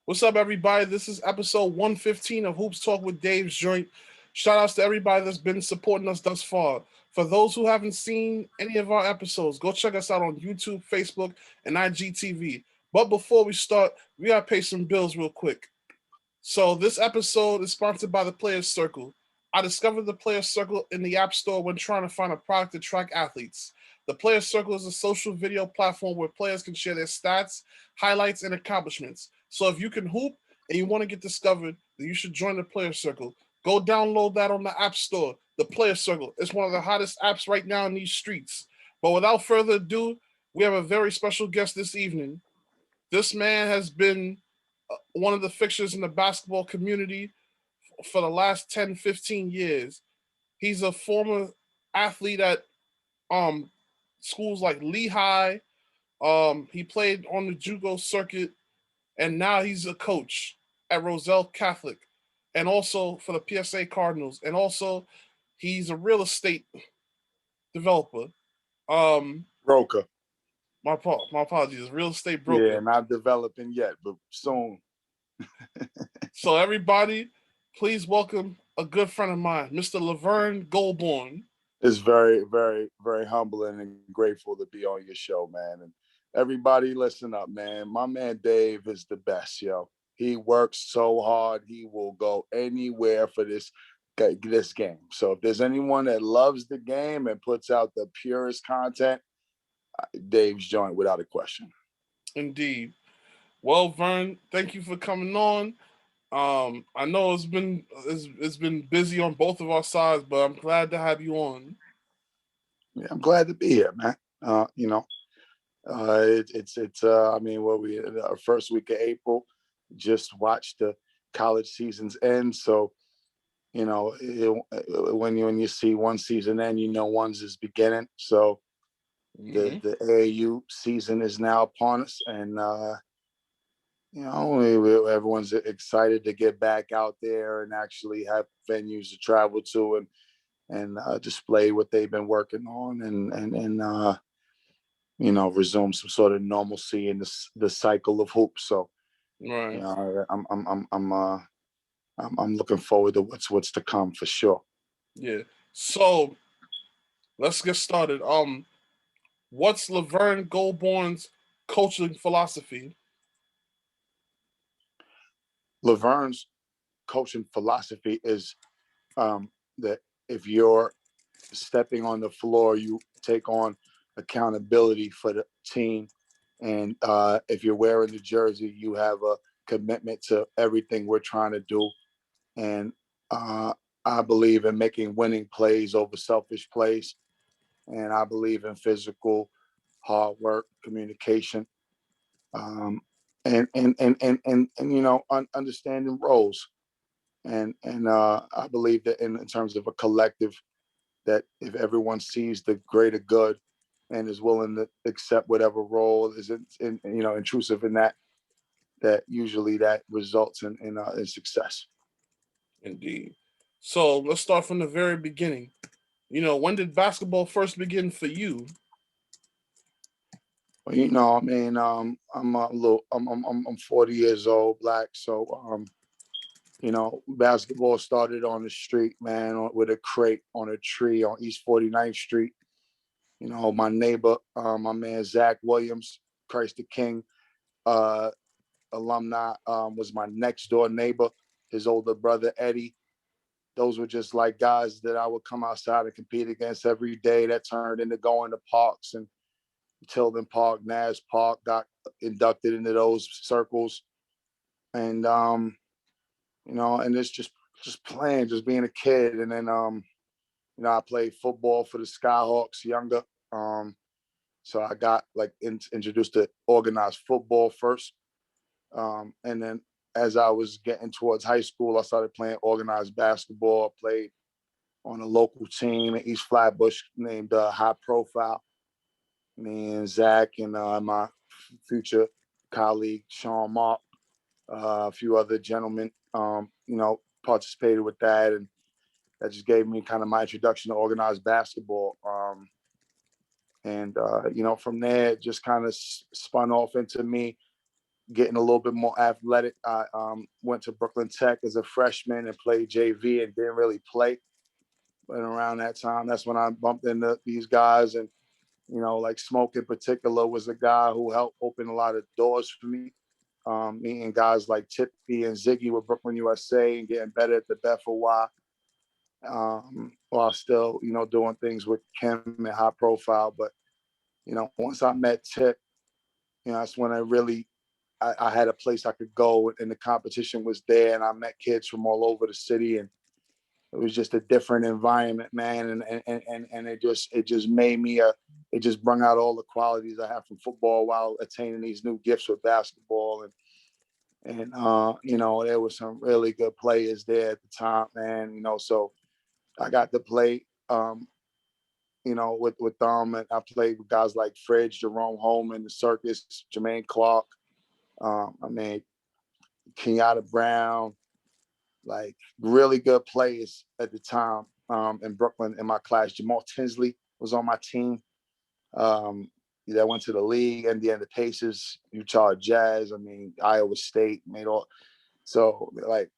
What's up, everybody? This is episode 115 of Hoops Talk with Dave's Joint. Shout outs to everybody that's been supporting us thus far. For those who haven't seen any of our episodes, go check us out on YouTube, Facebook, and IGTV. But before we start, we gotta pay some bills real quick. So this episode is sponsored by the Players Circle. I discovered the Players Circle in the App Store when trying to find a product to track athletes. The Players Circle is a social video platform where players can share their stats, highlights, and accomplishments. So if you can hoop and you want to get discovered, then you should join the Players Circle. Go download that on the App Store. The Players Circle. It's one of the hottest apps right now in these streets. But without further ado, we have a very special guest this evening. This man has been one of the fixtures in the basketball community for the last 10, 15 years. He's a former athlete at um, schools like Lehigh. He played on the JUCO circuit, and now he's a coach at Roselle Catholic, and also for the PSA Cardinals. And also, he's a real estate developer. Broker. My apologies, real estate broker. Yeah, not developing yet, but soon. So everybody, please welcome a good friend of mine, Mr. Laverne Goulbourne. It's very, very, very humbling and grateful to be on your show, man. And everybody, listen up, man. My man Dave is the best, yo. He works so hard. He will go anywhere for this game. So if there's anyone that loves the game and puts out the purest content, Dave's joint without a question. Indeed. Well, Vern, thank you for coming on. I know it's been busy on both of our sides, but I'm glad to have you on. Yeah, I'm glad to be here, man. I mean, our first week of April, just watched the college seasons end. So, when you see one season end, one's is beginning. So the AAU season is now upon us, and everyone's excited to get back out there and actually have venues to travel to and display what they've been working on and resume some sort of normalcy in the cycle of hoops. So, right. I'm looking forward to what's to come for sure. Yeah. So let's get started. What's Laverne Goulbourne's coaching philosophy? Laverne's coaching philosophy is that if you're stepping on the floor, you take on accountability for the team. And if you're wearing the jersey, you have a commitment to everything we're trying to do. And I believe in making winning plays over selfish plays. And I believe in physical, hard work, communication, and understanding roles. And I believe that in terms of a collective, that if everyone sees the greater good and is willing to accept whatever role is intrusive in that usually that results in success. Indeed. So let's start from the very beginning. When did basketball first begin for you? Well, I'm 40 years old, black, so basketball started on the street, man, with a crate on a tree on East 49th Street. My neighbor, my man Zach Williams, Christ the King, alumni, was my next door neighbor. His older brother Eddie. Those were just like guys that I would come outside and compete against every day. That turned into going to parks, and Tilden Park, Nash Park, got inducted into those circles. And and it's just playing, just being a kid. And then I played football for the Skyhawks younger. So I got introduced to organized football first. And then as I was getting towards high school, I started playing organized basketball. I played on a local team in East Flatbush named High Profile. Me and Zach and my future colleague, Sean Mark, a few other gentlemen, participated with that. And that just gave me kind of my introduction to organized basketball. From there, it just kind of spun off into me getting a little bit more athletic. I went to Brooklyn Tech as a freshman and played JV and didn't really play. But around that time, that's when I bumped into these guys. And, you know, like Smoke in particular was a guy who helped open a lot of doors for me. Meeting guys like Tippy and Ziggy with Brooklyn USA and getting better at the BFOY. While still, you know, doing things with Kim and high profile. But, you know, once I met Tip, you know, that's when I had a place I could go and the competition was there and I met kids from all over the city and it was just a different environment, man. And it just made me it just brought out all the qualities I have from football while attaining these new gifts with basketball. And you know, there were some really good players there at the time, man, you know, so I got to play, you know, with them. And I played with guys like Fridge, Jerome Holman, the Circus, Jermaine Clark. I mean, Kenyatta Brown, like really good players at the time in Brooklyn in my class. Jamal Tinsley was on my team. That went to the league, Indiana Pacers, Utah Jazz. I mean, Iowa State made all. So like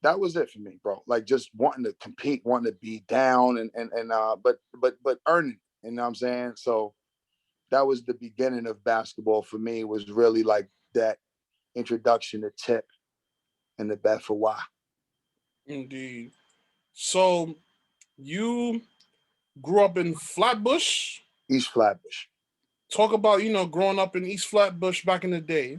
that was it for me, bro. Like just wanting to compete, wanting to be down, but earning. You know what I'm saying? So that was the beginning of basketball for me. Was really like that introduction to Tip and the bet for why. Indeed. So you grew up in Flatbush. East Flatbush. Talk about, you know, growing up in East Flatbush back in the day.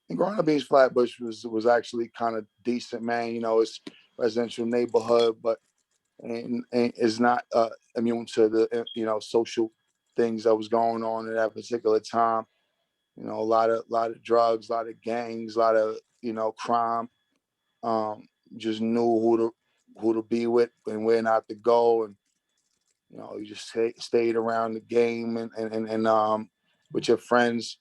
And growing up in East Flatbush was actually kind of decent, man. You know, it's residential neighborhood, but and is not immune to the you know social things that was going on at that particular time. You know, a lot of drugs, a lot of gangs, a lot of you know crime. Just knew who to be with and where not to go, and you know, you just stayed around the game and with your friends.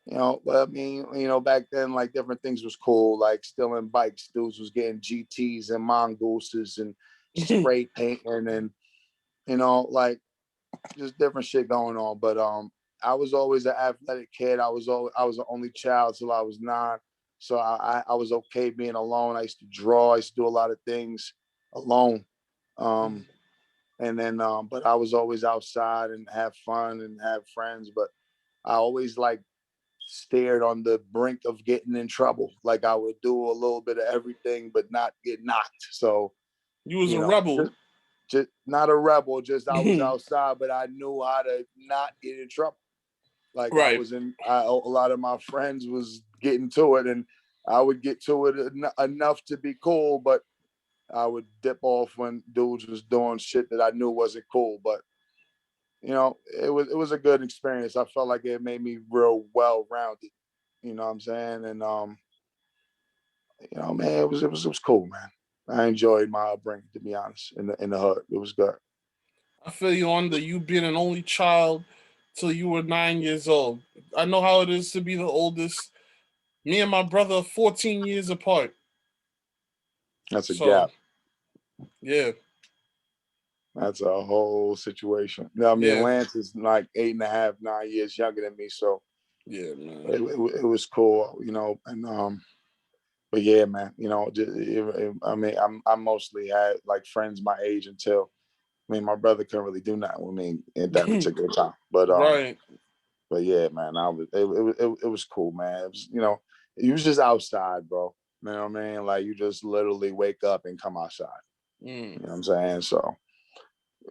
You know, but I mean, you know, back then, like different things was cool, like stealing bikes. Dudes was getting GTs and mongooses and spray painting and, you know, like just different shit going on. But I was always an athletic kid. I was the only child till I was 9. So I was okay being alone. I used to draw. I used to do a lot of things alone. And then, but I was always outside and have fun and have friends. But I always like stared on the brink of getting in trouble. Like I would do a little bit of everything, but not get knocked. So, You was you a know, rebel. just not a rebel, just I was outside, but I knew how to not get in trouble. Like I Right. was a lot of my friends was getting to it and I would get to it enough to be cool, but I would dip off when dudes was doing shit that I knew wasn't cool. But you know, it was a good experience. I felt like it made me real well rounded. You know what I'm saying? And you know, man, it was cool, man. I enjoyed my upbringing, to be honest, in the hood. It was good. I feel you on the you being an only child till you were 9 years old. I know how it is to be the oldest. Me and my brother are 14 years apart. That's a So gap. yeah. That's a whole situation. I mean, Yeah. Lance is like 8.5, 9 years younger than me, so Yeah, man. it was cool, you know. And but yeah, man, you know, I mean, I mostly had like friends my age until. I mean, my brother couldn't really do nothing with me at that particular time. Right. But yeah, man, it was cool, man. It was, you know, you was just outside, bro. You know what I mean? Like you just literally wake up and come outside. You know what I'm saying? So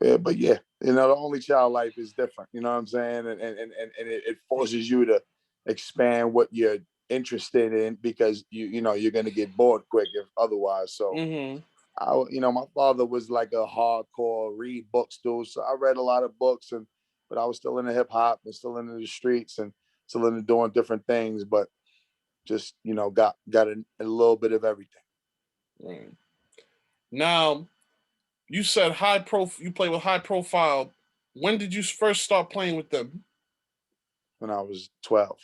yeah, but yeah, you know, the only child life is different. You know what I'm saying? And it forces you to expand what you're interested in because you know you're gonna get bored quick if otherwise. So you know, my father was like a hardcore read books dude, so I read a lot of books, but I was still into hip hop and still into the streets and still into doing different things, but just you know got a little bit of everything. Right. Now, you said you play with high profile. When did you first start playing with them? When I was 12.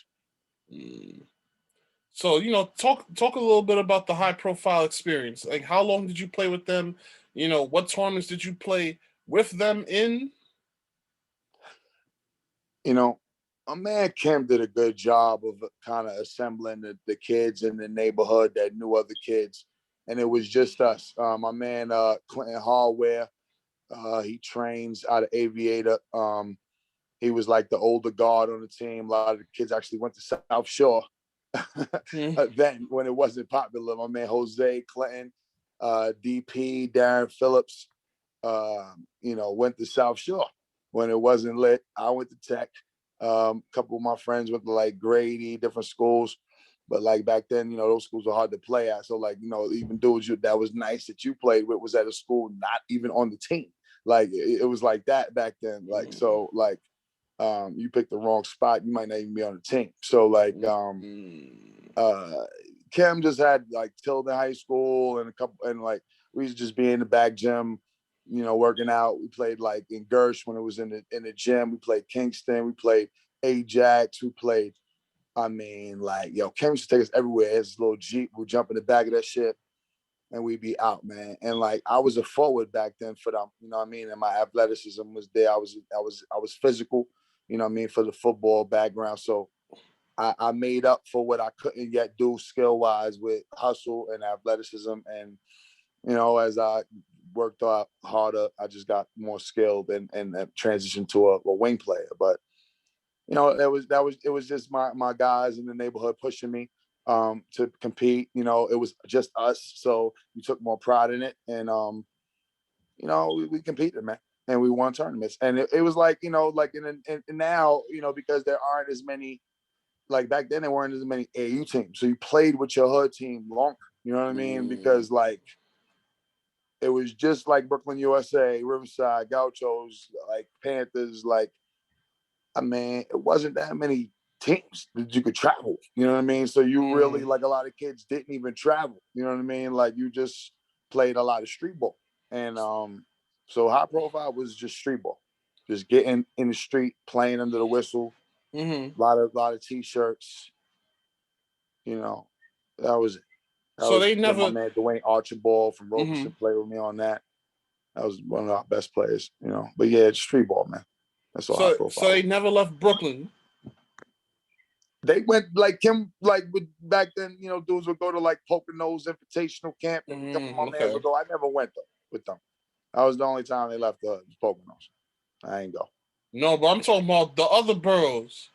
So, you know, talk a little bit about the high profile experience. Like how long did you play with them? You know, what tournaments did you play with them in? You know, my man Kim did a good job of kind of assembling the kids in the neighborhood that knew other kids. And it was just us. My man Clinton Hallware, he trains out of Aviator. He was like the older guard on the team. A lot of the kids actually went to South Shore then when it wasn't popular. My man Jose Clinton, DP, Darren Phillips, went to South Shore when it wasn't lit. I went to Tech. A couple of my friends went to like Grady, different schools. But like back then, those schools were hard to play at. So like, even dudes that was nice that you played with was at a school not even on the team. Like it was like that back then. Like, so like, you picked the wrong spot, you might not even be on the team. So like Kim just had like Tilden High School and like we used to just be in the back gym, working out. We played like in Gersh when it was in the gym. We played Kingston, we played Ajax, we played, Kim used to take us everywhere. It's a little Jeep, we'd jump in the back of that shit and we'd be out, man. And like I was a forward back then for them, and my athleticism was there. I was physical, for the football background. So I made up for what I couldn't yet do skill wise with hustle and athleticism. And, as I worked out harder, I just got more skilled and transitioned to a wing player. But, it was just my guys in the neighborhood pushing me to compete. It was just us. So we took more pride in it. And, we competed, man. And we won tournaments. And it was like, like in now, because there aren't as many, like back then there weren't as many AU teams. So you played with your hood team longer. You know what I mean? Because like it was just like Brooklyn, USA, Riverside, Gauchos, like Panthers, like it wasn't that many teams that you could travel. You know what I mean? So you really, like a lot of kids didn't even travel. You know what I mean? Like you just played a lot of street ball. And so high profile was just street ball. Just getting in the street, playing under the whistle. A lot of t-shirts. That was it. So they never. My man Dwayne Archibald from Robeson played with me on that. That was one of our best players. But yeah, it's street ball, man. That's all high profile. So they never left Brooklyn. They went like Kim, like with back then. Dudes would go to like Poconos Invitational Camp, and a couple of my mans would go. I never went though with them. That was the only time they left the Poconos. I ain't go. No, but I'm talking about the other boroughs.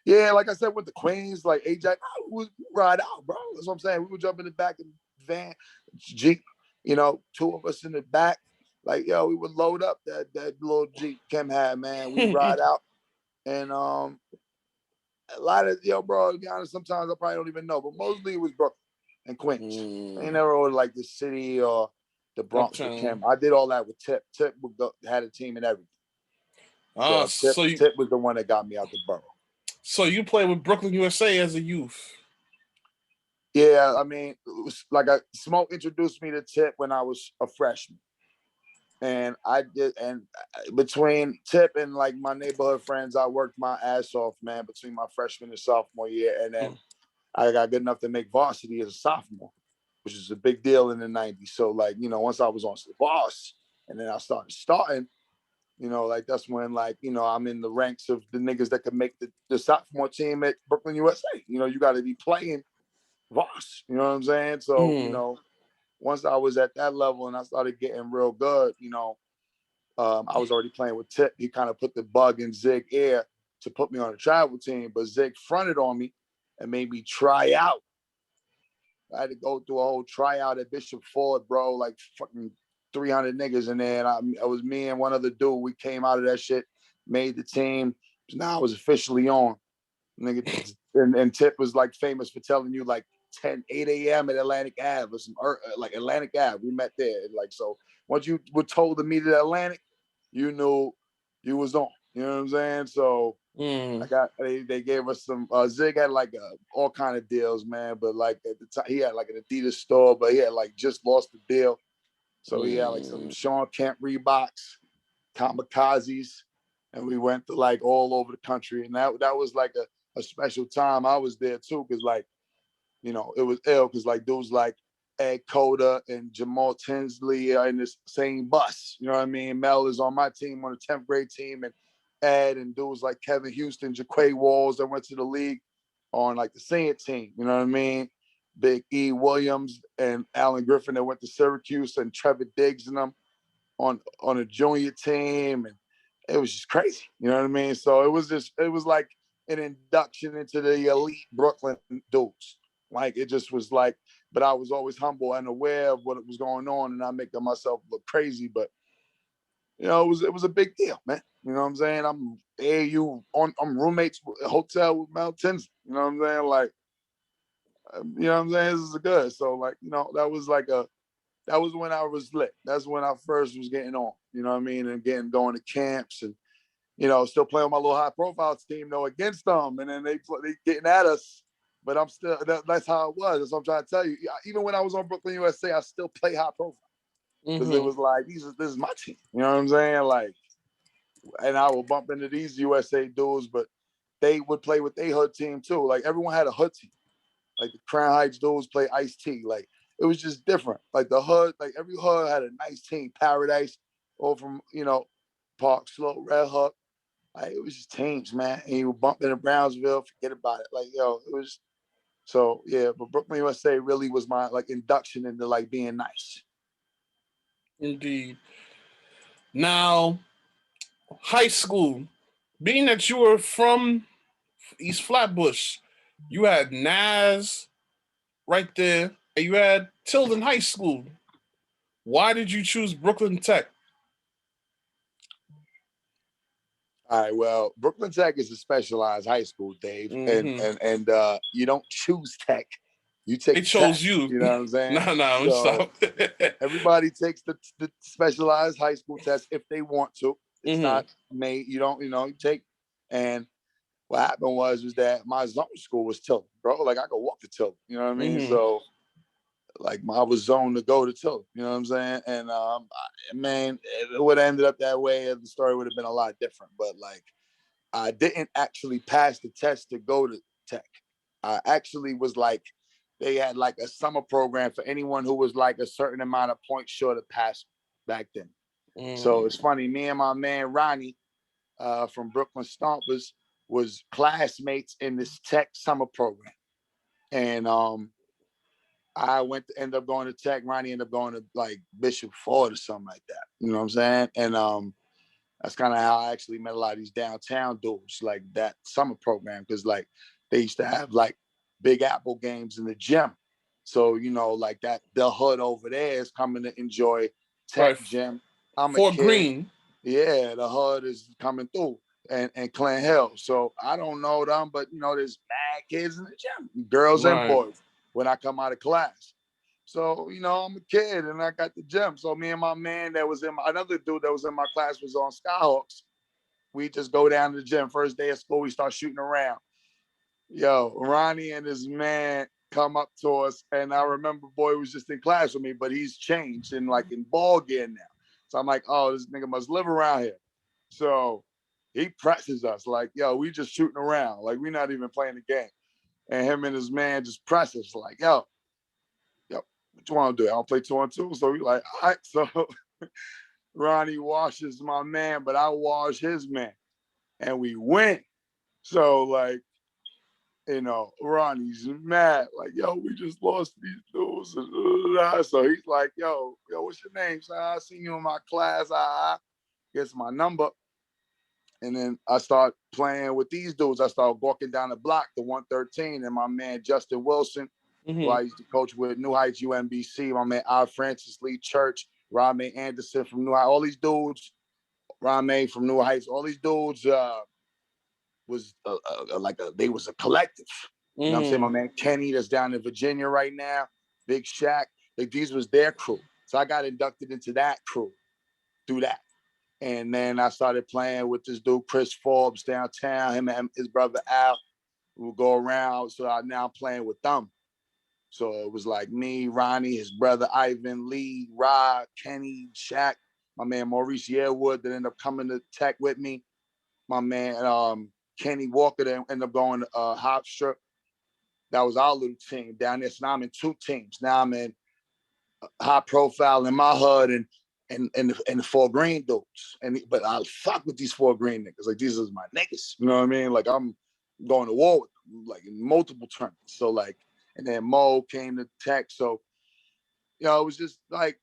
Yeah, like I said, with the Queens, like Ajax, we would ride out, bro. That's what I'm saying. We would jump in the back of the van, Jeep, two of us in the back. Like, yo, we would load up that little Jeep Kim had, man. We ride out. And a lot of, bro, to be honest, sometimes I probably don't even know, but mostly it was Brooklyn and Queens. I ain't never rode like the city or the Bronx with Kim. I did all that with Tip. Tip had a team and everything. Tip was the one that got me out the borough. So you played with Brooklyn USA as a youth? Yeah, it was like Smoke introduced me to Tip when I was a freshman. And between Tip and like my neighborhood friends, I worked my ass off, man, between my freshman and sophomore year. And then I got good enough to make varsity as a sophomore, which is a big deal in the 90s. So like, once I was on the boss and then I started starting, like that's when like, I'm in the ranks of the niggas that could make the sophomore team at Brooklyn USA. You got to be playing Voss, you know what I'm saying? So, once I was at that level and I started getting real good, I was already playing with Tip. He kind of put the bug in Zig ear to put me on a travel team, but Zig fronted on me and made me try out. I had to go through a whole tryout at Bishop Ford, bro, like fucking 300 niggas in there. And I was me and one other dude. We came out of that shit, made the team. Now I was officially on. Nigga, and Tip was like famous for telling you like 8 a.m. at Atlantic Ave or some like Atlantic Ave. We met there. Like, so once you were told to meet at Atlantic, you knew you was on. You know what I'm saying? So they gave us some Zig had like all kind of deals, man. But like at the time he had like an Adidas store, but he had like just lost the deal. So he had like some Sean Kemp Reeboks, Kamikazes, and we went to like all over the country. And that was like a special time. I was there too, because like, it was ill because like dudes like Ed Coda and Jamal Tinsley are in this same bus. You know what I mean? Mel is on my team, on the 10th grade team, and Ed and dudes like Kevin Houston, Jaquay Walls that went to the league on like the senior team. You know what I mean? Big E. Williams and Alan Griffin that went to Syracuse, and Trevor Diggs and them on a junior team. And it was just crazy. You know what I mean? So it was like an induction into the elite Brooklyn dudes. Like, it just was like, but I was always humble and aware of what was going on, and not making myself look crazy. But you know, it was a big deal, man. You know what I'm saying? I'm roommates with a hotel with Mel Tinsley. You know what I'm saying? Like, you know what I'm saying? This is good. So like, you know, that was when I was lit. That's when I first was getting on. You know what I mean? And again, going to camps and, you know, still playing with my little high profile team though against them, and then they getting at us. But I'm still, that's how it was. That's what I'm trying to tell you. Even when I was on Brooklyn USA, I still play high profile because it was like, this is my team. You know what I'm saying? Like, and I would bump into these USA dudes, but they would play with their hood team too. Like, everyone had a hood team. Like the Crown Heights dudes play Ice-T. Like, it was just different. Like the hood, like every hood had a nice team. Paradise, or from, you know, Park Slope, Red Hook. Like, it was just teams, man. And you would bump into Brownsville, forget about it. Like, yo, it was. So yeah, but Brooklyn USA really was my like induction into like being nice. Indeed. Now, high school. Being that you were from East Flatbush, you had Nas right there, and you had Tilden High School. Why did you choose Brooklyn Tech? All right, well, Brooklyn Tech is a specialized high school, Dave, and you don't choose Tech, you take. They chose test, you. You know what I'm saying? No, So stop. everybody takes the specialized high school test if they want to. It's not made. You don't. You know, you take. And what happened was that my zone school was Tilden, bro. Like, I could walk to Tilden. You know what I mean? So like, I was zoned to go to Tilden. You know what I'm saying? And man, it would have ended up that way. The story would have been a lot different. But like, I didn't actually pass the test to go to Tech. I actually was like, they had like a summer program for anyone who was like a certain amount of points short of pass back then. So it's funny. Me and my man Ronnie from Brooklyn Stompers was classmates in this Tech summer program, and I end up going to Tech. Ronnie ended up going to like Bishop Ford or something like that. You know what I'm saying? And that's kind of how I actually met a lot of these downtown dudes, like that summer program, because like they used to have like Big Apple games in the gym. So, you know, like that, the hood over there is coming to enjoy Tech gym. I'm Fort a kid. Greene. Yeah, the hood is coming through, and Clint Hill. So I don't know them, but you know, there's mad kids in the gym, girls and boys, when I come out of class. So, you know, I'm a kid and I got the gym. So me and my man that was another dude that was in my class was on Skyhawks. We just go down to the gym. First day of school, we start shooting around. Yo, Ronnie and his man come up to us, and I remember boy was just in class with me, but he's changed and like in ball gear now. So I'm like, oh, this nigga must live around here. So he presses us like, yo, we just shooting around. Like, we're not even playing the game. And him and his man just press us like, yo, what you want to do? I'll play 2-on-2. So we like, all right. So Ronnie washes my man, but I wash his man. And we win. So like, you know, Ronnie's mad. Like, yo, we just lost these dudes. So he's like, yo, what's your name? So I seen you in my class. I gets my number. And then I start playing with these dudes. I start walking down the block to 113. And my man, Justin Wilson, who I used to coach with, New Heights UMBC, my man, I. Francis Lee Church, Rame Anderson from New Heights, all these dudes, Rame from New Heights, all these dudes was they was a collective. You know what I'm saying? My man Kenny, that's down in Virginia right now, Big Shaq, like these was their crew. So I got inducted into that crew through that. And then I started playing with this dude, Chris Forbes, downtown, him and his brother Al. We would go around. So I'm now playing with them. So it was like me, Ronnie, his brother Ivan, Lee, Rod, Kenny, Shaq, my man Maurice Yearwood that ended up coming to Tech with me. My man Kenny Walker that ended up going to Hofstra. That was our little team down there. So now I'm in two teams. Now I'm in high profile in my hood, the Fort Greene dudes. But I fuck with these Fort Greene niggas. Like, these are my niggas. You know what I mean? Like, I'm going to war with them, like, in multiple tournaments. So, like, and then Mo came to Tech. So, you know, it was just like,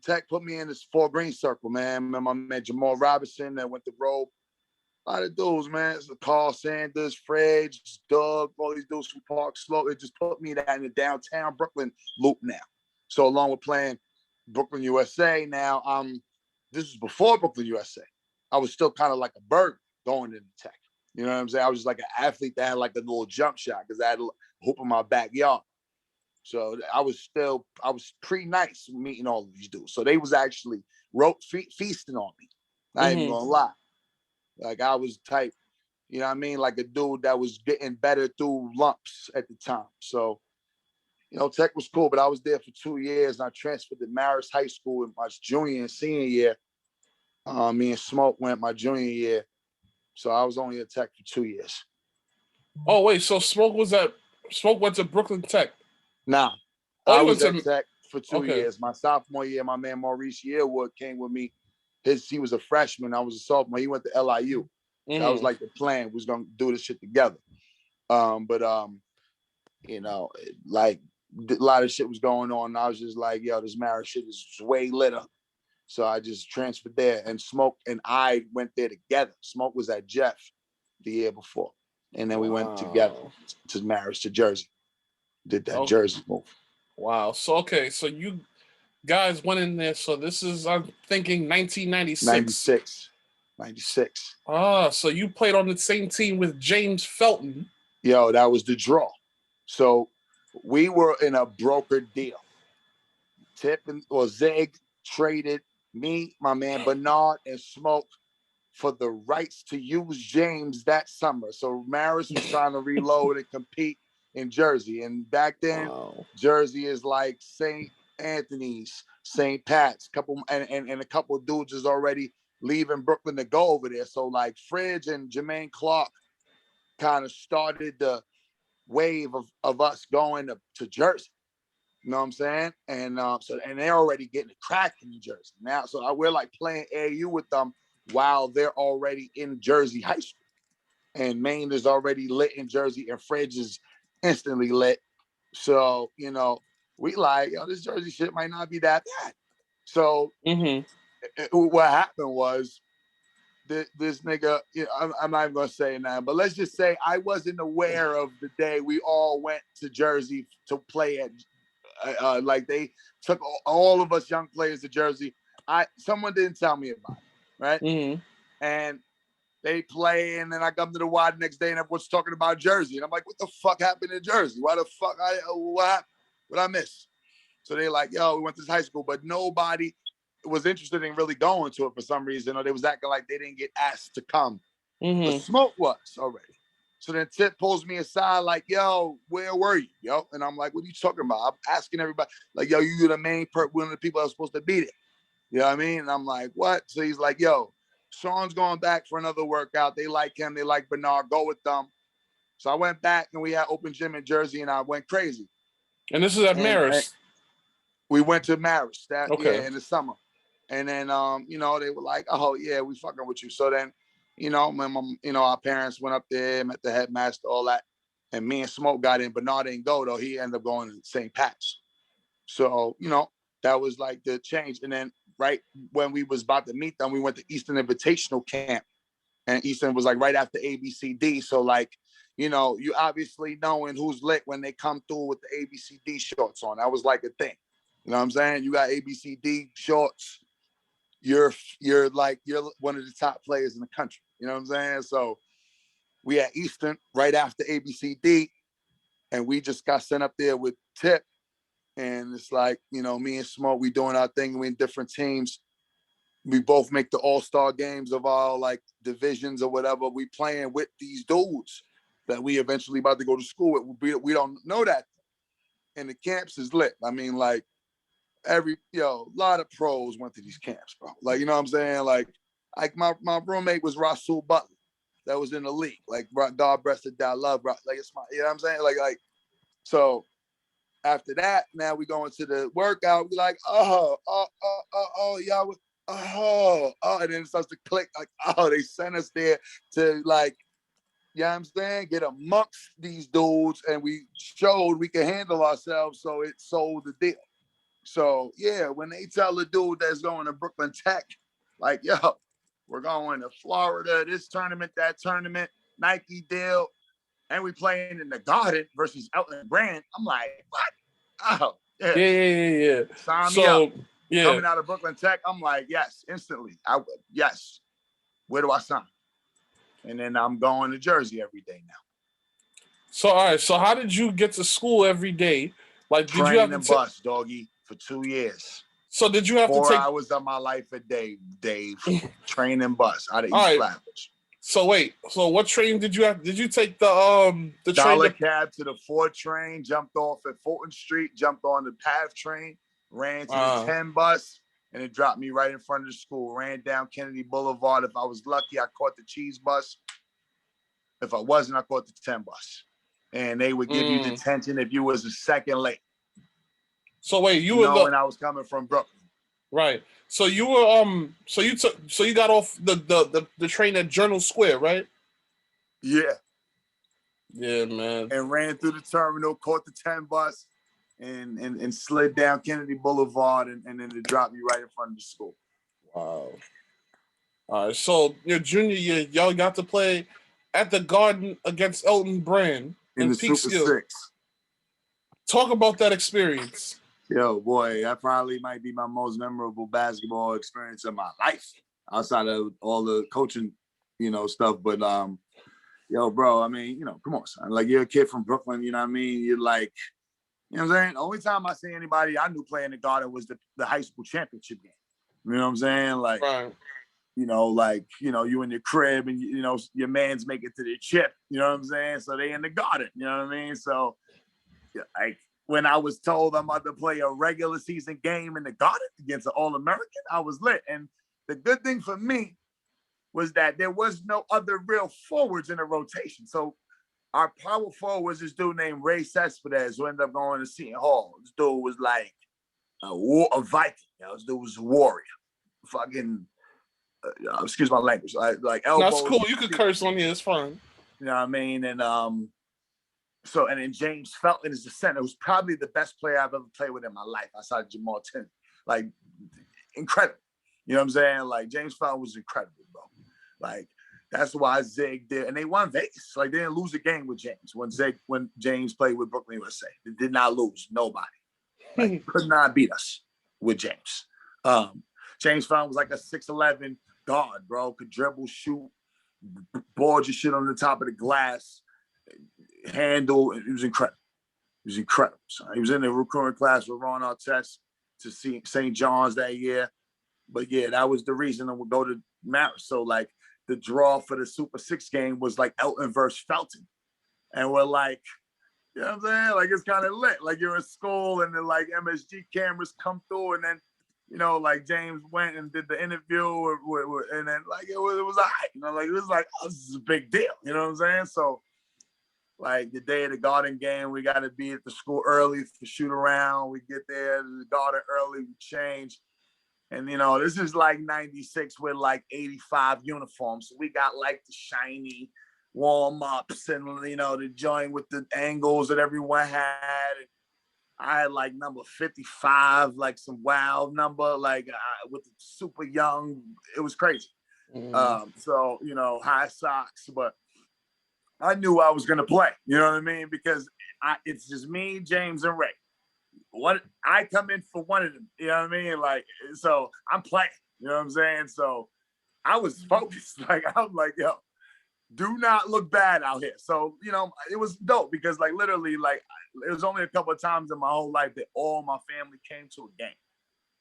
Tech put me in this Fort Greene circle, man. And my man Jamal Robinson that went to Robe. A lot of dudes, man. It's Carl Sanders, Fred, Doug, all these dudes from Park Slope. It just put me in the downtown Brooklyn loop now. So along with playing Brooklyn USA, now this is before Brooklyn USA. I was still kind of like a bird going into Tech. You know what I'm saying? I was just like an athlete that had like a little jump shot because I had a hoop in my backyard. So I was pretty nice meeting all of these dudes. So they was actually feasting on me. I ain't even gonna lie. Like, I was type, you know what I mean? Like a dude that was getting better through lumps at the time. So, you know, Tech was cool, but I was there for 2 years and I transferred to Marist High School in my junior and senior year. Me and Smoke went my junior year. So I was only at Tech for 2 years. Oh, wait, so Smoke went to Brooklyn Tech? Nah, I was at Tech for 2 years. My sophomore year, my man Maurice Yearwood came with me. He was a freshman. I was a sophomore. He went to LIU. That was like the plan. We was gonna do this shit together. You know, like a lot of shit was going on. And I was just like, yo, this marriage shit is way litter. So I just transferred there. And Smoke and I went there together. Smoke was at Jeff the year before. And then we went together to Marist to Jersey. Did that Jersey move. Wow. So you guys went in there. So this is, I'm thinking, 1996. 96. So you played on the same team with James Felton. Yo, that was the draw. So we were in a broker deal. Zig traded me, my man Bernard, and Smoke for the rights to use James that summer. So Marist was trying to reload and compete in Jersey. And back then, Jersey is like St. Anthony's, St. Pat's, and a couple of dudes is already leaving Brooklyn to go over there. So like Fridge and Jermaine Clark kind of started the wave of us going to Jersey. You know what I'm saying? And and they're already getting a crack in New Jersey now. So we're like playing AAU with them while they're already in Jersey High School. And Maine is already lit in Jersey and Fridge is instantly lit. So, you know, we like, yo, this Jersey shit might not be that bad. So what happened was this nigga, you know, I'm not even gonna say it now, but let's just say I wasn't aware of the day we all went to Jersey to play at like they took all of us young players to Jersey. Someone didn't tell me about it, right? And they play, and then I come to the Y the next day, and everyone's talking about Jersey, and I'm like, what the fuck happened in Jersey? Why the fuck what happened? What I miss? So they're like, yo, we went to this high school, but nobody was interested in really going to it for some reason, or they was acting like they didn't get asked to come. But Smoke was already. So then Tip pulls me aside like, yo, where were you, yo? And I'm like, what are you talking about? I'm asking everybody, like, yo, you're the main one of the people that was supposed to be there. You know what I mean? And I'm like, what? So he's like, yo, Sean's going back for another workout. They like him. They like Bernard. Go with them. So I went back, and we had open gym in Jersey, and I went crazy. And this is at Marist. We went to Marist that year in the summer. And then, you know, they were like, oh, yeah, we fucking with you. So then, you know, my mom, you know, our parents went up there, met the headmaster, all that. And me and Smoke got in. Bernard didn't go, though. He ended up going to St. Pat's. So, you know, that was like the change. And then right when we was about to meet them, we went to Eastern Invitational Camp. And Eastern was like right after ABCD. So, like, you know, you obviously knowing who's lit when they come through with the ABCD shorts on. That was like a thing. You know what I'm saying? You got ABCD shorts. You're one of the top players in the country. You know what I'm saying? So we had Eastern right after ABCD, and we just got sent up there with Tip. And it's like, you know, me and Smoke, we doing our thing. We in different teams. We both make the all-star games of our like divisions or whatever. We playing with these dudes that we eventually about to go to school with. We don't know that. And the camps is lit. I mean, like, a lot of pros went to these camps, bro. Like, you know what I'm saying? Like my roommate was Rasul Butler, that was in the league. Like, God bless the I love, like, it's my, you know what I'm saying? Like, so After that, now we go into the workout. We like, y'all, and then it starts to click. Like, they sent us there to like, you know what I'm saying, get amongst these dudes, and we showed we can handle ourselves. So it sold the deal. So yeah, when they tell the dude that's going to Brooklyn Tech, like, yo, we're going to Florida, this tournament, that tournament, Nike deal, and we playing in the Garden versus Elton Brand. I'm like, what? Oh, yeah. Yeah. Sign me up. Yeah. Coming out of Brooklyn Tech, I'm like, yes, instantly. Yes. Where do I sign? And then I'm going to Jersey every day now. So, all right. So how did you get to school every day? Like, did Train you have and to bus, doggy, for 2 years. So did you have 4 to take hours of my life a day, Dave? Train and bus out of All East right. Flatbush. So wait. So what train did you have? Did you take the train? Dollar cab to the 4 train, jumped off at Fulton Street, jumped on the PATH train, ran to the 10 bus, and it dropped me right in front of the school. Ran down Kennedy Boulevard. If I was lucky, I caught the cheese bus. If I wasn't, I caught the 10 bus. And they would give you detention if you was a second late. So wait, you knowing I was coming from Brooklyn. Right. So you were so you got off the train at Journal Square, right? Yeah. Yeah, man. And ran through the terminal, caught the 10 bus, and slid down Kennedy Boulevard, and then it dropped me right in front of the school. Wow. All right. So your junior year, y'all got to play at the Garden against Elton Brand in the Super Six. Talk about that experience. Yo, boy, that probably might be my most memorable basketball experience of my life, outside of all the coaching, stuff. But yo, bro, I mean, come on, son. Like, you're a kid from Brooklyn, you know what I mean? You're like, you know what I'm saying? The only time I see anybody I knew playing the Garden was the high school championship game. You know what I'm saying? Like, right. You in your crib and, your man's make it to the chip, you know what I'm saying? So they in the Garden, you know what I mean? So, like, when I was told I'm about to play a regular season game in the Garden against an All-American, I was lit. And the good thing for me was that there was no other real forwards in the rotation. So our power forward was this dude named Ray Cespedes, who ended up going to Seton Hall. This dude was like a Viking. This dude was a warrior. Fucking, excuse my language. Like elbows. That's cool. You could curse on here. It's fine. You know what I mean? And and then James Felton is the center, who's probably the best player I've ever played with in my life outside of Jamal Tenney. Like, incredible. You know what I'm saying? Like, James Felton was incredible, bro. Like, that's why Zig did. And they won Vegas. Like, they didn't lose a game with James when James played with Brooklyn USA. They did not lose. Nobody. Like, could not beat us with James. James Felton was like a 6'11" guard, bro. Could dribble, shoot, board your shit on the top of the glass, handle. It was incredible. So he was in the recruiting class with Ron Artest to see St. John's that year. But yeah, that was the reason I would go to Marist. So like the draw for the Super 6 game was like Elton versus Felton. And we're like, you know what I'm saying? Like, it's kind of lit. Like, you're in school and then like MSG cameras come through, and then, like James went and did the interview and then like it was all right. Like, it was like, oh, this is a big deal. You know what I'm saying? So like the day of the Garden game, we got to be at the school early for shoot around. We get there to the Garden early, we change. And, this is like 96 with like 85 uniforms. So we got like the shiny warm-ups and, the joint with the angles that everyone had. And I had like number 55, like some wild number, like with the super young. It was crazy. So, high socks, but I knew I was going to play, you know what I mean? Because it's just me, James, and Ray. I come in for one of them, you know what I mean? Like, so I'm playing, you know what I'm saying? So I was focused. Like, I'm like, yo, do not look bad out here. So, it was dope because like literally like it was only a couple of times in my whole life that all my family came to a game.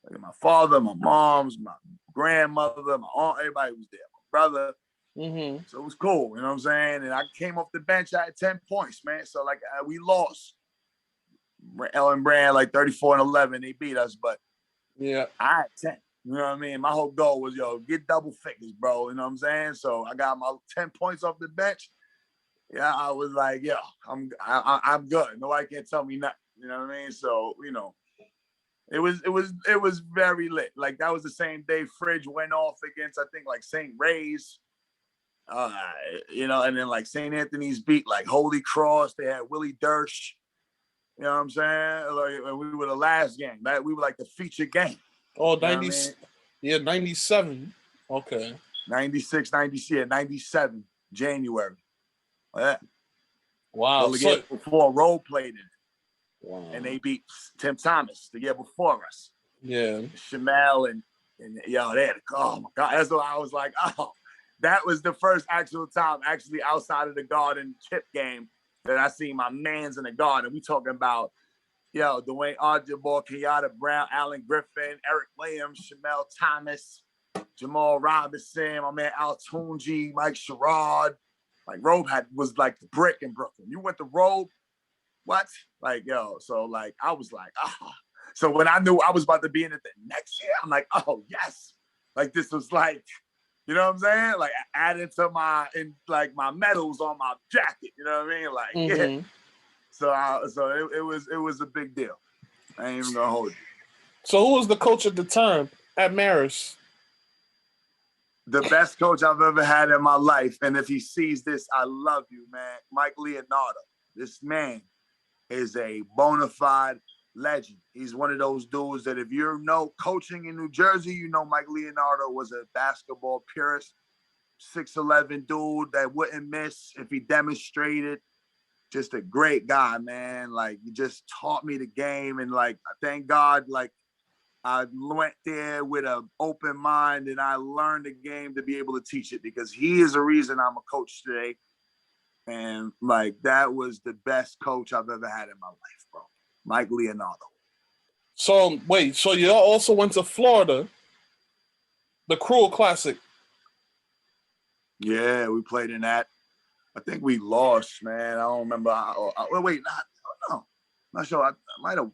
Like my father, my mom's, my grandmother, my aunt, everybody was there. My brother. Mm-hmm. So it was cool, you know what I'm saying? And I came off the bench, I had 10 points, man. So like we lost. Ellen Brand like 34-11, they beat us, but yeah, I had 10. You know what I mean? My whole goal was, get double figures, bro. You know what I'm saying? So I got my 10 points off the bench. Yeah, I was like, I'm good. Nobody can tell me nothing. You know what I mean? So, it was very lit. Like that was the same day Fridge went off against, I think, like St. Ray's. And then like St. Anthony's beat like Holy Cross. They had Willie Dersh. You know what I'm saying? Like we were the last game. We were like the featured game. Oh, 90, yeah, 97. Okay. 96, 97, January. Yeah. Wow. Well, the year before, Roll played it. Wow. And they beat Tim Thomas the year before us. Yeah. Shamel and they had, oh my God. That's why I was like, oh, that was the first actual time actually outside of the Garden chip game that I seen my mans in the Garden. We talking about, Dwayne Archibald, Kenyatta Brown, Alan Griffin, Eric Williams, Shamel Thomas, Jamal Robinson, my man Al Tunji, Mike Sherrod. Like Robe was like the brick in Brooklyn. You went to Robe, what? Like, so like I was like, oh. So when I knew I was about to be in it the next year, I'm like, oh yes. Like this was like, you know what I'm saying? Like added to my medals on my jacket. You know what I mean? Like, yeah. So it was a big deal. I ain't even gonna hold you. So who was the coach at the time at Marist? The best coach I've ever had in my life. And if he sees this, I love you, man. Mike Leonardo. This man is a bona fide legend. He's one of those dudes that if you know coaching in New Jersey, Mike Leonardo was a basketball purist, 6'11" dude that wouldn't miss if he demonstrated. Just a great guy, man. Like, he just taught me the game. And like, thank God, like, I went there with an open mind and I learned the game to be able to teach it because he is the reason I'm a coach today. And like, that was the best coach I've ever had in my life, bro. Mike Leonardo. So wait, so you also went to Florida, the Cruel Classic. Yeah, we played in that. I think we lost, man. I don't remember. Not sure. I might have.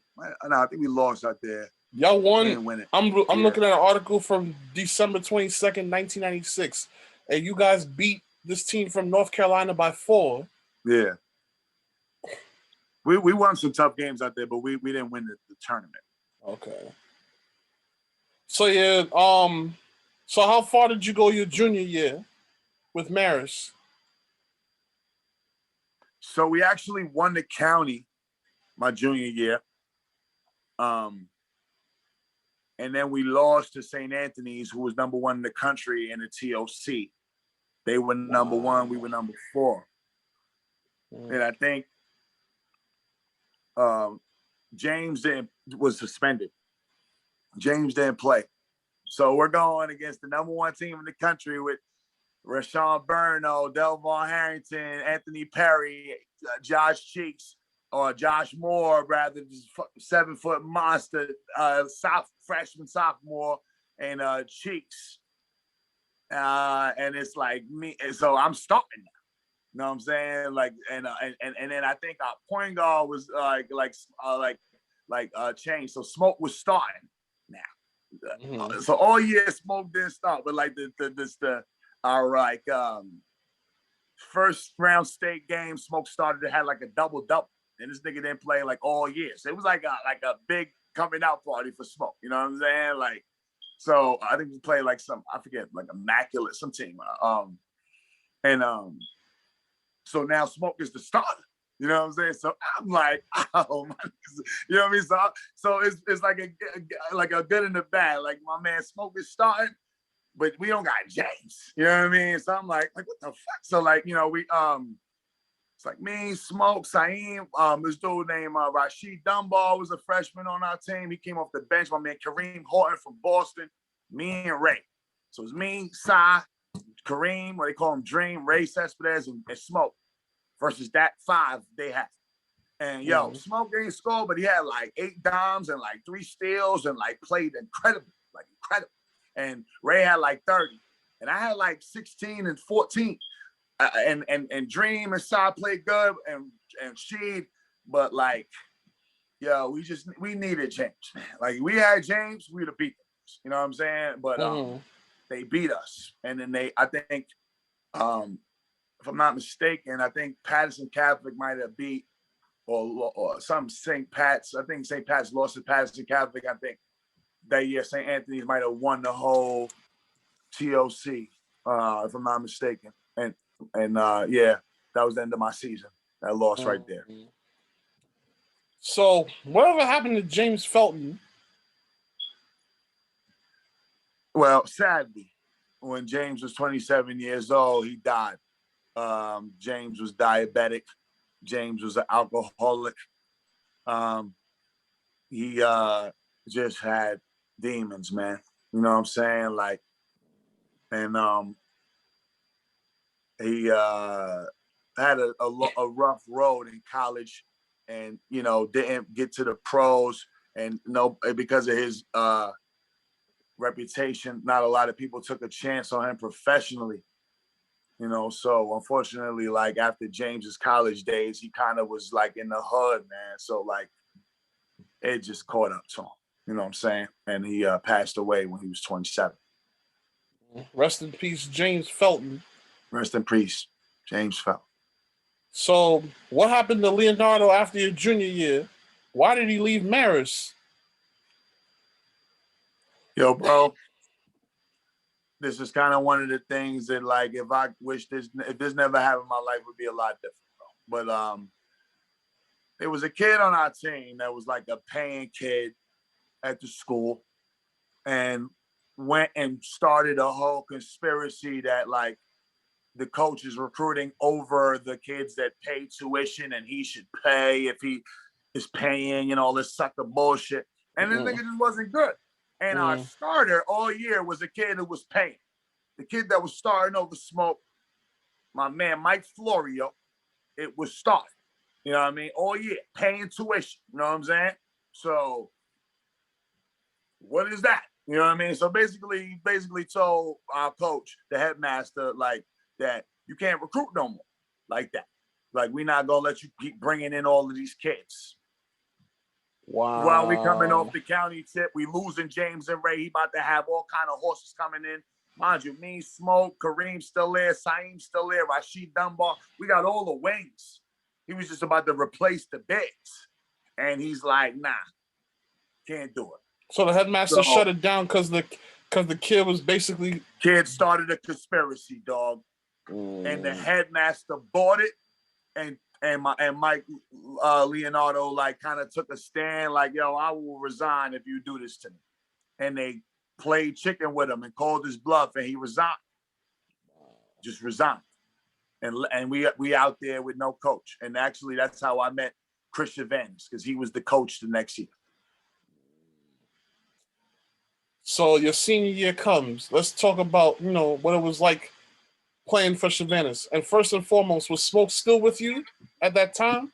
No, I think we lost out there. Y'all won. Didn't win it. I'm looking at an article from December 22nd, 1996, and you guys beat this team from North Carolina by 4. Yeah. We won some tough games out there, but we didn't win the tournament. Okay. So yeah, so how far did you go your junior year with Marist? So we actually won the county my junior year. And then we lost to St. Anthony's, who was number 1 in the country in the TOC. They were number 1, we were number 4. And I think James was suspended. James didn't play. So we're going against the number 1 team in the country with Rashawn Burno, Delvon Harrington, Anthony Perry, Josh Cheeks, or Josh Moore, rather, 7-foot monster, freshman, sophomore, and Cheeks. And it's like me, and so I'm starting now. You know what I'm saying? Like, and then I think our point guard was changed. So Smoke was starting now. So all year Smoke didn't start, but like first round state game, Smoke started to have like a double-double. And this nigga didn't play like all year. So it was like a big coming out party for Smoke. You know what I'm saying? Like, so I think we played like I forget, like Immaculate, some team. So now Smoke is the starter. You know what I'm saying? So I'm like, oh my, you know what I mean? So it's like a good and a bad. Like my man Smoke is starting, but we don't got James. You know what I mean? So I'm like what the fuck? So like, we it's like me, Smoke, Saeem, this dude named Rashid Dunbar was a freshman on our team. He came off the bench. My man Kareem Horton from Boston, me and Ray. So it's me, Sai, Kareem, what they call him, Dream, Ray Cespedes, and Smoke versus that 5 they had. And Smoke didn't score, but he had like 8 dimes and like 3 steals and like played incredible. And Ray had like 30. And I had like 16 and 14. And Dream and Sai played good and Sheed, but like, we needed James, man. Like we had James, we'd have beat them. You know what I'm saying? But they beat us. And then I think, if I'm not mistaken, I think Patterson Catholic might have beat or some St. Pat's. I think St. Pat's lost to Patterson Catholic. I think that year St. Anthony's might have won the whole TOC, if I'm not mistaken. And yeah, that was the end of my season. That loss right there. So whatever happened to James Felton? Well, sadly, when James was 27 years old, he died. James was diabetic. James was an alcoholic. He just had demons, man. You know what I'm saying? Like, and he had a rough road in college, and didn't get to the pros, and because of his reputation, not a lot of people took a chance on him professionally. So unfortunately, like after James's college days, he kind of was like in the hood, man. So like it just caught up to him. You know what I'm saying? And he passed away when he was 27. Rest in peace, James Felton. Rest in peace, James Felton. So what happened to Leonardo after your junior year? Why did he leave Marist? Yo, bro, this is kind of one of the things that, like, if this never happened, my life would be a lot different, bro. But there was a kid on our team that was like a paying kid at the school, and went and started a whole conspiracy that like the coach is recruiting over the kids that pay tuition, and he should pay if he is paying, all this sucker bullshit. And this nigga just wasn't good. And our starter all year was a kid who was paying. The kid that was starting over Smoke, my man Mike Florio, it was starting. You know what I mean? All year, paying tuition. You know what I'm saying? So what is that? You know what I mean? So basically told our coach, the headmaster, like that you can't recruit no more like that. Like, we're not going to let you keep bringing in all of these kids. Wow. While we coming off the county tip, we losing James and Ray. He about to have all kind of horses coming in. Mind you, me, Smoke, Kareem still there, Saeem still there, Rashid Dunbar. We got all the wings. He was just about to replace the bigs. And he's like, nah, can't do it. So the headmaster shut it down because the kid was basically... Kid started a conspiracy, dog. And the headmaster bought it, and Mike Leonardo like kind of took a stand, like, yo, I will resign if you do this to me. And they played chicken with him and called his bluff, and he resigned. Just resigned. And we out there with no coach. And actually, that's how I met Chris Chavanis, because he was the coach the next year. So your senior year comes. Let's talk about, what it was like playing for Chavanis. And first and foremost, was Smoke still with you at that time?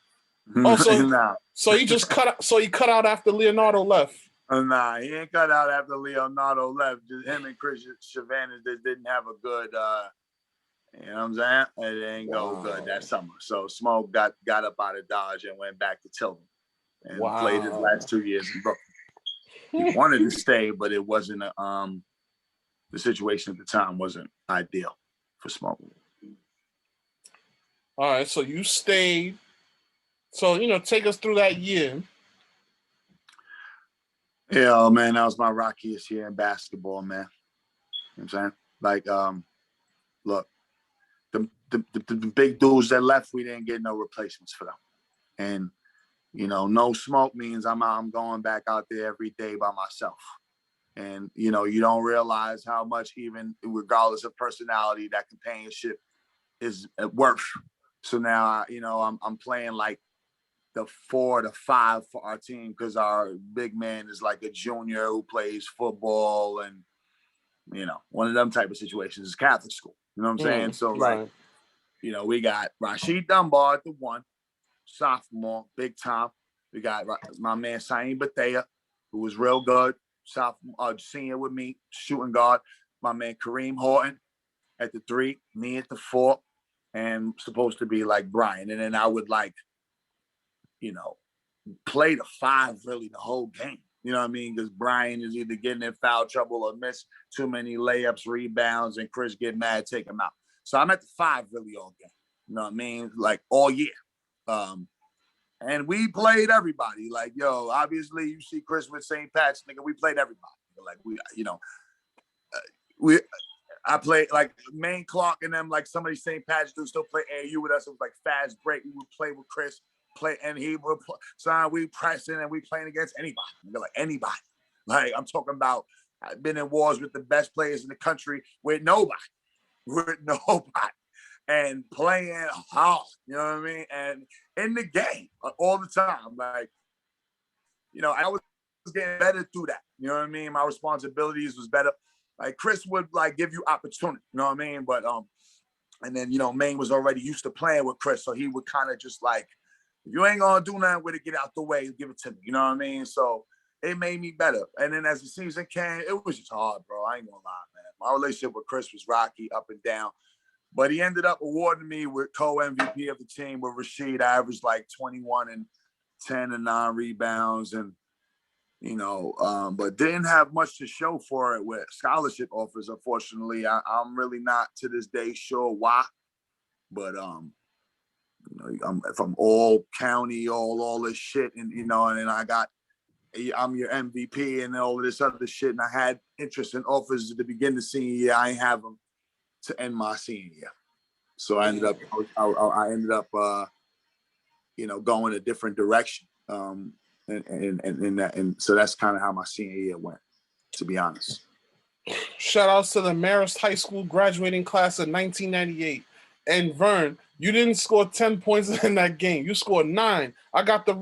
Also, nah. So he just cut out. So he cut out after Leonardo left. Nah, he ain't cut out after Leonardo left. Just him and Chris Chavanis just didn't have a good, you know what I'm saying? It didn't go good that summer. So Smoke got up out of Dodge and went back to Tilden and played his last 2 years in Brooklyn. He wanted to stay, but it wasn't the situation at the time wasn't ideal for Smoke. All right, so you stayed. So, take us through that year. Yeah, man, that was my rockiest year in basketball, man. You know what I'm saying? Like, look, the big dudes that left, we didn't get no replacements for them. And, no Smoke means I'm going back out there every day by myself. And, you don't realize how much, even regardless of personality, that companionship is worth. So now, I'm playing like the 4 to 5 for our team, because our big man is like a junior who plays football, and, one of them type of situations is Catholic school. You know what I'm saying? So like, we got Rashid Dunbar at the 1, sophomore, big time. We got my man Saeem Bethea, who was real good, sophomore, senior with me, shooting guard. My man Kareem Horton at the 3, me at the 4, and supposed to be like Brian. And then I would play the 5 really the whole game. You know what I mean? Because Brian is either getting in foul trouble or miss too many layups, rebounds, and Chris get mad, take him out. So I'm at the 5 really all game. You know what I mean? Like all year. And we played everybody. Like, yo, obviously you see Chris with St. Pat's, nigga, we played everybody. Like, I played like Maine Clark and them, like some of these St. Pat's dudes still play AAU with us. It was like fast break. We would play with Chris, and he would we pressing and we playing against anybody. Like anybody. Like I'm talking about, I've been in wars with the best players in the country with nobody. And playing hard, you know what I mean? And in the game all the time. Like, I was getting better through that. You know what I mean? My responsibilities was better. Like Chris would like give you opportunity, you know what I mean? But and then Maine was already used to playing with Chris, so he would kind of just like, if you ain't gonna do nothing with it, get out the way, give it to me, you know what I mean? So it made me better. And then as the season came, it was just hard, bro. I ain't gonna lie, man. My relationship with Chris was rocky, up and down. But he ended up awarding me with co-MVP of the team with Rashid. I averaged like 21 and 10 and 9 rebounds, and but didn't have much to show for it with scholarship offers. Unfortunately, I'm really not to this day sure why. But if I'm all county, all this shit, and and I'm your MVP and all of this other shit, and I had interest in offers at the beginning of the senior year. I ain't have them to end my senior year, so I ended up going a different direction. And so that's kind of how my senior year went, to be honest. Shout outs to the Marist High School graduating class of 1998. And Vern, you didn't score 10 points in that game. You scored 9. I got the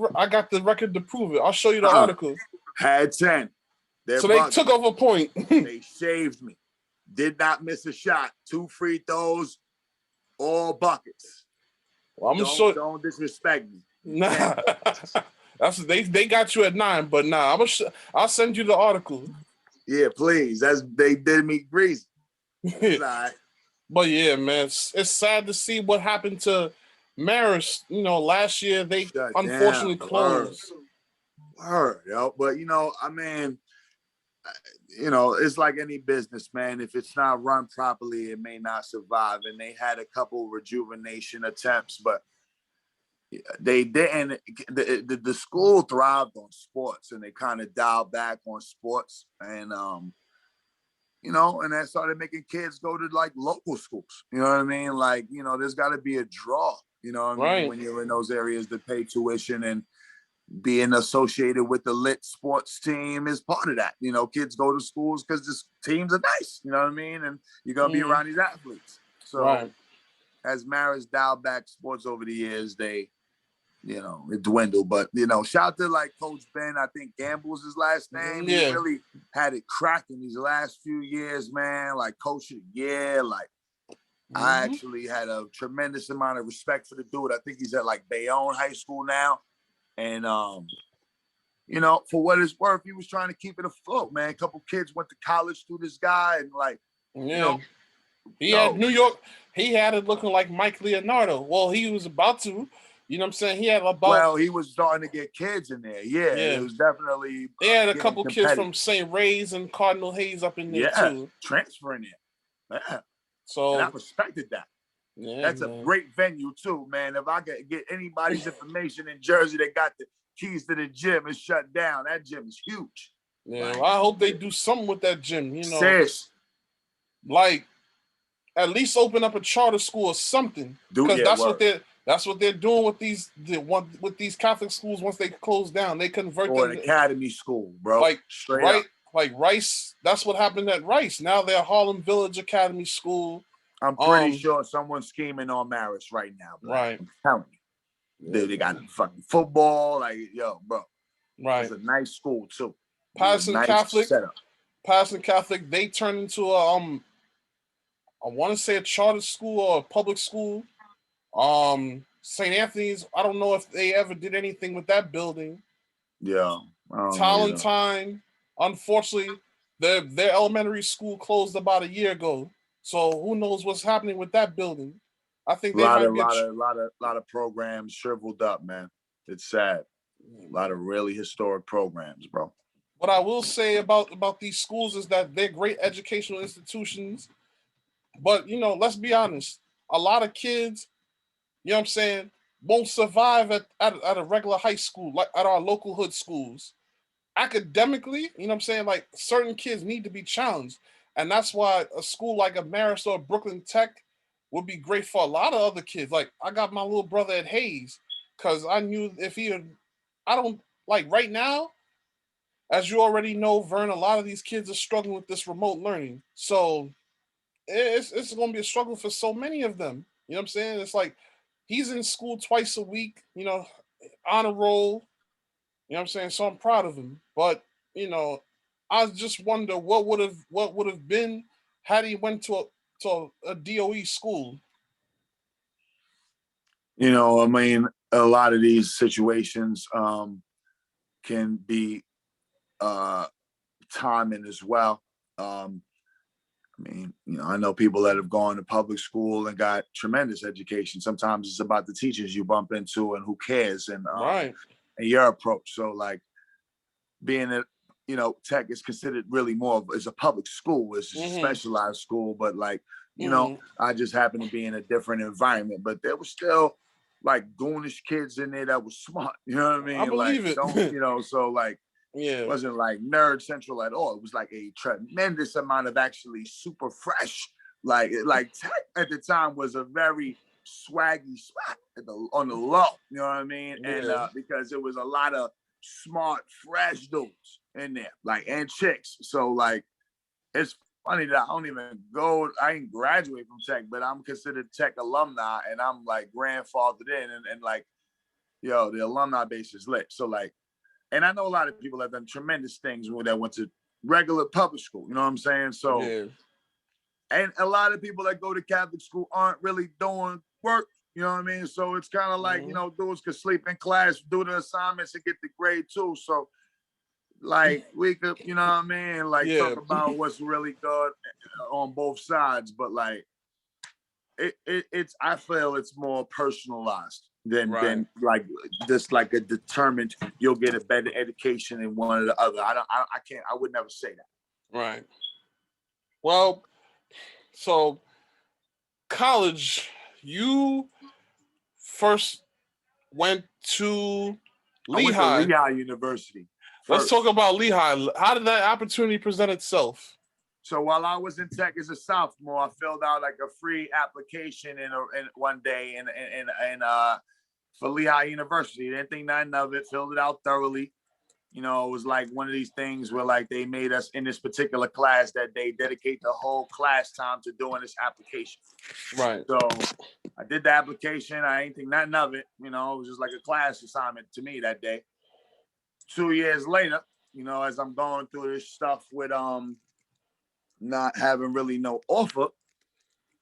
record to prove it. I'll show you the article. Had 10. So they took off a point. They shaved me. Did not miss a shot. 2 free throws, all buckets. Well, don't disrespect me. Nah. They got you at 9, but nah, I'll send you the article. Yeah, please. They did me greasy. Right. But yeah, man, it's sad to see what happened to Marist. Last year they unfortunately closed. Word, yo. But it's like any business, man. If it's not run properly, it may not survive. And they had a couple rejuvenation attempts, but they didn't. The school thrived on sports, and they kind of dialed back on sports, and and that started making kids go to like local schools. You know what I mean? Like, there's got to be a draw. You know what I mean? When you're in those areas to pay tuition, and being associated with the lit sports team is part of that. Kids go to schools because the teams are nice. You know what I mean? And you're gonna be around these athletes. So as Marist dialed back sports over the years, it dwindled. But shout out to like Coach Ben. I think Gamble's his last name. Yeah. He really had it cracking these last few years, man. Like Coach of the Year. Like I actually had a tremendous amount of respect for the dude. I think he's at like Bayonne High School now. And for what it's worth, he was trying to keep it afloat, man. A couple kids went to college through this guy, and like, he had New York. He had it looking like Mike Leonardo. Well, he was about to. You know what I'm saying? He had about. Well, he was starting to get kids in there. Yeah. It was definitely. They had a couple kids from St. Ray's and Cardinal Hayes up in there too. Transferring it. Yeah. So and I respected that. Yeah, that's a great venue too, man. If I could get anybody's information in Jersey that got the keys to the gym, it's shut down. That gym is huge. Yeah, well, I hope they do something with that gym. Serious. Like at least open up a charter school or something, because that's what they're doing with these Catholic schools. Once they close down, they convert them to an academy school, bro. Like like Rice. That's what happened at Rice. Now they're Harlem Village Academy School. I'm pretty sure someone's scheming on Marist right now, bro. Right. I'm telling you. They got fucking football, like, yo, bro. Right. It's a nice school too. Patterson Catholic, they turned into a I want to say a charter school or a public school. St. Anthony's, I don't know if they ever did anything with that building. Yeah. Talentine, unfortunately, their elementary school closed about a year ago. So who knows what's happening with that building? I think they might be a lot of programs shriveled up, man. It's sad. A lot of really historic programs, bro. What I will say about these schools is that they're great educational institutions, but let's be honest. A lot of kids, you know what I'm saying, won't survive at a regular high school, like at our local hood schools. Academically, you know what I'm saying? Like certain kids need to be challenged. And that's why a school like a Marist or Brooklyn Tech would be great for a lot of other kids. Like I got my little brother at Hayes because I knew if he had, I don't like right now, as you already know, Vern, a lot of these kids are struggling with this remote learning. So it's going to be a struggle for so many of them. You know what I'm saying? It's like he's in school twice a week, you know, on a roll. You know what I'm saying? So I'm proud of him. But, you know, I just wonder what would have been had he went to a DOE school. You know, I mean, a lot of these situations can be timing as well. I mean, you know, I know people that have gone to public school and got tremendous education. Sometimes it's about the teachers you bump into and who cares and Right. and your approach. So like being a, you know, Tech is considered really more of as a public school, it's a specialized school, but like, you know, I just happen to be in a different environment, but there was still like goonish kids in there that was smart. You know what I mean? I believe like, it. Don't, you know, so like, Yeah. it wasn't like nerd central at all. It was like a tremendous amount of actually super fresh. Like Tech at the time was a very swaggy spot on the low. You know what I mean? Yeah. And because it was a lot of smart, fresh dudes in there, like and chicks. So like, it's funny that I ain't graduate from Tech, but I'm considered Tech alumni, and I'm like grandfathered in, and like, yo, the alumni base is lit. So like. And I know a lot of people have done tremendous things that went to regular public school. You know what I'm saying? So, yeah. And a lot of people that go to Catholic school aren't really doing work. You know what I mean? So it's kind of like, you know, dudes could sleep in class, do the assignments, and get the grade too. So, like, we could, you know what I mean? Like, talk about what's really good on both sides. But like, it's I feel it's more personalized than like just like a determined you'll get a better education in one or the other. I would never say that. Right. Well, so college, you first went to Lehigh. I went to Lehigh University. Let's talk about Lehigh. How did that opportunity present itself? So while I was in Tech as a sophomore, I filled out like a free application in one day and for Lehigh University. Didn't think nothing of it. Filled it out thoroughly. You know, it was like one of these things where like they made us in this particular class that they dedicate the whole class time to doing this application. Right. So I did the application. I ain't think nothing of it. You know, it was just like a class assignment to me that day. 2 years later, you know, as I'm going through this stuff with not having really no offer,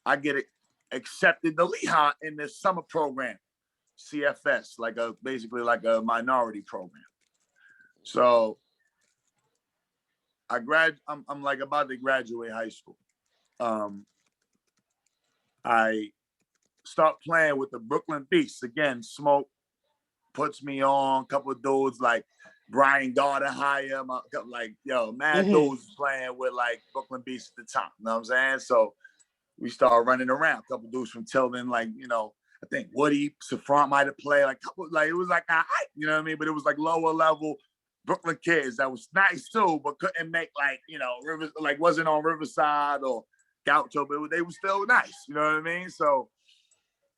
I get accepted to Lehigh in this summer program, CFS, basically like a minority program. So I'm like about to graduate high school. I start playing with the Brooklyn Beasts again. Smoke puts me on. A couple of dudes like Brian Gardner, like, yo, mad dudes playing with like Brooklyn Beasts at the time. You know what I'm saying? So we started running around. A couple dudes from Tilden, like, you know, I think Woody, Safran might have played. Like, it was like, you know what I mean? But it was like lower level Brooklyn kids that was nice too, but couldn't make like, you know, wasn't on Riverside or Gaucho, but they were still nice. You know what I mean? So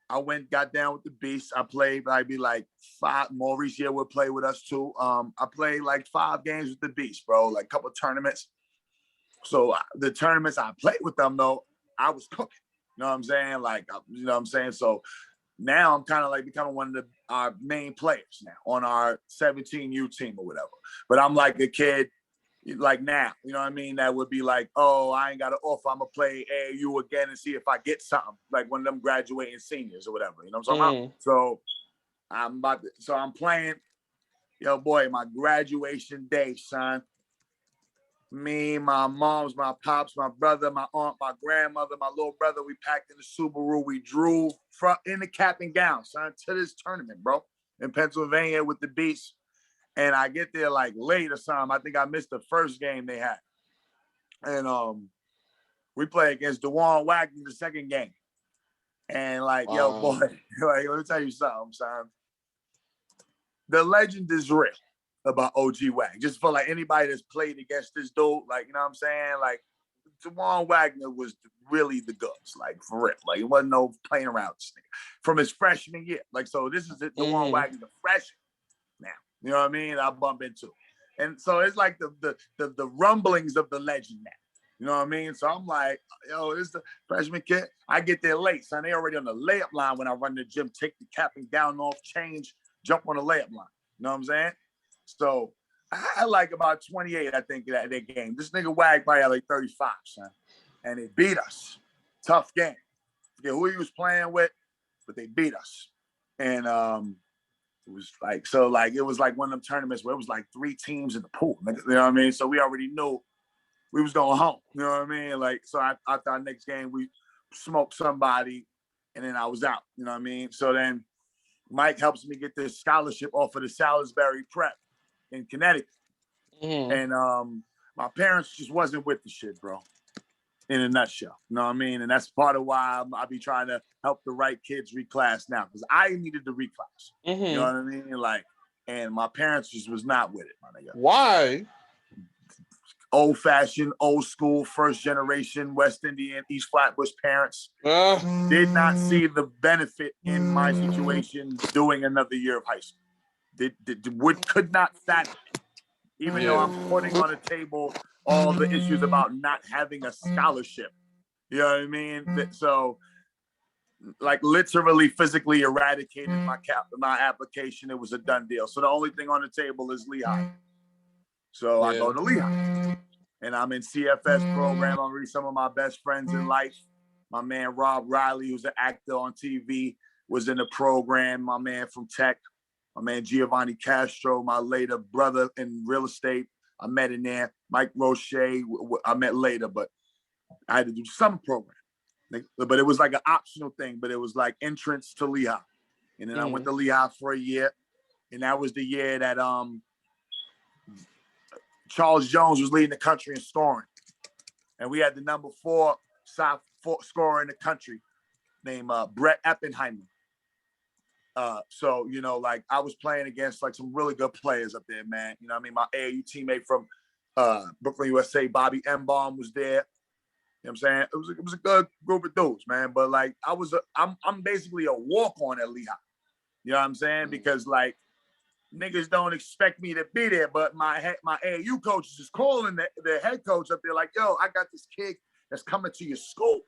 I got down with the Beast. I played, I'd be like 5. Maurice here would play with us too. I played like 5 games with the Beast, bro, like a couple of tournaments. So the tournaments I played with them, though, I was cooking. You know what I'm saying? Like, you know what I'm saying? So now I'm kind of like becoming one of our main players now on our 17U team or whatever. But I'm like a kid, like now, you know what I mean? That would be like, oh, I ain't got an offer. I'm going to play AAU again and see if I get something. Like one of them graduating seniors or whatever. You know what I'm talking about? So I'm playing, yo, boy, my graduation day, son. Me, my moms, my pops, my brother, my aunt, my grandmother, my little brother, we packed in the Subaru. We drove in the cap and gown, son, to this tournament, bro, in Pennsylvania with the Beasts. And I get there like late or something. I think I missed the first game they had. And we play against DeJuan Wagner the second game. And like, yo, boy, like, let me tell you something, son. The legend is real about OG Wag. Just for like anybody that's played against this dude, like, you know what I'm saying? Like, Juwan Wagner was really the goods, like, for real. Like, it wasn't no playing around this thing. From his freshman year. Like, so this is it, Juwan Wagner, the freshman now. You know what I mean? I bump into. And so it's like the rumblings of the legend now. You know what I mean? So I'm like, yo, this is the freshman kid. I get there late, son. They already on the layup line when I run the gym, take the cap and gown off, change, jump on the layup line. You know what I'm saying? So I had like about 28, I think, that game. This nigga Wag probably had like 35, son. And they beat us. Tough game. Forget who he was playing with, but they beat us. And it was like, so like, it was like one of them tournaments where it was like 3 teams in the pool. You know what I mean? So we already knew we was going home. You know what I mean? Like, so after our next game, we smoked somebody and then I was out. You know what I mean? So then Mike helps me get this scholarship off of the Salisbury Prep in Connecticut. And my parents just wasn't with the shit, bro. In a nutshell. You know what I mean? And that's part of why I be trying to help the right kids reclass now. Because I needed to reclass. You know what I mean? Like, and my parents just was not with it, my nigga. Why? Old-fashioned, old school, first generation West Indian, East Flatbush parents did not see the benefit in my situation doing another year of high school. Could not fathom it. Even though I'm putting on the table all the issues about not having a scholarship. You know what I mean? So, like, literally physically eradicated my application. It was a done deal. So the only thing on the table is Lehigh. So I go to Lehigh. And I'm in CFS program. I'm with some of my best friends in life. My man Rob Riley, who's an actor on TV, was in the program. My man from Tech. My man Giovanni Castro, my later brother in real estate. I met in there. Mike Roche, I met later, but I had to do some program. But it was like an optional thing, but it was like entrance to Lehigh. And then I went to Lehigh for a year. And that was the year that Charles Jones was leading the country in scoring. And we had the number 4 scorer in the country named Brett Eppenheimer. So, you know, like, I was playing against like some really good players up there, man. You know what I mean? My AAU teammate from Brooklyn, USA, Bobby Embaum was there. You know what I'm saying? It was a good group of dudes, man. But like, I'm basically a walk-on at Lehigh. You know what I'm saying? Because like, niggas don't expect me to be there, but my AAU coach is just calling the head coach up there like, yo, I got this kid that's coming to your school.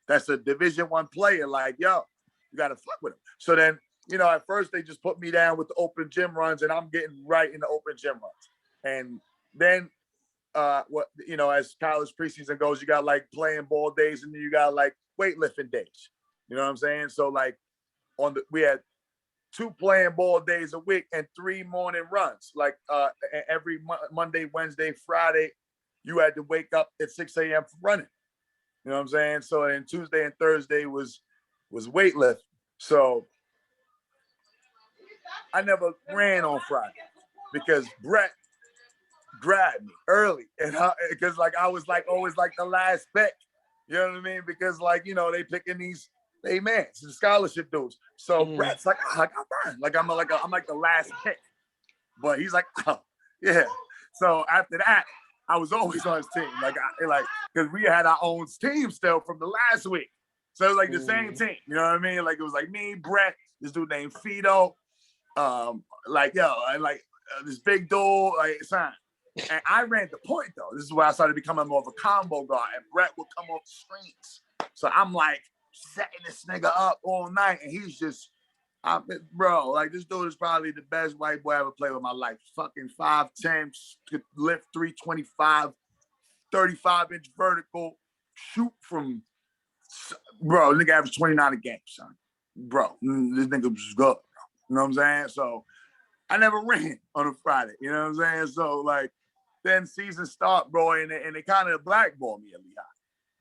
That's a Division I player. Like, yo, you got to fuck with him. So then, you know, at first they just put me down with the open gym runs, and I'm getting right in the open gym runs. And then, you know, as college preseason goes, you got like playing ball days, and then you got like weightlifting days. You know what I'm saying? So like, we had 2 playing ball days a week and 3 morning runs. Like every Monday, Wednesday, Friday, you had to wake up at 6 a.m. for running. You know what I'm saying? So then Tuesday and Thursday was weightlifting. So I never ran on Friday because Brett grabbed me early, and because like I was like always like the last pick. You know what I mean? Because like, you know, they picking these man, some scholarship dudes. So Brett's like, oh, I got burned. Like I'm like the last pick. But he's like, oh, yeah. So after that, I was always on his team. Like because we had our own team still from the last week. So it was like the same team. You know what I mean? Like it was like me, Brett, this dude named Fido, like yo, and like this big dude, like son. And I ran the point though. This is where I started becoming more of a combo guard, and Brett would come off the screens. So I'm like setting this nigga up all night, and he's just, bro, like this dude is probably the best white boy I ever played with my life. Fucking 5'10", could lift 325, 35-inch vertical, shoot from, bro, nigga averaged 29 a game, son. Bro, this nigga was good, bro. You know what I'm saying? So I never ran on a Friday, you know what I'm saying? So like, then season start, bro, and they kind of blackballed me at Lehigh.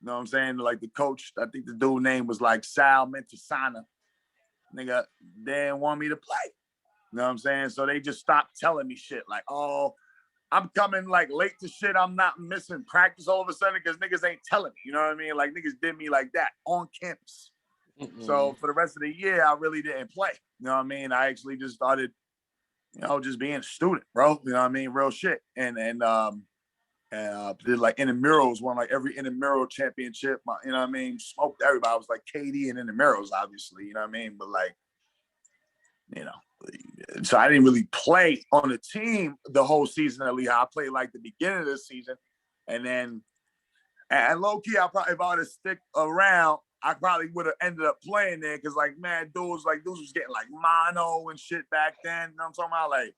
You know what I'm saying? Like the coach, I think the dude name was like Sal Mentasana. Nigga, they didn't want me to play. You know what I'm saying? So they just stopped telling me shit. Like, oh, I'm coming like late to shit. I'm not missing practice all of a sudden because niggas ain't telling me. You know what I mean? Like niggas did me like that on campus. So for the rest of the year, I really didn't play. You know what I mean? I actually just started, just being a student, bro. You know what I mean? Real shit. And did like intramurals, won like every intramural championship. You know what I mean? Smoked everybody. I was like KD and intramurals, obviously. You know what I mean? But like, so I didn't really play on the team the whole season at Lehigh. I played like the beginning of the season, and then and low key, I probably if I would have stick around, I probably would have ended up playing there because like man, dudes was getting like mono and shit back then. You know what I'm talking about? Like,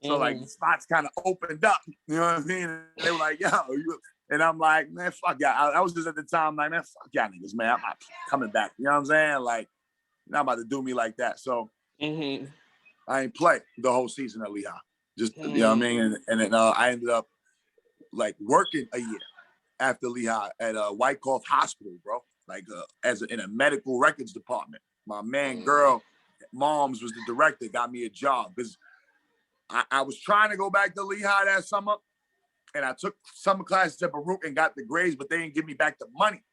so like the spots kind of opened up. You know what I mean? And they were like, yo, and I'm like, man, fuck y'all. I was just at the time like, man, fuck y'all niggas, man. I'm not coming back. You know what I'm saying? Like, you're not about to do me like that. So I ain't play the whole season at Lehigh. Just you know what I mean? And then I ended up like working a year after Lehigh at Wyckoff Hospital, bro. Like in a medical records department. My girl, mom's was the director, got me a job because I was trying to go back to Lehigh that summer, and I took summer classes at Baruch and got the grades, but they didn't give me back the money.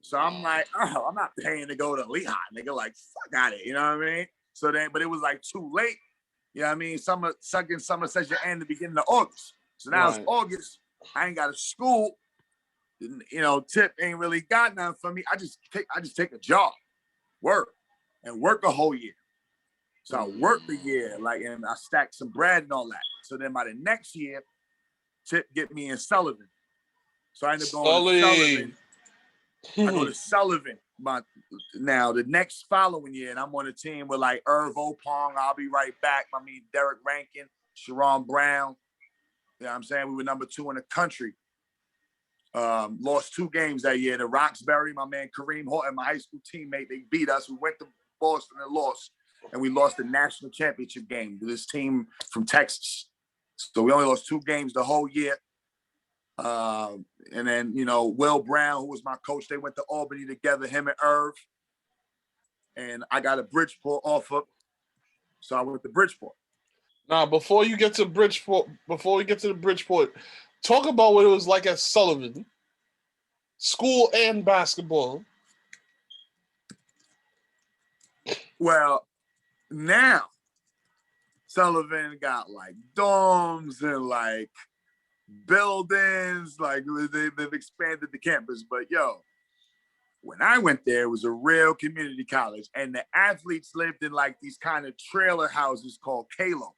So I'm like, oh, I'm not paying to go to Lehigh. Nigga, like, fuck out of it, you know what I mean? So then, but it was like too late. You know what I mean? Summer session ended the beginning of August. So now it's August. I ain't got a school. Tip ain't really got nothing for me. I just take a job, work a whole year. So I worked the year, and I stacked some bread and all that. So then by the next year, Tip get me in Sullivan. So I ended up going to Sullivan. I go to Sullivan now the next following year, and I'm on a team with like Irv Opong, I'll Be Right Back. I mean, Derek Rankin, Sharon Brown. You know what I'm saying? We were number 2 in the country. Lost 2 games that year. The Roxbury, my man Kareem Horton, my high school teammate, they beat us. We went to Boston and lost. And we lost the national championship game to this team from Texas. So we only lost 2 games the whole year. And then, Will Brown, who was my coach, they went to Albany together, him and Irv. And I got a Bridgeport offer. So I went to Bridgeport. Now, before we get to the Bridgeport, talk about what it was like at Sullivan, school and basketball. Well, now Sullivan got like dorms and like buildings, like they've expanded the campus. But when I went there, it was a real community college, and the athletes lived in like these kind of trailer houses called Kalo.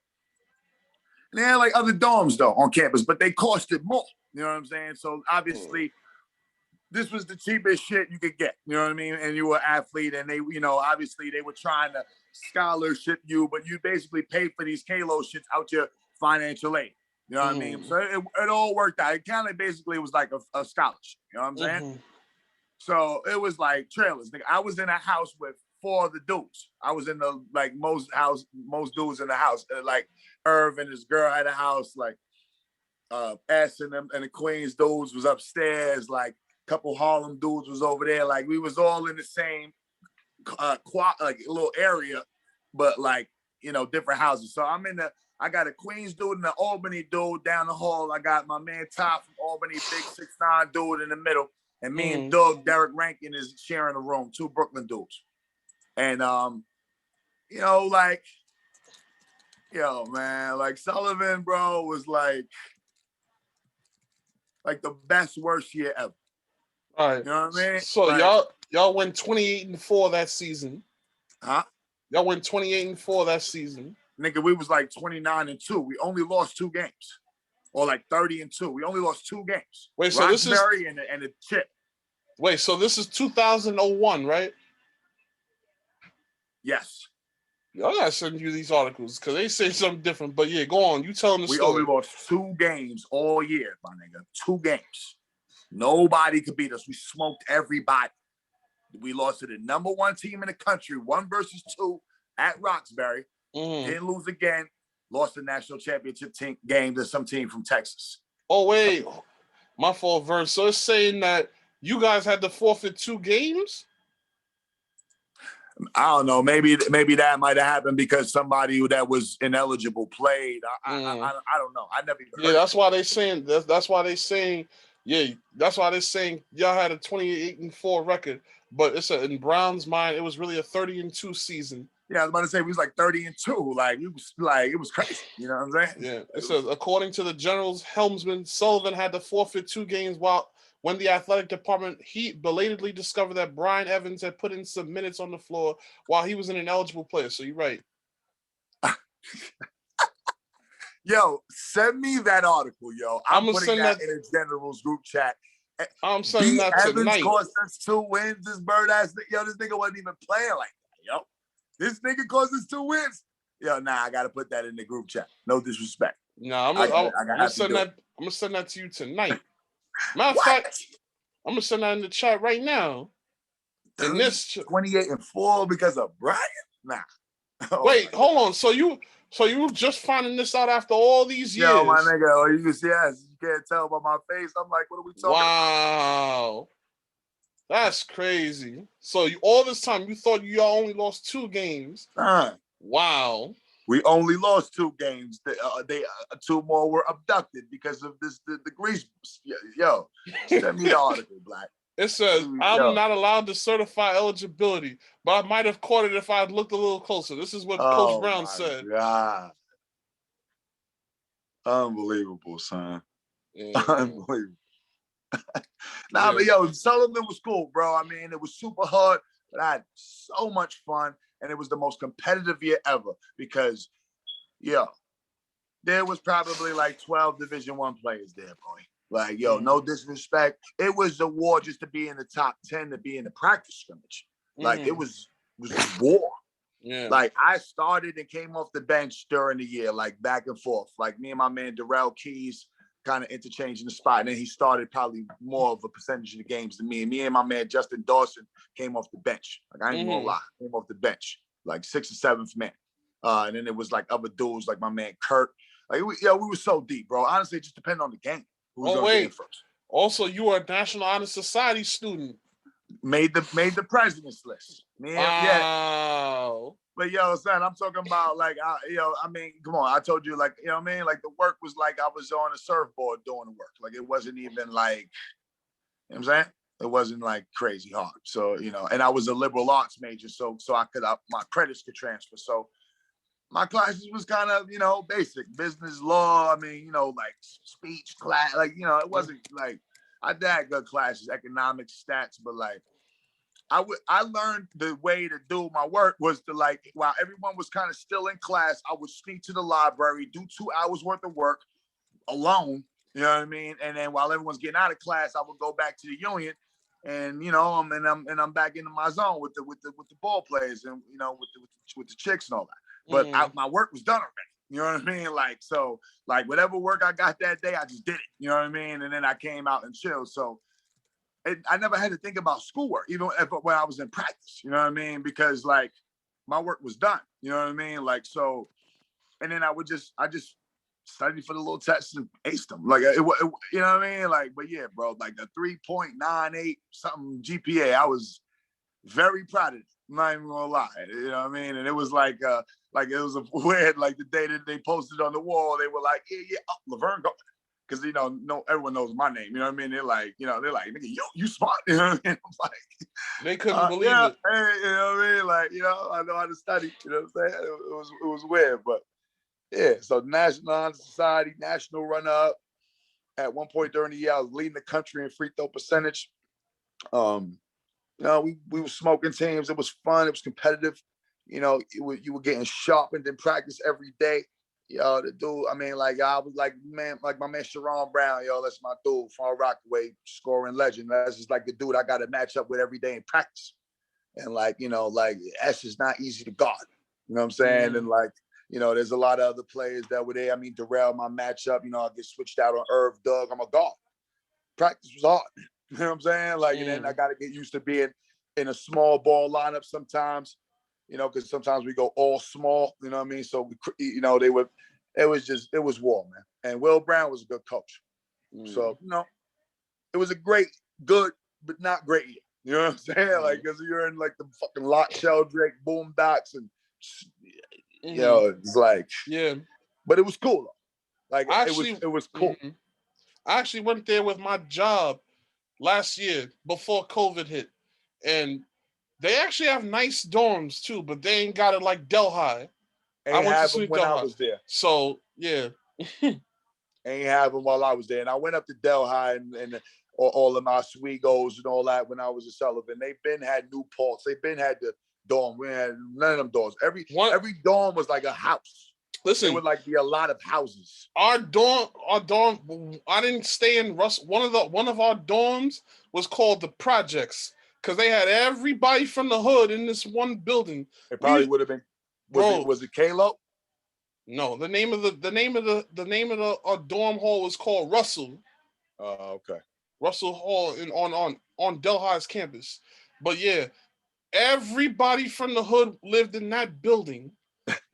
And they had like other dorms though on campus, but they costed more. You know what I'm saying? So obviously, this was the cheapest shit you could get. You know what I mean? And you were an athlete, and they, obviously they were trying to scholarship you, but you basically paid for these Kalo shits out your financial aid. You know what I mean? So it all worked out. It kind of basically was like a scholarship. You know what I'm saying? So it was like trailers. I was in a house with 4 of the dudes. I was in the most dudes in the house. Like Irv and his girl had a house. Like S and them and the Queens dudes was upstairs. Like a couple Harlem dudes was over there. Like we was all in the same little area, but different houses. So I got a Queens dude and an Albany dude down the hall. I got my man Ty from Albany, big 6'9" dude in the middle. And me and Doug, Derek Rankin, is sharing a room, 2 Brooklyn dudes. And, man, Sullivan, bro, was like the best, worst year ever. All right. You know what I mean? So y'all went 28-4 that season. Huh? Y'all went 28-4 that season. Nigga, we was like 29-2. We only lost 2 games. Or like 30-2. We only lost 2 games. Wait, so Roxbury this is and the chip. Wait, so this is 2001, right? Yes. I gotta send you these articles because they say something different. But yeah, go on. You tell them the story. We only lost 2 games all year, my nigga. 2 games. Nobody could beat us. We smoked everybody. We lost to the number 1 team in the country, 1 versus 2 at Roxbury. Didn't lose again. Lost the national championship game to some team from Texas. Oh, wait. My fault, Verse. So it's saying that you guys had to forfeit 2 games? I don't know. Maybe that might have happened because somebody that was ineligible played. I don't know. I never even heard that's why they saying that's why they saying y'all had a 28-4 record but it's in Brown's mind, it was really a 30-2 season. Yeah, I was about to say we was like 30-2. Like it was crazy. You know what I'm saying? Yeah. It says according to the Generals helmsman, Sullivan had to forfeit 2 games when the athletic department belatedly discovered that Brian Evans had put in some minutes on the floor while he was an ineligible player. So you're right. Yo, send me that article, yo. I'm putting that in a Generals group chat. I'm sending that Evans tonight. cost us 2 wins. This bird ass, yo, this nigga wasn't even playing like that, yo. This nigga caused us 2 wins. Yo, nah, I gotta put that in the group chat. No disrespect. Nah, I'm gonna send that. I'm gonna send that to you tonight. Matter of fact, I'm gonna send that in the chat right now. In this 28-4 because of Brian? Nah. Wait, hold on. So you just finding this out after all these years? Yo, my nigga, you can't tell by my face. I'm like, what are we talking about? Wow. That's crazy. So all this time you thought you only lost 2 games. Wow. We only lost 2 games. 2 more were abducted because of the grease. Yo, send me the article, Black. It says, I'm not allowed to certify eligibility, but I might have caught it if I had looked a little closer. This is what Coach Brown said. God. Unbelievable, son. Yeah. Unbelievable. But yo, Sullivan was cool, bro. I mean, it was super hard, but I had so much fun, and it was the most competitive year ever because, yo, there was probably like 12 Division I players there, boy. Like, yo, no disrespect. It was a war just to be in the top 10, to be in the practice scrimmage. Like, it was war. Yeah. Like, I started and came off the bench during the year, like back and forth. Like, me and my man Darrell Keys kind of interchanging the spot. And then he started probably more of a percentage of the games than me. And me and my man Justin Dawson came off the bench. Like, I ain't gonna lie. Came off the bench, like 6th or 7th man. And then it was like other dudes, like my man Kurt. Like, we were so deep, bro. Honestly, it just depended on the game. Wait. Also, you were a National Honor Society student. Made the president's list. Wow. Yeah. But yo, son, I'm talking about like, I mean, come on. I told you, like, you know what I mean? Like, the work was like I was on a surfboard doing the work. Like, it wasn't even like, you know what I'm saying? It wasn't like crazy hard. So, you know, and I was a liberal arts major, so my credits could transfer. So my classes was kind of, you know, basic business law. I mean, you know, like speech class, like, you know, it wasn't like, I had good classes, economics, stats, but like, I learned the way to do my work was to, like, while everyone was kind of still in class, I would sneak to the library, do 2 hours worth of work alone, you know what I mean? And then while everyone's getting out of class, I would go back to the union, and you know, I'm back into my zone with the ball players, and you know, with the chicks and all that. But my work was done already. You know what I mean? Like, so, like, whatever work I got that day, I just did it. You know what I mean? And then I came out and chilled. So I never had to think about schoolwork, even when I was in practice. You know what I mean? Because, like, my work was done. You know what I mean? Like, so, and then I just studied for the little tests and aced them. Like, you know what I mean? Like, but yeah, bro, like a 3.98 something GPA, I was very proud of it. I'm not even gonna lie. You know what I mean? And it was like it was a weird, like the day that they posted on the wall, they were like, yeah, Laverne Goulbourne. Because, you know, everyone knows my name. You know what I mean? They're like, nigga, you smart. You know what I mean? I'm like, they couldn't believe it. Hey, you know what I mean? Like, you know, I know how to study. You know what I'm saying? It was weird, but yeah. So National Honor Society, national runner-up. At one point during the year, I was leading the country in free throw percentage. You know, we were smoking teams. It was fun. It was competitive. You know, you were getting sharpened in practice every day. Yo, the dude, I mean, like, I was like, man, like my man Sharon Brown, yo, that's my dude, Far Rockaway, scoring legend. That's just like the dude I got to match up with every day in practice. And like, you know, like, that's just not easy to guard. You know what I'm saying? And like, you know, there's a lot of other players that were there. I mean, Darrell, my matchup, you know, I get switched out on Irv, Doug. I'm a guard. Practice was hard. You know what I'm saying? Like, and then I got to get used to being in a small ball lineup sometimes, you know, because sometimes we go all small, you know what I mean? So, you know, it was war, man. And Will Brown was a good coach. So, you know, it was a good, but not great year. You know what I'm saying? Like, because you're in like the fucking Lot Sheldrake, Boondocks, and, you know, it's like, yeah. But it was cool, though. Like, it was cool. I actually went there with my job last year before COVID hit. and they actually have nice dorms too, but they ain't got it like Delhi. I went to SUNY when Delhi. I was there. So yeah. Ain't have them while I was there. And I went up to Delhi and all of my Swigos and all that when I was at Sullivan. They've been had Newports. They've been had the dorm. We had none of them dorms. Every dorm was like a house. Listen, it would like be a lot of houses. Our dorm. I didn't stay in Russ. One of our dorms was called the Projects because they had everybody from the hood in this one building. It probably would have been. Was it Kalo? No, the name of the dorm hall was called Russell. Oh, okay. Russell Hall on Delhi's campus. But yeah, everybody from the hood lived in that building.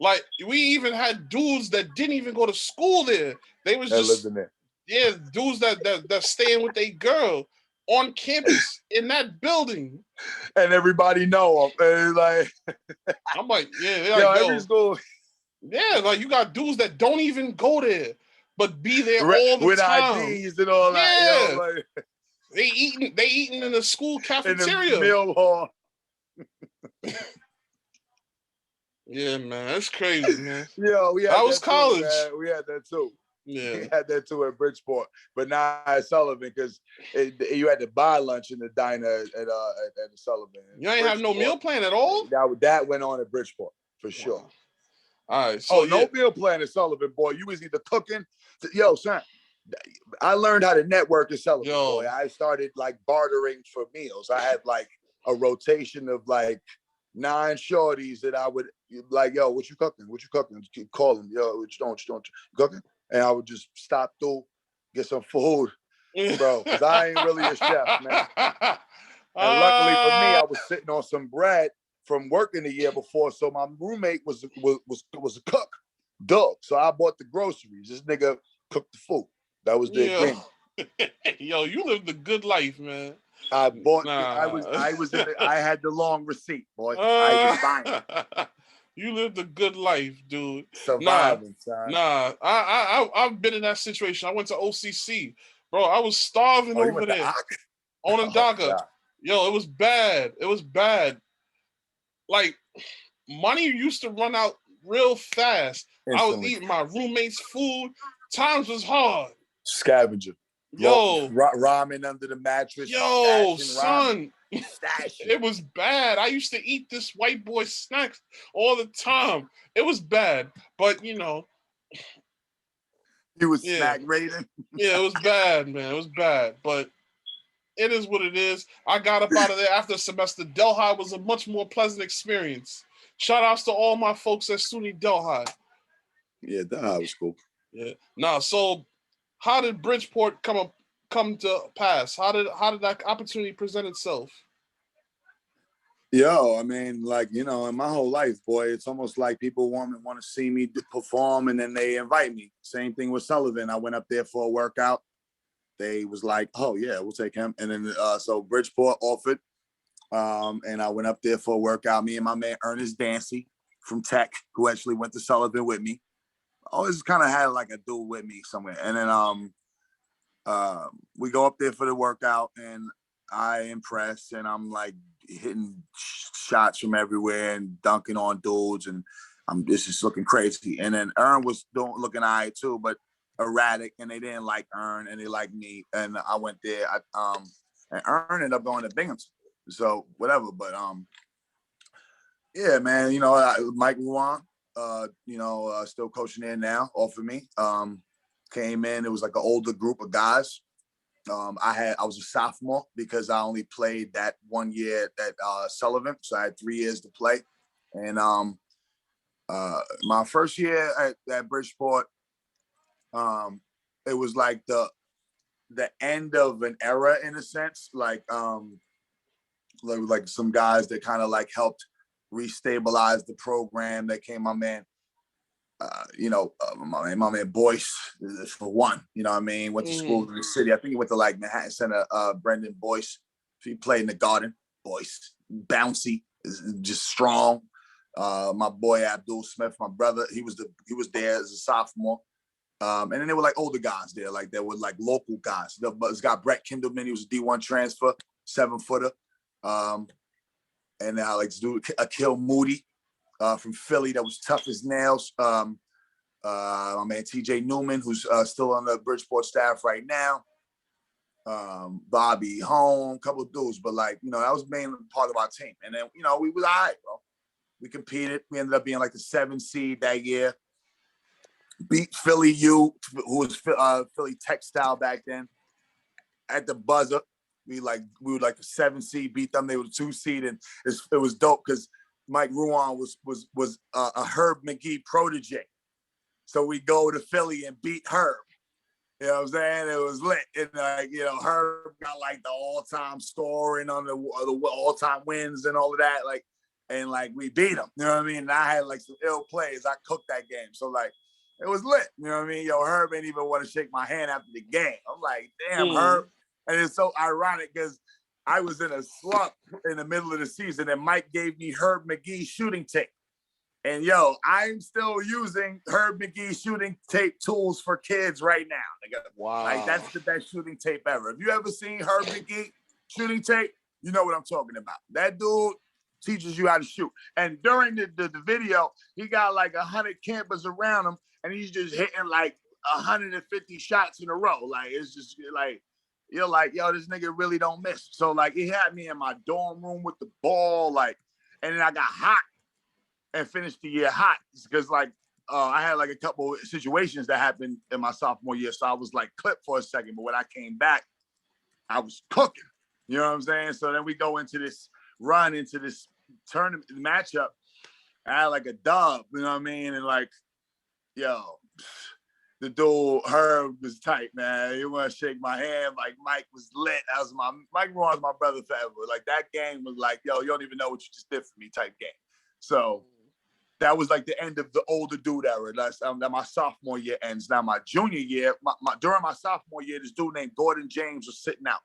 Like we even had dudes that didn't even go to school there. They was just lived in there. Yeah, dudes that staying with their girl on campus in that building. And everybody know them. And like I'm like, yeah, like, every school. Yeah, like you got dudes that don't even go there, but be there all the with time. With IDs and all that. Yeah. Like, they eating in the school cafeteria. In the meal hall. Yeah, man, that's crazy, man. Yo, that was college. Too, we had that too. Yeah, we had that too at Bridgeport, but not at Sullivan because you had to buy lunch in the diner at Sullivan. You ain't have no meal plan at all. That went on at Bridgeport for sure. Wow. All right. So no meal plan at Sullivan, boy. You was either cooking. Yo, son, I learned how to network at Sullivan, boy. I started like bartering for meals. I had like a rotation of like 9 shorties that I would like, yo, what you cooking? What you cooking? Keep calling, yo, what you cooking? And I would just stop through, get some food, bro, because I ain't really a chef, man. And luckily for me, I was sitting on some bread from working the year before, so my roommate was a cook, dog. So I bought the groceries. This nigga cooked the food. That was the agreement. Yo, you lived a good life, man. I bought. I had the long receipt, boy. I was buying. You lived a good life, dude. Surviving, son. I've been in that situation. I went to OCC, bro. I was starving over there on Onondaga. Yo, it was bad. It was bad. Like money used to run out real fast. Instantly. I was eating my roommate's food. Times was hard. Scavenger. Yo, ramen under the mattress. Yo, son, it was bad. I used to eat this white boy snacks all the time. It was bad, but you know, he was snack raiding. Yeah, it was bad, man. It was bad, but it is what it is. I got up out of there after a semester. Delhi was a much more pleasant experience. Shout outs to all my folks at SUNY Delhi. Yeah, Delhi was cool. Yeah. So how did Bridgeport come to pass? How did that opportunity present itself? Yo, I mean, like, you know, in my whole life, boy, it's almost like people want to see me perform and then they invite me. Same thing with Sullivan. I went up there for a workout. They was like, oh yeah, we'll take him. And then so Bridgeport offered. And I went up there for a workout. Me and my man Ernest Dancy from Tech, who actually went to Sullivan with me. Always kind of had like a dude with me somewhere. And then we go up there for the workout and I impress and I'm like hitting shots from everywhere and dunking on dudes and this is looking crazy. And then Ern was looking all right too, but erratic, and they didn't like Ern and they liked me. And I went there. And Ern ended up going to Binghamton. So whatever, but yeah, man, you know, Mike Ruan, still coaching there now, offered me. Came in, it was like an older group of guys. I was a sophomore because I only played that 1 year at Sullivan, so I had 3 years to play. And my first year at Bridgeport, it was like the end of an era in a sense, like some guys that kind of like helped restabilize the program. That came my man. My man Boyce for one, you know what I mean? Went to school in the city. I think he went to like Manhattan Center, Brendan Boyce. He played in the Garden. Boyce, bouncy, just strong. My boy Abdul Smith, my brother, he was there as a sophomore. And then there were like older guys there, like there were like local guys. It's got Brett Kindleman, he was a D1 transfer, 7-footer. And like this dude, Akil Moody from Philly, that was tough as nails. My man TJ Newman, who's still on the Bridgeport staff right now. Bobby Home, a couple of dudes, but like, that was mainly part of our team. And then, we was all right, bro. We competed. We ended up being like the 7th seed that year. Beat Philly U, who was Philly Textile back then, at the buzzer. We were like the 7th seed, beat them. They were the 2 seed, and it was dope because Mike Ruan was a Herb McGee protege. So we go to Philly and beat Herb. You know what I'm saying? It was lit. And Herb got like the all-time scoring on the all-time wins and all of that. And we beat him. You know what I mean? And I had like some ill plays. I cooked that game. So like, it was lit. You know what I mean? Herb ain't even want to shake my hand after the game. I'm like, damn, Herb. And it's so ironic because I was in a slump in the middle of the season and Mike gave me Herb McGee shooting tape. And I'm still using Herb McGee shooting tape tools for kids right now. Wow. Like, that's the best shooting tape ever. If you ever seen Herb McGee shooting tape, you know what I'm talking about. That dude teaches you how to shoot. And during the video, he got like 100 campers around him and he's just hitting like 150 shots in a row. Like, it's just like, you're like, yo, this nigga really don't miss. So like, he had me in my dorm room with the ball, like, and then I got hot and finished the year hot because like I had like a couple of situations that happened in my sophomore year. So I was like clipped for a second, but when I came back, I was cooking. You know what I'm saying? So then we go into this run into this tournament matchup. I had like a dub, you know what I mean? And like, the dude Herb was tight, man. He want to shake my hand. Like Mike was lit. Mike Ron's my brother forever. Like that game was like, yo, you don't even know what you just did for me type game. So that was like the end of the older dude era. That's my sophomore year ends. Now my junior year, during my sophomore year, this dude named Gordon James was sitting out.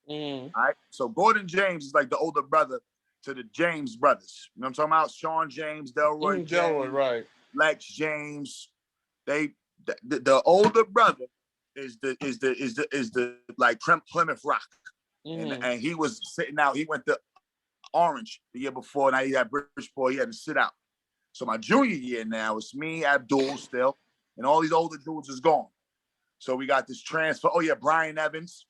All right. So Gordon James is like the older brother to the James brothers. You know what I'm talking about? Sean James, Delroy James, right. Lex James. The older brother is the like Plymouth Rock. And he was sitting out. He went to Orange the year before. Now he had Bridgeport. He had to sit out. So my junior year now, it's me, Abdul still, and all these older dudes is gone. So we got this transfer. Oh yeah, Brian Evans.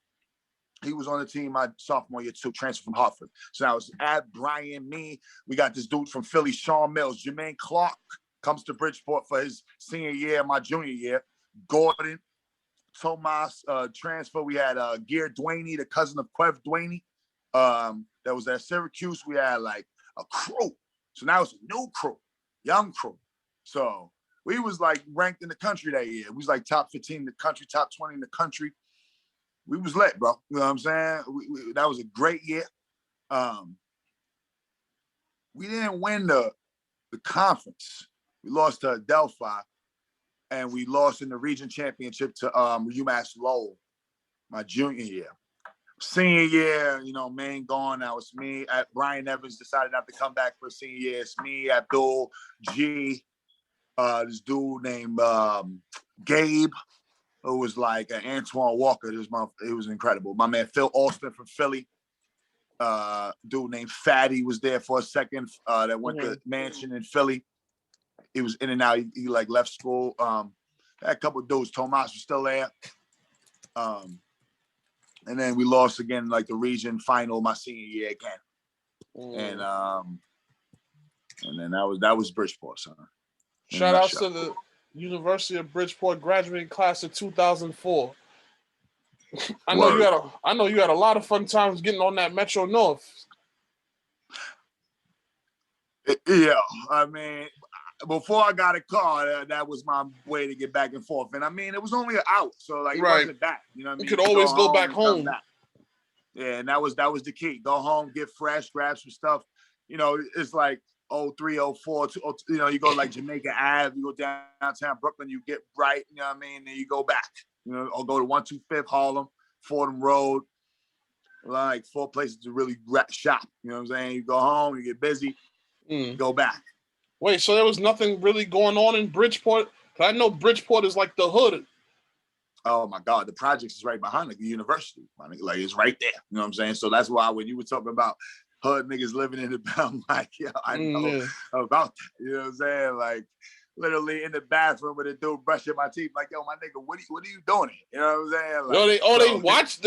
He was on the team my sophomore year too, transfer from Hartford. So now it's Brian, me. We got this dude from Philly, Sean Mills. Jermaine Clark comes to Bridgeport for his senior year, my junior year. Gordon, Tomas, transfer. We had Gear Dwaney, the cousin of Quev Dwaney. That was at Syracuse. We had like a crew. So now it's a new crew. Young crew. So we was like ranked in the country that year. We was like top 15 in the country, top 20 in the country. We was lit, bro. You know what I'm saying? That was a great year. We didn't win the conference. We lost to Delphi, and we lost in the region championship to UMass Lowell my junior year. Senior year, Maine gone. Now it's me. Brian Evans decided not to come back for senior year. It's me, Abdul, G, this dude named Gabe, who was like Antoine Walker. It was incredible. My man Phil Alston from Philly. Dude named Fatty was there for a second. That went to Mansion in Philly. He was in and out. He like left school. Had a couple of dudes. Tomas was still there. And then we lost again, like the region final my senior year again. And then that was Bridgeport, son. Shout out to the University of Bridgeport graduating class of 2004. I know you had a lot of fun times getting on that Metro North. Yeah, I mean, before I got a car, that was my way to get back and forth. And I mean, it was only an hour, so like it wasn't that. You know what I mean? You could always go back home. Yeah, and that was the key. Go home, get fresh, grab some stuff. It's like 03, 04, you go like Jamaica Ave, you go downtown Brooklyn, you get right, you know what I mean? Then you go back, or go to 125th Harlem, Fordham Road, like 4 places to really shop. You know what I'm saying? You go home, you get busy, go back. Wait, so there was nothing really going on in Bridgeport? I know Bridgeport is like the hood. Oh my God, the projects is right behind the university. Like it's right there. You know what I'm saying? So that's why when you were talking about hood niggas living in the I'm like, yo, I know about that. You know what I'm saying? Like, literally in the bathroom with a dude brushing my teeth. Like, yo, my nigga, what are you doing here? You know what I'm saying? Like, they watch.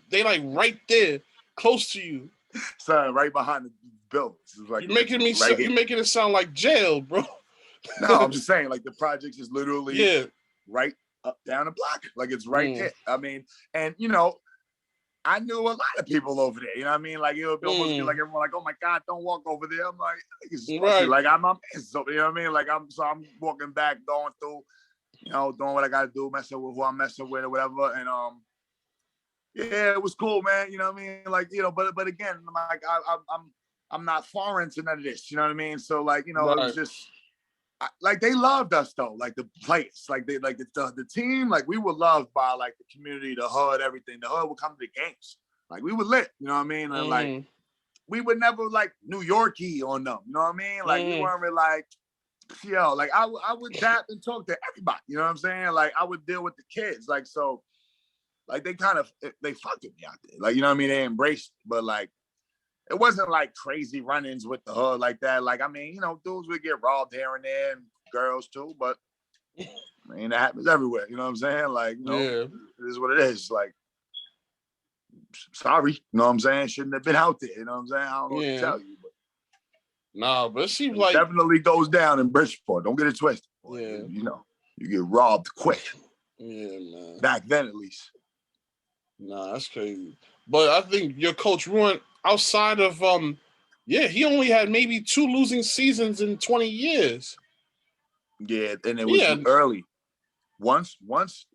They like right there, close to you. Son, right behind the buildings. Like, you're making it sound like jail, bro. No, I'm just saying, like, the projects is literally right up down the block. Like, it's right there. I mean, and you know, I knew a lot of people over there. You know what I mean? Like, it would almost be like everyone like, oh my God, don't walk over there. I'm like, like I'm so, you know what I mean? Like I'm walking back, going through, you know, doing what I gotta do, messing with who I'm messing with or whatever. And yeah, it was cool, man. You know what I mean? Like, you know, but again, like I'm not foreign to none of this. You know what I mean? So like, you know, it was just like they loved us though, like the players, like they like the team, like we were loved by like the community, the hood, everything. The hood would come to the games, like we were lit. You know what I mean? And like we would never like New Yorkie on them. You know what I mean? Like we weren't really like, yo, like I would tap and talk to everybody. You know what I'm saying? Like I would deal with the kids, like so. Like they fucked with me out there. Like, you know what I mean? They embraced, but like, it wasn't like crazy run-ins with the hood like that. Like, I mean, you know, dudes would get robbed here and there and girls too, but I mean, that happens everywhere. You know what I'm saying? Like, you know, it is what it is. Like, sorry, you know what I'm saying? Shouldn't have been out there. You know what I'm saying? I don't know what to tell you, but. Nah, but it seems like. Definitely goes down in Bridgeport. Don't get it twisted. Boy. Yeah. You know, you get robbed quick. Yeah, man. Back then, at least. Nah, that's crazy. But I think your coach ruined outside of he only had maybe 2 losing seasons in 20 years. Yeah, and it was early. Once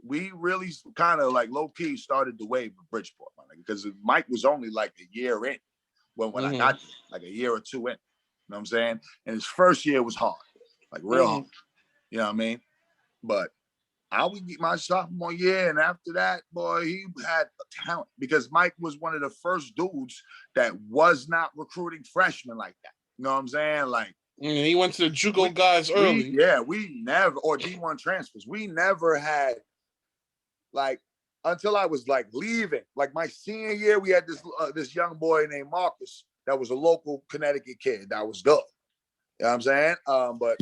we really kind of like low key started the wave of Bridgeport, because Mike was only like a year in when I got there, like a year or 2 in. You know what I'm saying? And his first year was hard, like real hard. You know what I mean? But I would get my sophomore year, and after that, boy, he had a talent because Mike was one of the first dudes that was not recruiting freshmen like that. You know what I'm saying? Like he went to the JUCO guys early. We never, or D1 transfers. We never had, like, until I was like leaving. Like my senior year, we had this young boy named Marcus that was a local Connecticut kid that was good. You know what I'm saying? But.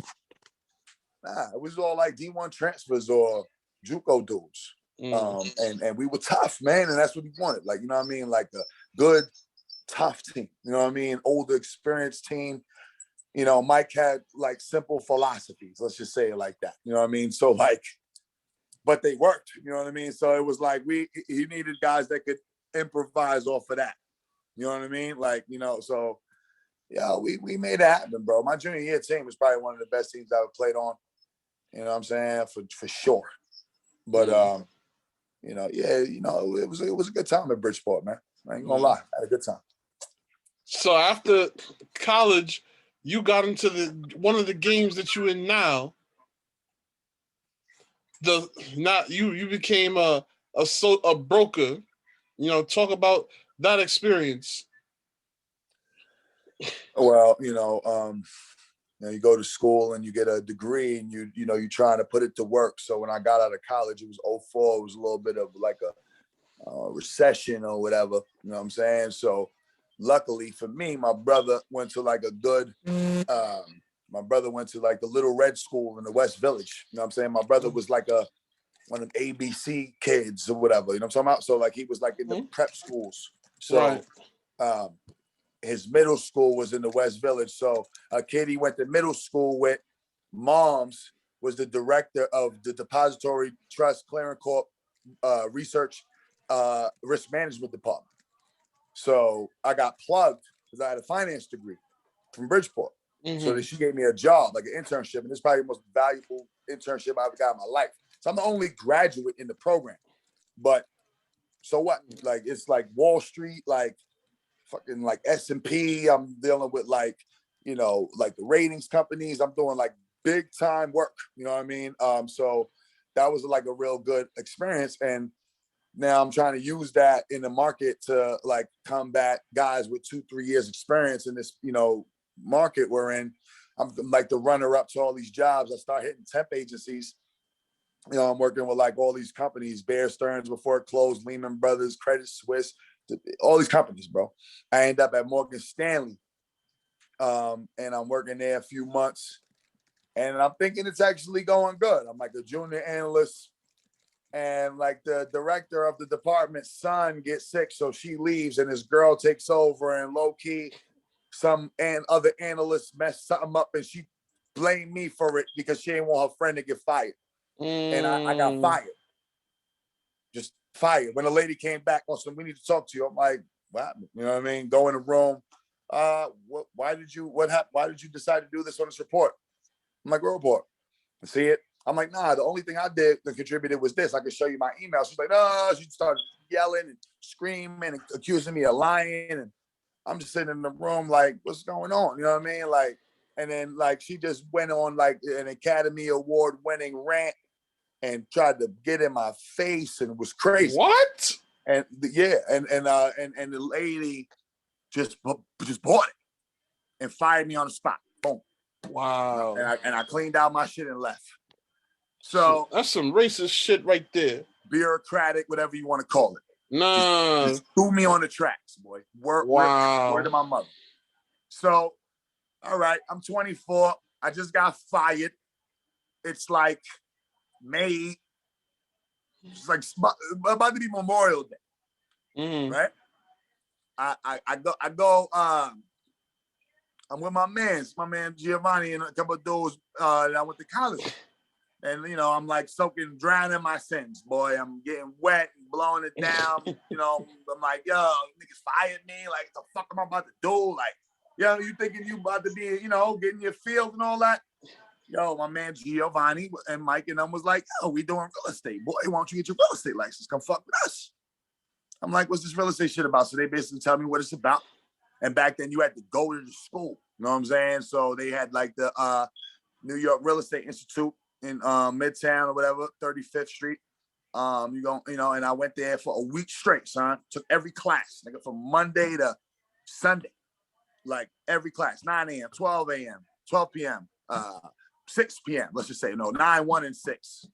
Nah, it was all like D1 transfers or JUCO dudes. And we were tough, man. And that's what we wanted. Like, you know what I mean? Like a good, tough team. You know what I mean? Older, experienced team. You know, Mike had like simple philosophies. Let's just say it like that. You know what I mean? So like, but they worked. You know what I mean? So it was like he needed guys that could improvise off of that. You know what I mean? Like, you know, so yeah, we made it happen, bro. My junior year team was probably one of the best teams I ever played on. You know what I'm saying? For sure. But you know, it was a good time at Bridgeport, man. I ain't gonna lie. I had a good time. So after college, you got into one of the games that you're in now. You became a broker. You know, talk about that experience. Well, you you go to school and you get a degree and you're trying to put it to work. So when I got out of college, it was 2004. It was a little bit of like a recession or whatever. You know what I'm saying? So luckily for me, my brother went to like my brother went to like the Little Red School in the West Village. You know what I'm saying? My brother was like one of them ABC kids or whatever. You know what I'm talking about? So like he was like in the prep schools. So his middle school was in the West Village. So a kid he went to middle school with, moms, was the director of the Depository Trust Clearing Corp Research Risk Management Department. So I got plugged because I had a finance degree from Bridgeport. So that she gave me a job, like an internship. And it's probably the most valuable internship I've ever got in my life. So I'm the only graduate in the program. But so what? Like, it's like Wall Street, like, fucking like S&P. I'm dealing with like the ratings companies. I'm doing like big time work. You know what I mean? So that was like a real good experience. And now I'm trying to use that in the market to like combat guys with 2-3 years experience in this, market we're in. I'm like the runner up to all these jobs. I start hitting temp agencies. I'm working with like all these companies, Bear Stearns before it closed, Lehman Brothers, Credit Suisse, all these companies, bro. I ended up at Morgan Stanley, and I'm working there a few months, and I'm thinking it's actually going good. I'm like a junior analyst, and like the director of the department's son gets sick, so she leaves, and this girl takes over, and low key, some other analysts messed something up, and she blamed me for it because she didn't want her friend to get fired, and I got fired. Just fired. When the lady came back, also, we need to talk to you. I'm like, what? You know what I mean? Go in the room. Why did you decide to do this on this report? I'm like, what report? See it? I'm like, nah, the only thing I did that contributed was this. I could show you my email. She's like, no, she started yelling and screaming and accusing me of lying. And I'm just sitting in the room like, what's going on? You know what I mean? Like, and then like she just went on like an Academy Award winning rant and tried to get in my face, and it was crazy. What? And yeah, and the lady just bought it and fired me on the spot. Boom. Wow. And I cleaned out my shit and left. So that's some racist shit right there. Bureaucratic, whatever you want to call it. Nah. Just threw me on the tracks, boy. Word to my mother. So, all right, I'm 24. I just got fired. It's like May. It's like about to be Memorial Day, right? I go. I'm with my man Giovanni, and a couple of those that I went to college with. And, you know, I'm like drowning my sins, boy. I'm getting wet and blowing it down. You know, I'm like, yo, niggas fired me. Like, the fuck am I about to do? Like, yo, you thinking you about to be, you know, getting your field and all that? Yo, my man Giovanni and Mike and them was like, yo, we doing real estate. Boy, why don't you get your real estate license? Come fuck with us. I'm like, what's this real estate shit about? So they basically tell me what it's about. And back then you had to go to the school. You know what I'm saying? So they had like the New York Real Estate Institute in Midtown or whatever, 35th Street. And I went there for a week straight, son. Took every class, nigga, from Monday to Sunday. Like every class, 9 a.m., 12 a.m., 12 p.m., 6 p.m., let's just say, 9, 1, and 6.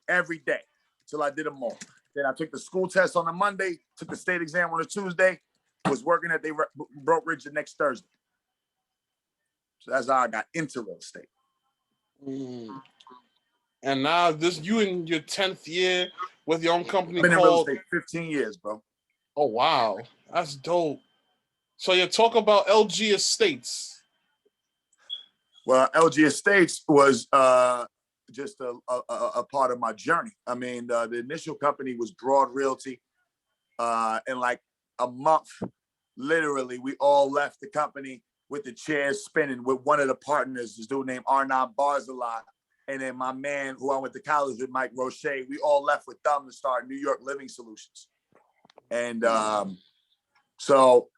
Every day till I did them all. Then I took the school test on a Monday, took the state exam on a Tuesday, was working at the brokerage the next Thursday. So that's how I got into real estate. And now you in your 10th year with your own company. I've been in real estate 15 years, bro. Oh, wow. That's dope. So you talk about LG Estates. Well, LG Estates was just a part of my journey. I mean, the initial company was Broad Realty. In like a month, literally, we all left the company with the chairs spinning with one of the partners, this dude named Arnaud Barzilai. And then my man, who I went to college with, Mike Roche, we all left with them to start New York Living Solutions. And so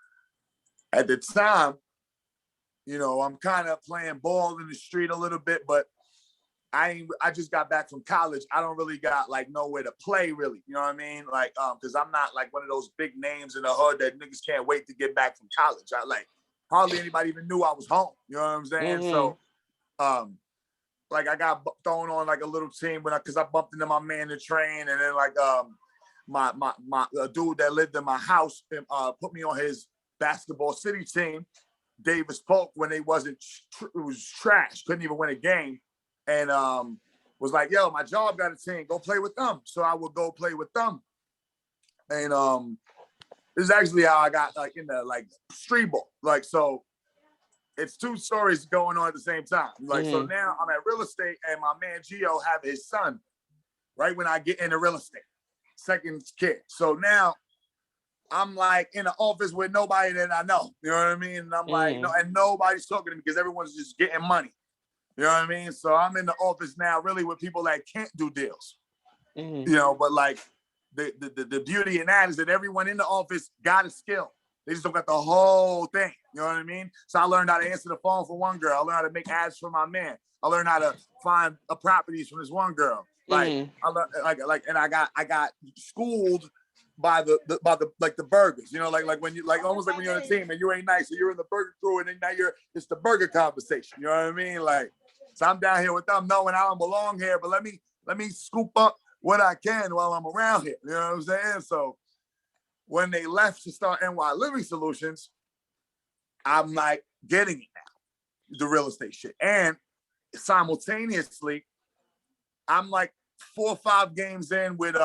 at the time, you know, I'm kind of playing ball in the street a little bit, but I just got back from college. I don't really got like nowhere to play, really. You know what I mean? Like, because I'm not like one of those big names in the hood that niggas can't wait to get back from college. I like hardly anybody even knew I was home. You know what I'm saying? So, like I got thrown on like a little team because I bumped into my man the train, and then like my dude that lived in my house put me on his basketball city team, Davis Polk, when it was trash, couldn't even win a game, and was like, yo, my job got a team, go play with them. So I would go play with them, and this is actually how I got like in the like street ball, like so. It's two stories going on at the same time. Like, so now I'm at real estate and my man Gio have his son right when I get into real estate, second kid. So now I'm like in the office with nobody that I know, you know what I mean? And I'm like, no, and nobody's talking to me because everyone's just getting money. You know what I mean? So I'm in the office now really with people that can't do deals, you know, but like the beauty in that is that everyone in the office got a skill. They just don't got the whole thing. You know what I mean? So I learned how to answer the phone for one girl. I learned how to make ads for my man. I learned how to find properties from this one girl. Like I learned, and I got schooled by the burgers. You know, like when you like almost like when you're on a team and you ain't nice, so you're in the burger crew, and then now it's the burger conversation. You know what I mean? Like, so I'm down here with them, knowing I don't belong here, but let me scoop up what I can while I'm around here. You know what I'm saying? So when they left to start NY Living Solutions, I'm like getting it now, the real estate shit. And simultaneously, I'm like 4 or 5 games in with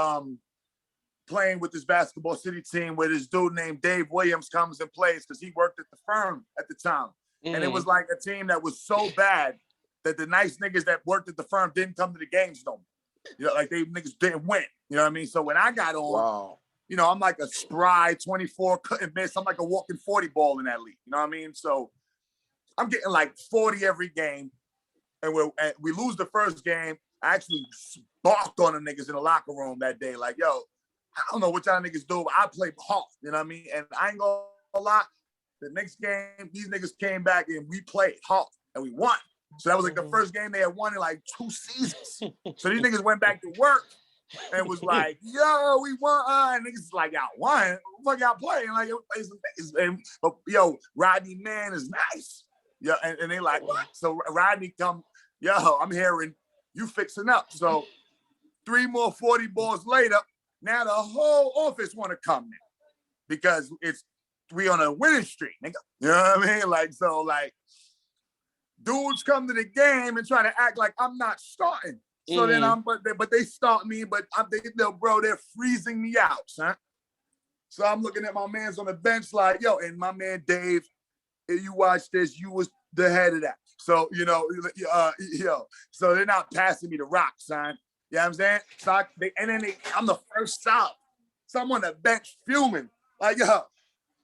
playing with this basketball city team where this dude named Dave Williams comes and plays because he worked at the firm at the time. And it was like a team that was so bad that the nice niggas that worked at the firm didn't come to the games no more. You know, like they niggas didn't win. You know what I mean? So when I got on, you know, I'm like a spry 24, couldn't miss. I'm like a walking 40 ball in that league. You know what I mean? So I'm getting like 40 every game. And we lose the first game. I actually barked on the niggas in the locker room that day. Like, yo, I don't know what y'all niggas do, but I play hard. You know what I mean? And I ain't gonna lie. The next game, these niggas came back and we played hard and we won. So that was like the first game they had won in like 2 seasons. So these niggas went back to work and was like, yo, we won. And niggas is like, y'all won? What the fuck y'all playing? Like, play some niggas. But yo, Rodney Man is nice. Yeah, and they like, what? So Rodney come, yo, I'm hearing you fixing up. So 3 more 40 balls later, now the whole office want to come now because we on a winning streak, nigga. You know what I mean? Like, so like, dudes come to the game and try to act like I'm not starting. So then but they start me, but they're freezing me out, son. So I'm looking at my mans on the bench like, yo, and my man Dave, if you watch this, you was the head of that. So, you know, so they're not passing me the rock, son. You know what I'm saying? So I'm the first sub. So I'm on the bench fuming. Like, yo,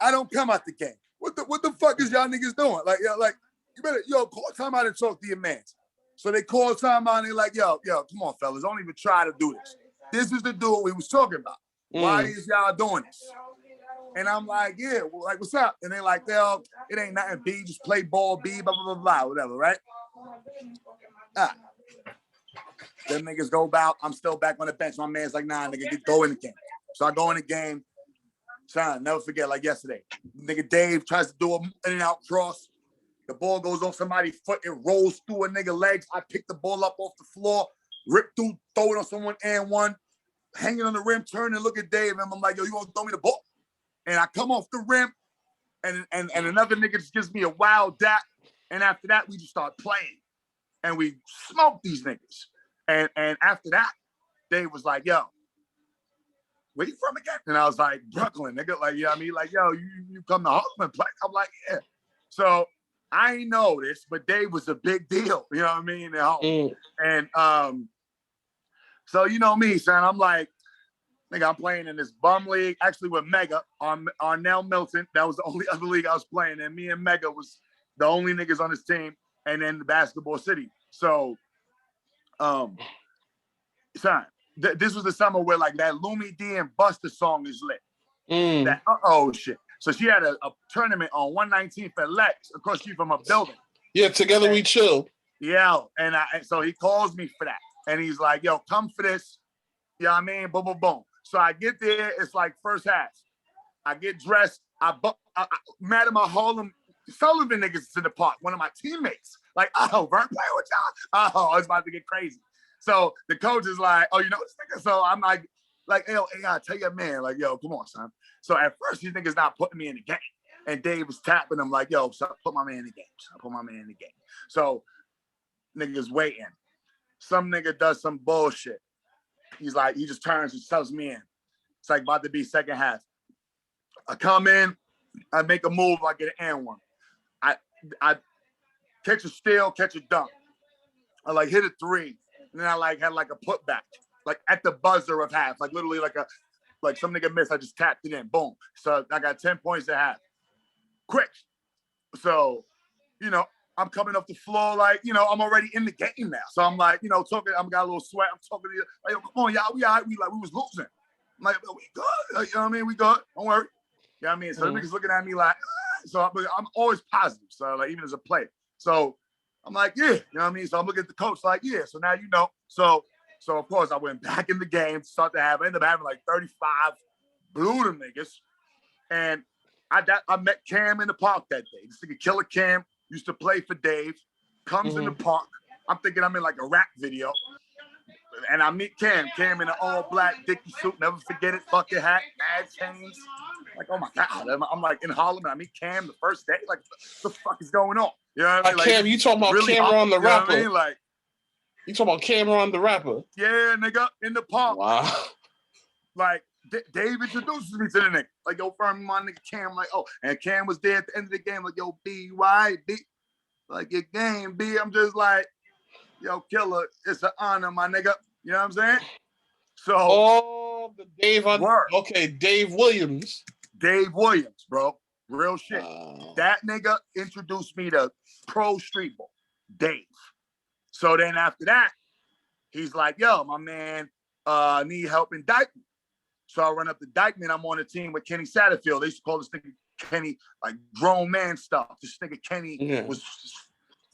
I don't come out the game. What the fuck is y'all niggas doing? Like, yo, like, you better, call time out and talk to your mans. So they call time out and they're like, yo, come on, fellas, don't even try to do this. This is the dude we was talking about. Why is y'all doing this? And I'm like, yeah, well, like, what's up? And they're like, yo, it ain't nothing, B, just play ball, B, blah, blah, blah, blah, whatever, right? Them niggas go about, I'm still back on the bench. My man's like, nah, nigga, go in the game. So I go in the game. Son, never forget, like yesterday. Nigga Dave tries to do an in and out cross. The ball goes off somebody's foot. It rolls through a nigga legs. I pick the ball up off the floor, rip through, throw it on someone and one, hanging on the rim, turn and look at Dave. And I'm like, yo, you gonna throw me the ball? And I come off the rim and another nigga just gives me a wild dap. And after that, we just start playing. And we smoke these niggas. And after that, Dave was like, yo, where you from again? And I was like, Brooklyn, nigga. Like, you know what I mean? Like, yo, you come to Harlem and play? I'm like, yeah. So I ain't know this, but Dave was a big deal. You know what I mean? And so you know me, son. I'm like, nigga, I'm playing in this bum league, actually with Mega on Arnell Milton. That was the only other league I was playing in. Me and Mega was the only niggas on this team, and then the basketball city. So, son, this was the summer where like that Lumi D and Buster song is lit. That shit. So she had a tournament on 119th at Lex across the street from a building. Yeah, together we chill. Yeah, and so he calls me for that, and he's like, "Yo, come for this." You know what I mean? Boom, boom, boom. So I get there. It's like first half. I get dressed. Madam Harlem Sullivan niggas is in the park. One of my teammates. Like, oh, Vern playing with y'all? Oh, it's about to get crazy. So the coach is like, oh, you know this nigga? So I'm like, yo, I tell you, man, like, yo, come on, son. So at first, these niggas not putting me in the game. And Dave was tapping them like, yo, son, put my man in the game. Son, put my man in the game. So niggas waiting. Some nigga does some bullshit. He's like, he just turns and shoves me in. It's like about to be second half. I come in, I make a move, I get an and one. I catch a steal, catch a dunk. I like hit a three. And then I like had like a putback, like at the buzzer of half, like literally like some nigga missed. I just tapped it in, boom. So I got 10 points at half. Quick. So, you know, I'm coming off the floor like, you know, I'm already in the game now. So I'm like, you know, talking, I'm got a little sweat. I'm talking to you, like, yo, come on, y'all, we all right. We was losing. I'm like, we good. You know what I mean? We good. Don't worry. You know what I mean? So the niggas looking at me like, so I'm always positive. So like, even as a player. So I'm like, yeah, you know what I mean? So I'm looking at the coach like, yeah, so now you know. So of course I went back in the game, ended up having like 35, blew them niggas. And I met Cam in the park that day. This nigga Killer Cam used to play for Dave, comes in the park. I'm thinking I'm in like a rap video. and I meet Cam in an all-black Dickie suit, never forget it, bucket hat, mad chains. Like, oh my God. I'm like in Harlem and I meet Cam the first day. Like, what the fuck is going on? You know what I mean? Cam, you talking about really Cameron the rapper? You know what I mean? Like, you talking about Cameron the rapper? Yeah, nigga, in the park. Wow. Like, Dave introduces me to the nigga. Like, yo, firm my nigga Cam. Like, oh, and Cam was there at the end of the game. Like, yo, B, why? B, like, your game, B. I'm just like, yo, killer, it's an honor, my nigga. You know what I'm saying? So, oh, the Dave, okay, Dave Williams. Dave Williams, bro. Real shit. That nigga introduced me to pro street ball, Dave. So then after that, he's like, yo, my man need help in Dykeman. So I run up to Dykeman. I'm on a team with Kenny Satterfield. They used to call this nigga Kenny, like, grown man stuff. This nigga Kenny was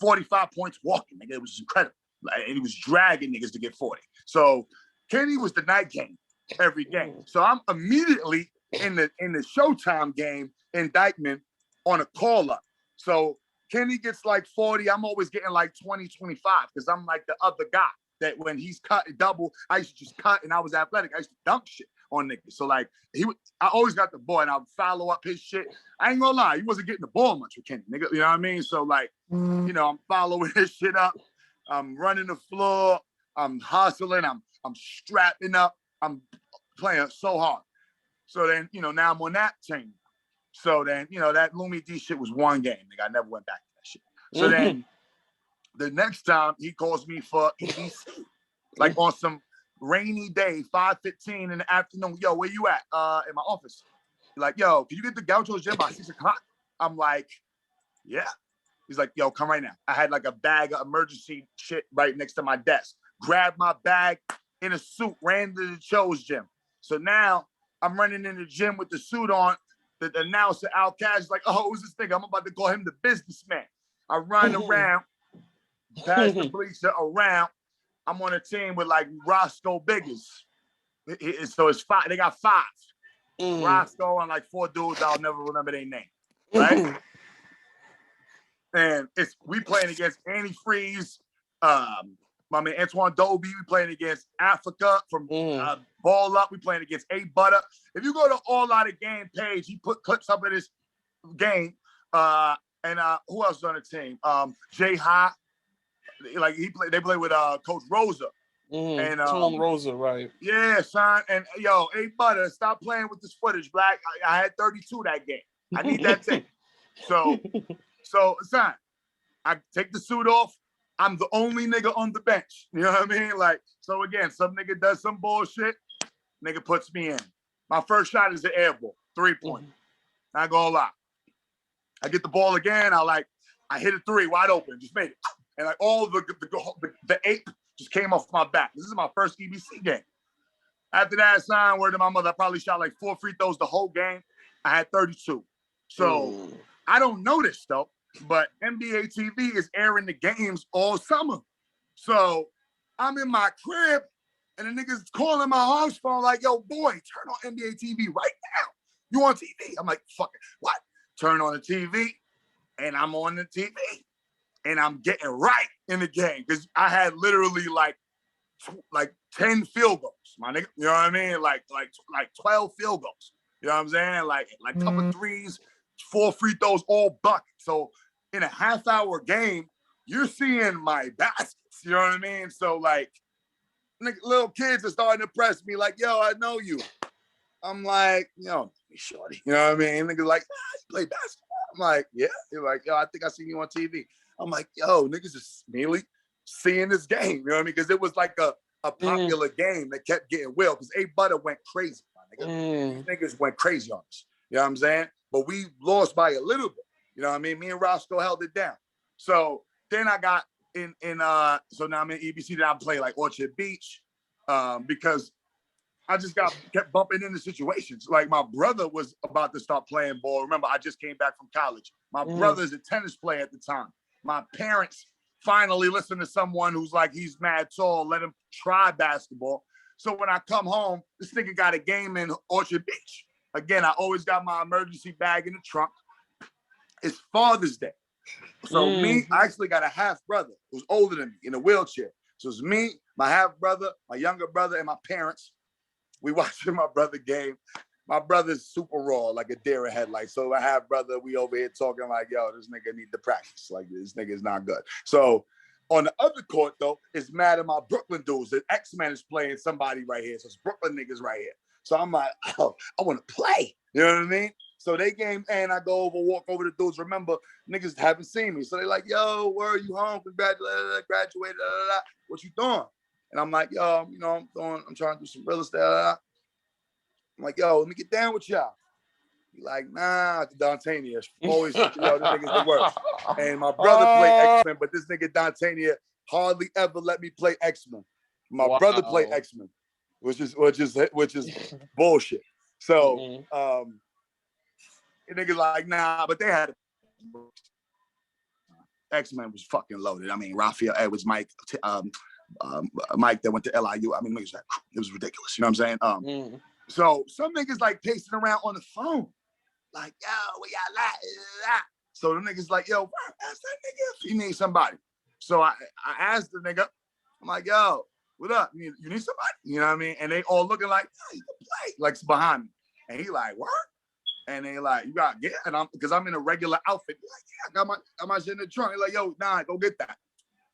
45 points walking. Nigga, it was incredible. Like, and he was dragging niggas to get 40. So Kenny was the night game every game. So I'm immediately in the Showtime game in Dykeman on a call-up. So Kenny gets like 40. I'm always getting like 20, 25 because I'm like the other guy that when he's cut double, I used to just cut and I was athletic. I used to dunk shit on niggas. So like I always got the ball and I would follow up his shit. I ain't gonna lie, he wasn't getting the ball much with Kenny, nigga. You know what I mean? So like, you know, I'm following his shit up. I'm running the floor. I'm hustling. I'm strapping up. I'm playing so hard. So then, you know, now I'm on that team. So then, you know, that Lumi D shit was one game. Nigga, I never went back to that shit. So then the next time he calls me for EBC, like on some rainy day, 5:15 in the afternoon. Yo, where you at? In my office. Like, yo, can you get the Gaucho's gym by 6 o'clock? I'm like, yeah. He's like, yo, come right now. I had like a bag of emergency shit right next to my desk. Grabbed my bag in a suit, ran to the Cho's gym. So now I'm running in the gym with the suit on. The announcer, Al Cash, is like, oh, who's this nigga? I'm about to call him the businessman. I run around, past the bleacher around. I'm on a team with like Roscoe Biggers. So it's 5. They got 5. Roscoe and like 4 dudes. I'll never remember their name. Right? And we playing against Annie Freeze, my man Antoine Dobie. We playing against Africa from Ball Up. We playing against A Butter. If you go to All Out of Game page, he put clips up of this game. And who else was on the team? Jay High. Like they play with Coach Rosa. And Tom Rosa, right? Yeah, son. And yo, A Butter, stop playing with this footage, Black. I had 32 that game. I need that tape. So, son, I take the suit off. I'm the only nigga on the bench. You know what I mean? Like, so again, some nigga does some bullshit, nigga puts me in. My first shot is an air ball, 3-point. Not gonna lie. I get the ball again. I hit a 3 wide open, just made it. And like all the 8 just came off my back. This is my first EBC game. After that, son, word to my mother, I probably shot like 4 free throws the whole game. I had 32. So I don't know this though, but NBA TV is airing the games all summer. So I'm in my crib and the niggas calling my house phone like, yo, boy, turn on NBA TV right now. You on TV? I'm like, fuck it. What? Turn on the TV and I'm on the TV and I'm getting right in the game because I had literally like 10 field goals, my nigga. You know what I mean? Like 12 field goals. You know what I'm saying? Like couple threes, 4 free throws, all buckets. So in a half-hour game, you're seeing my baskets. You know what I mean? So like, little kids are starting to press me like, yo, I know you. I'm like, yo, shorty. You know what I mean? Niggas like, you play basketball? I'm like, yeah. They're like, yo, I think I seen you on TV. I'm like, yo, niggas is merely seeing this game. You know what I mean? Because it was like a popular game that kept getting well. Because A Butter went crazy, my nigga. These niggas went crazy on us. You know what I'm saying? But we lost by a little bit. You know what I mean? Me and Roscoe held it down. So then I got so now I'm in EBC. Then I play like Orchard Beach because I just kept bumping into situations. Like my brother was about to start playing ball. Remember, I just came back from college. My brother's a tennis player at the time. My parents finally listened to someone who's like, he's mad tall, let him try basketball. So when I come home, this nigga got a game in Orchard Beach. Again, I always got my emergency bag in the trunk. It's Father's Day. So I actually got a half brother who's older than me in a wheelchair. So it's me, my half brother, my younger brother, and my parents. We watching my brother game. My brother's super raw, like a deer in headlights. So my half brother, we over here talking like, yo, this nigga need to practice. Like, this nigga's not good. So on the other court, though, it's mad at my Brooklyn dudes. The X-Men is playing somebody right here. So it's Brooklyn niggas right here. So I'm like, oh, I want to play. You know what I mean? So they game, and I go over, walk over the dudes. Remember, niggas haven't seen me. So they like, yo, where are you home? Congratulated, graduated, what you doing? And I'm like, yo, you know, I'm trying to do some real estate. I'm like, yo, let me get down with y'all. He like, nah, Dantania. Always, yo, this nigga's the worst. And my brother played X-Men, but this nigga Dantania hardly ever let me play X-Men. My brother played X-Men, which is bullshit. So the nigga like, nah, but they had X-Men was fucking loaded. I mean, Raphael Edwards, Mike that went to LIU. I mean, it was ridiculous. You know what I'm saying? So some niggas like pacing around on the phone, like, yo, we got that. So the niggas like, yo, ask that nigga if he needs somebody. So I asked the nigga, I'm like, yo, what up? You need somebody? You know what I mean? And they all looking like, you can play, like behind me. And he like, what? And they like, you got to get it? And because I'm in a regular outfit. He's like, yeah, I got my shit in the trunk. He's like, yo, nah, go get that.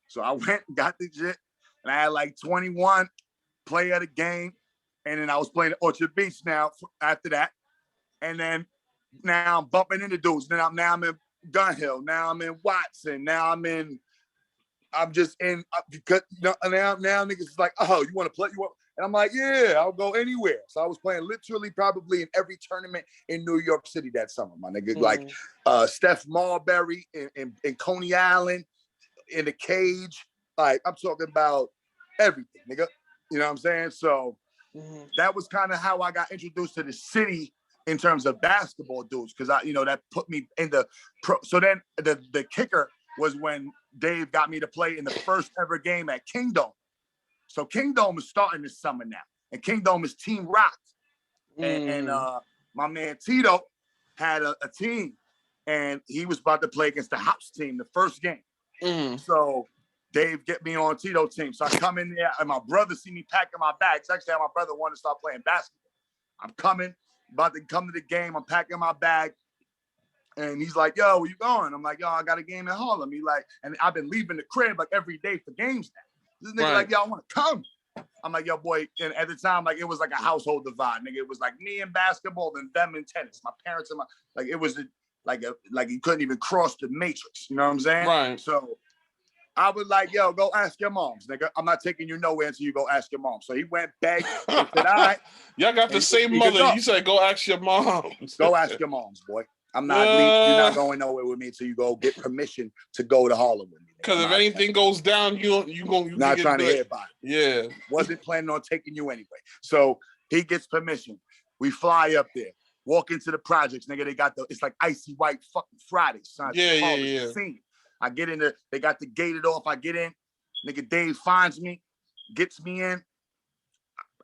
So I went and got the shit. And I had like 21 play at a game. And then I was playing at Orchard Beach now after that. And then now I'm bumping into dudes. Then I'm in Gun Hill. Now I'm in Watson. I'm just in, because now niggas is like, oh, you want to play? And I'm like, yeah, I'll go anywhere. So I was playing literally probably in every tournament in New York City that summer, my nigga. Like Steph Marbury in Coney Island, in the Cage. Like, I'm talking about everything, nigga. You know what I'm saying? So that was kind of how I got introduced to the city in terms of basketball dudes, because that put me in the pro. So then the kicker was when Dave got me to play in the first ever game at Kingdom. So Kingdom is starting this summer now, and Kingdom is Team Rock, and my man Tito had a team, and he was about to play against the house team the first game. So Dave get me on Tito's team. So I come in there, and my brother see me packing my bags. Actually, my brother wanted to start playing basketball. I'm coming, about to come to the game. I'm packing my bag. And he's like, yo, where you going? I'm like, yo, I got a game in Harlem. He like, and I've been leaving the crib like every day for games now. This nigga like, yo, I want to come. I'm like, yo, boy. And at the time, like, it was like a household divide, nigga. It was like me and basketball and them and tennis. My parents and like, it was like you couldn't even cross the matrix. You know what I'm saying? Right. So I was like, yo, go ask your moms, nigga. I'm not taking you nowhere until you go ask your mom. So he went back and said, all right. Y'all got the same mother. You said, go ask your moms. Go ask your moms, boy. I'm not leaving. You're not going nowhere with me until you go get permission to go to Harlem with me. Because if anything goes down, you not trying to hear about it. Yeah. Wasn't planning on taking you anyway. So he gets permission. We fly up there. Walk into the projects, nigga. They got it's like icy white fucking Friday, son. Yeah. Scene. I get in there. They got the gated off. I get in. Nigga Dave finds me, gets me in.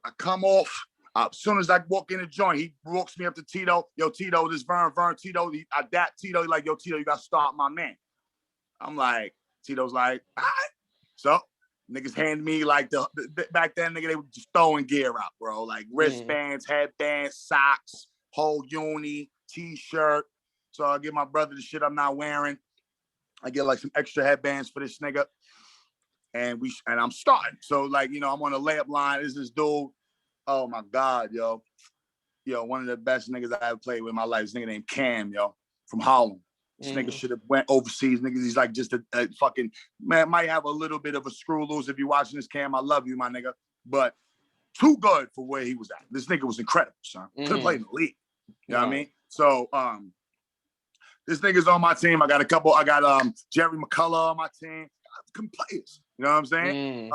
I come off. As soon as I walk in the joint, he walks me up to Tito. Yo, Tito, this Vern Tito. I dap Tito. He like, yo, Tito, you got to start my man. I'm like, Tito's like, all right. So niggas hand me like the back then, nigga, they were just throwing gear out, bro. Like wristbands, headbands, socks, whole uni, t-shirt. So I give my brother the shit I'm not wearing. I get like some extra headbands for this nigga. And I'm starting. So like, I'm on the layup line. This dude. Oh my God, yo. One of the best niggas I ever played with in my life. This nigga named Cam, from Harlem. This nigga should have went overseas. Niggas, he's like just a fucking, man, might have a little bit of a screw loose if you're watching this, Cam. I love you, my nigga. But too good for where he was at. This nigga was incredible, son. Could have played in the league. You know what I mean? So this nigga's on my team. I got Jerry McCullough on my team. Good players. You know what I'm saying?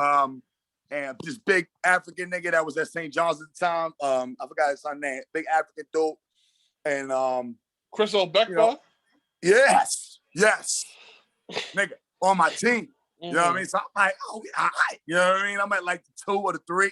And this big African nigga that was at St. John's at the time. I forgot his son's name. Big African dude. And Chris O'Beckba? Yes. Nigga, on my team. You know what I mean? So I'm like, oh, all right. You know what I mean? I'm at like the 2 or the 3.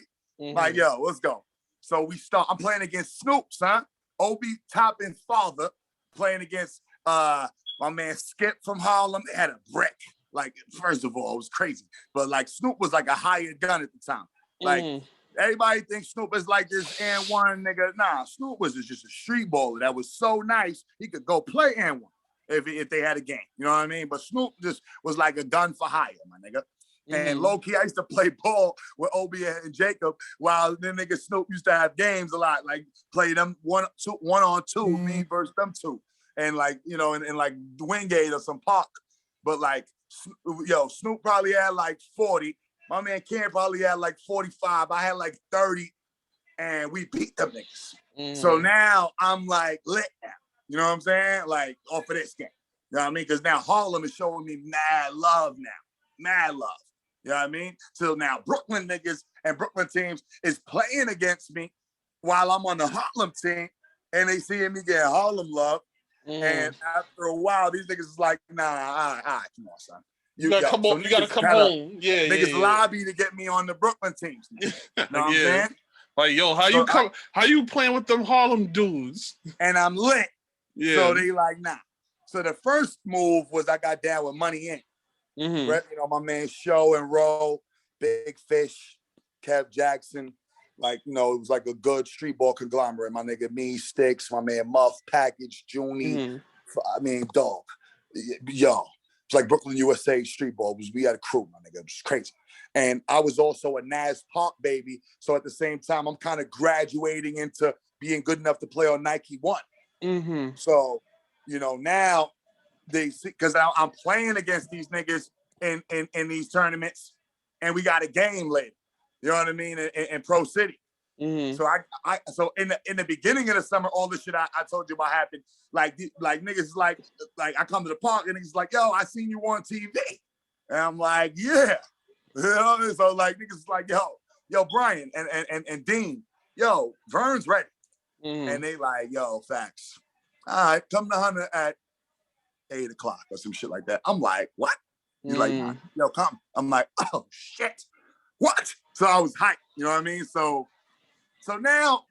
Like, yo, let's go. So we start. I'm playing against Snoop, son. Obi Toppin's father playing against my man Skip from Harlem. They had a brick. like, first of all, it was crazy. But like Snoop was like a hired gun at the time. Like everybody thinks Snoop is like this and one nigga. Nah, Snoop was just a street baller that was so nice he could go play and one if they had a game. You know what I mean? But Snoop just was like a gun for hire, my nigga. And low key, I used to play ball with Obi and Jacob while them niggas Snoop used to have games a lot, like play them one on two, me versus them two. And like, you know, in like Wingate or some park. But like, yo, Snoop probably had like 40. My man Ken probably had like 45. I had like 30. And we beat them niggas. So now I'm like lit now. You know what I'm saying? Like off of this game. You know what I mean? Because now Harlem is showing me mad love now. Mad love. You know what I mean? So now Brooklyn niggas and Brooklyn teams is playing against me while I'm on the Harlem team. And they seeing me get Harlem love. And after a while, these niggas is like, nah, all right, come on, son. You gotta come home. You gotta come home. Yeah, niggas lobby to get me on the Brooklyn teams. You know what I'm saying? Like, yo, how you playing with them Harlem dudes? And I'm lit. Yeah. So they like, nah. So the first move was I got down with Money Inc. You know, my man Show and Roll, Big Fish, Kev Jackson. Like, you know, it was like a good street ball conglomerate. My nigga Me Sticks, my man Muff, Package, Junie. I mean, dog. Yo, it's like Brooklyn, USA street ball. We had a crew, my nigga. It was crazy. And I was also a Nas Park baby. So at the same time, I'm kind of graduating into being good enough to play on Nike One. So, you know, now they see, because I'm playing against these niggas in these tournaments, and we got a game later. You know what I mean? In Pro City. So so in the beginning of the summer, all the shit I told you about happened. Like niggas like I come to the park and niggas like, yo, I seen you on TV. And I'm like, yeah. You know? So like niggas like, yo, Brian and Dean, yo, Vern's ready. And they like, yo, facts. All right, come to Hunter at 8 o'clock or some shit like that. I'm like, what? He's like, yo, come. I'm like, oh shit. What? So I was hyped, you know what I mean? So now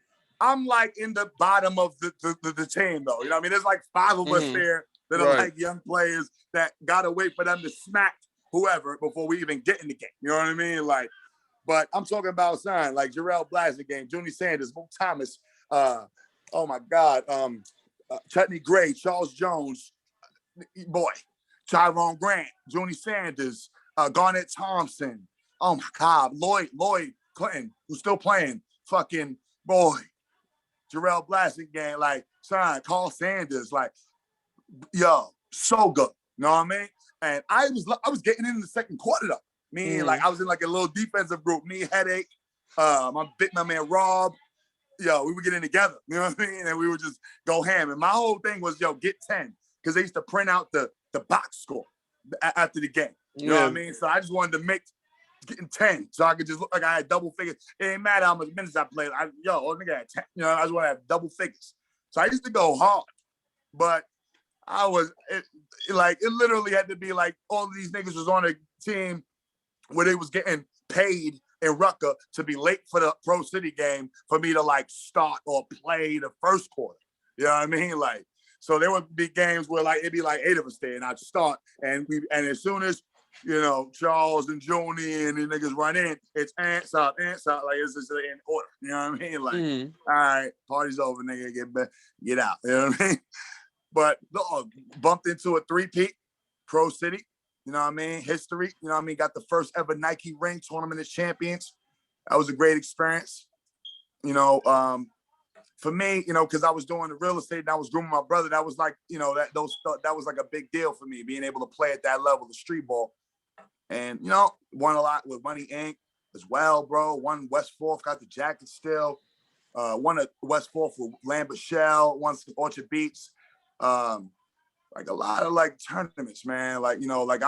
I'm like in the bottom of the team though. You know what I mean? There's like 5 of us there that are like young players that gotta wait for them to smack whoever before we even get in the game. You know what I mean? Like, but I'm talking about son, like Jarrell Blasey game, Junie Sanders, Mo Thomas, oh my God, Chutney Gray, Charles Jones, boy, Tyrone Grant, Junie Sanders, Garnett Thompson. Oh my God, Lloyd Clinton, who's still playing, fucking boy, Jarrell Blasey game, like son, Carl Sanders, like, yo, so good. You know what I mean? And I was getting in the second quarter though. Meaning like I was in like a little defensive group, me headache, my man Rob, yo, we were getting together. You know what I mean? And we would just go ham. And my whole thing was, yo, get 10. Because they used to print out the box score after the game. You know what I mean? So I just wanted to make getting 10 so I could just look like I had double figures. It ain't matter how much minutes I played. Nigga had 10. You know, I just want to have double figures. So I used to go hard. But it literally had to be like all of these niggas was on a team where they was getting paid in Rucker to be late for the Pro City game for me to like start or play the first quarter. You know what I mean? Like, so there would be games where like it'd be like 8 of us there, and I'd start, and as soon as you know Charles and Joni and the niggas run in, it's ants up, like it's just in order. You know what I mean? Like, all right, party's over, nigga, get out. You know what I mean? But bumped into a 3-peat Pro City. You know what I mean? History. You know what I mean? Got the first ever Nike ring, tournament of champions. That was a great experience. You know, for me, you know, because I was doing the real estate and I was grooming my brother, that was like, you know, that was like a big deal for me, being able to play at that level, the street ball. And, you know, won a lot with Money Inc. as well, bro. Won West Fourth, got the jacket still. Won at West Fourth with Lambert Shell, won some Orchard Beats. Like a lot of like tournaments, man. Like, you know, like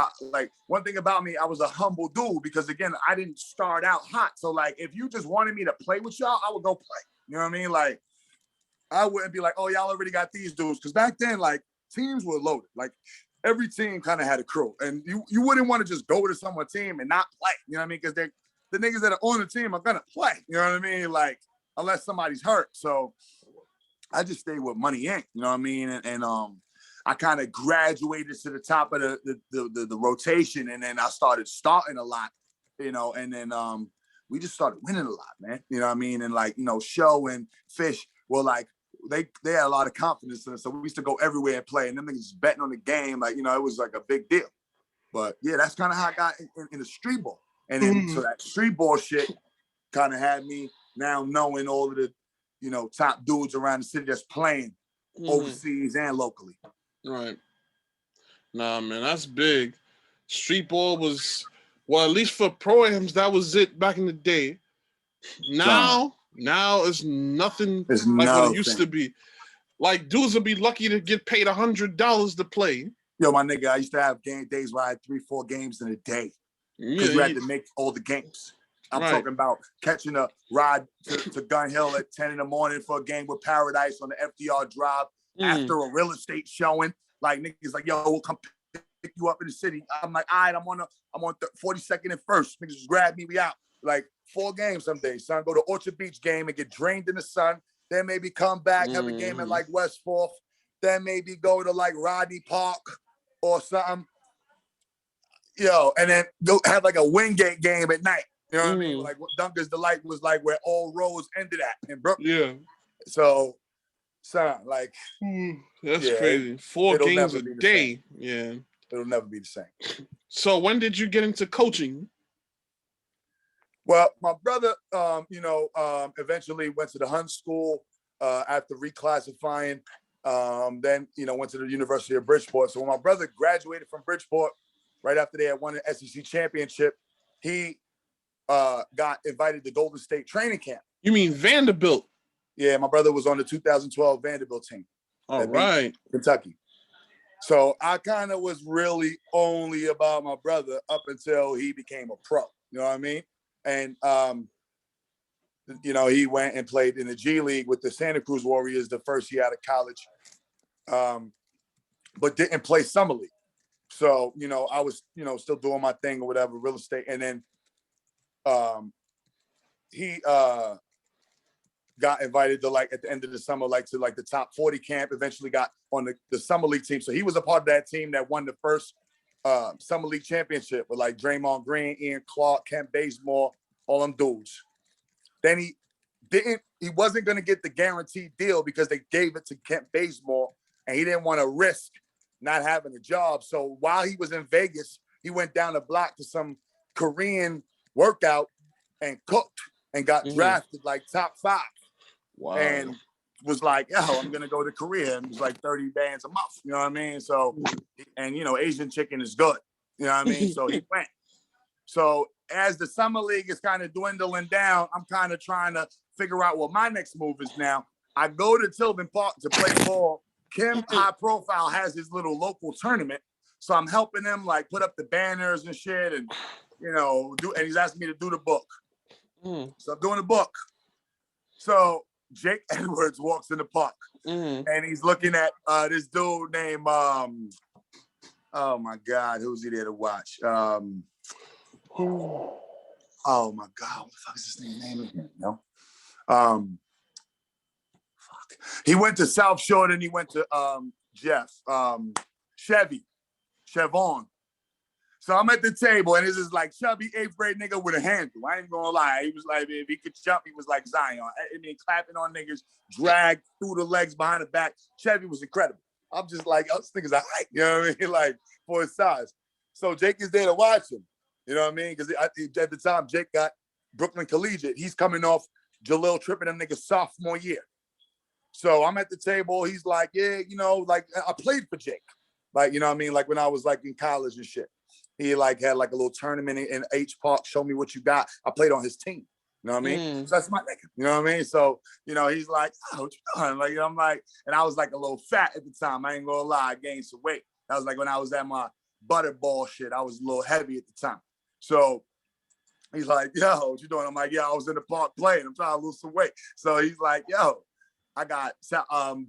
one thing about me, I was a humble dude because again, I didn't start out hot. So like, if you just wanted me to play with y'all, I would go play. You know what I mean? Like, I wouldn't be like, oh, y'all already got these dudes. Because back then, like, teams were loaded. Like, every team kind of had a crew. And you wouldn't want to just go to someone's team and not play. You know what I mean? Because the niggas that are on the team are going to play. You know what I mean? Like, unless somebody's hurt. So I just stayed with Money Inc. You know what I mean? And I kind of graduated to the top of the rotation, and then I started starting a lot, you know, and then we just started winning a lot, man. You know what I mean? And like, you know, Show and Fish were like, they had a lot of confidence in us. So we used to go everywhere and play, and them niggas just betting on the game. Like, you know, it was like a big deal. But yeah, that's kind of how I got in the street ball. And then so that street ball shit kind of had me now knowing all of the, you know, top dudes around the city that's playing overseas and locally. Right. Nah, man, that's big. Street ball was, well, at least for pro-ams, that was it back in the day. Now it's nothing like what it used to be. Like, dudes would be lucky to get paid $100 to play. Yo, my nigga, I used to have game days where I had 3-4 games in a day because we had to make all the games. I'm talking about catching a ride to Gun Hill at 10 in the morning for a game with Paradise on the FDR Drive after a real estate showing. Like, niggas like, yo, we'll come pick you up in the city. I'm like, all right, I'm on 42nd and 1st. Niggas just grab me, we out. Like 4 games some days, son. Go to Orchard Beach game and get drained in the sun. Then maybe come back, have a game at like West 4th. Then maybe go to like Rodney Park or something. Yo, and then go have like a Wingate game at night. You know what I mean? Like what Dunker's Delight was like where Old Rose ended at in Brooklyn. Yeah. So, son, like that's crazy. 4 games a day. Yeah. It'll never be the same. So when did you get into coaching? Well, my brother, eventually went to the Hun School after reclassifying. Then, you know, went to the University of Bridgeport. So when my brother graduated from Bridgeport, right after they had won an SEC championship, he got invited to Golden State training camp. You mean Vanderbilt? Yeah, my brother was on the 2012 Vanderbilt team. All right. Kentucky. So I kind of was really only about my brother up until he became a pro. You know what I mean? And, you know, he went and played in the G League with the Santa Cruz Warriors the first year out of college, but didn't play summer league. So, you know, I was, you know, still doing my thing or whatever, real estate. And then he got invited to, like, at the end of the summer, like, to, like, the top 40 camp, eventually got on the summer league team. So he was a part of that team that won the first summer league championship with, like, Draymond Green, Ian Clark, Kent Bazemore, all them dudes. Then he wasn't going to get the guaranteed deal because they gave it to Kent Bazemore, and he didn't want to risk not having a job. So while he was in Vegas, he went down the block to some Korean workout and cooked and got drafted like top 5. Wow. And was like, yo, I'm going to go to Korea. And it was like 30 bands a month. You know what I mean? So, and, you know, Asian chicken is good. You know what I mean? So he went. So as the summer league is kind of dwindling down, I'm kind of trying to figure out what my next move is now. I go to Sullivan Park to play ball. Kim, high profile, has his little local tournament. So I'm helping him, like, put up the banners and shit and, you know, and he's asking me to do the book. So I'm doing the book. So Jake Edwards walks in the park and he's looking at this dude named, oh my God, who's he there to watch? Oh my God, what the fuck is his name again? No. He went to South Shore and he went to Chevon. So I'm at the table and this is like chubby 8th grade nigga with a handle. I ain't gonna lie. He was like, if he could jump, he was like Zion. I mean, clapping on niggas, dragged through the legs behind the back. Chevy was incredible. I'm just like, oh, this nigga's a height, you know what I mean? Like, for his size. So Jake is there to watch him. You know what I mean? Because at the time, Jake got Brooklyn Collegiate. He's coming off Jalil tripping them niggas sophomore year. So I'm at the table. He's like, yeah, you know, like, I played for Jake. Like, you know what I mean? Like, when I was, like, in college and shit. He, like, had, like, a little tournament in H Park. Show me what you got. I played on his team. You know what I mean? So that's my nigga. You know what I mean? So, you know, he's like, oh, what you doing? Like, I'm like, and I was, like, a little fat at the time. I ain't gonna lie. I gained some weight. That was, like, when I was at my butterball shit. I was a little heavy at the time. So he's like, yo, what you doing? I'm like, yeah, I was in the park playing. I'm trying to lose some weight. So he's like, yo, I got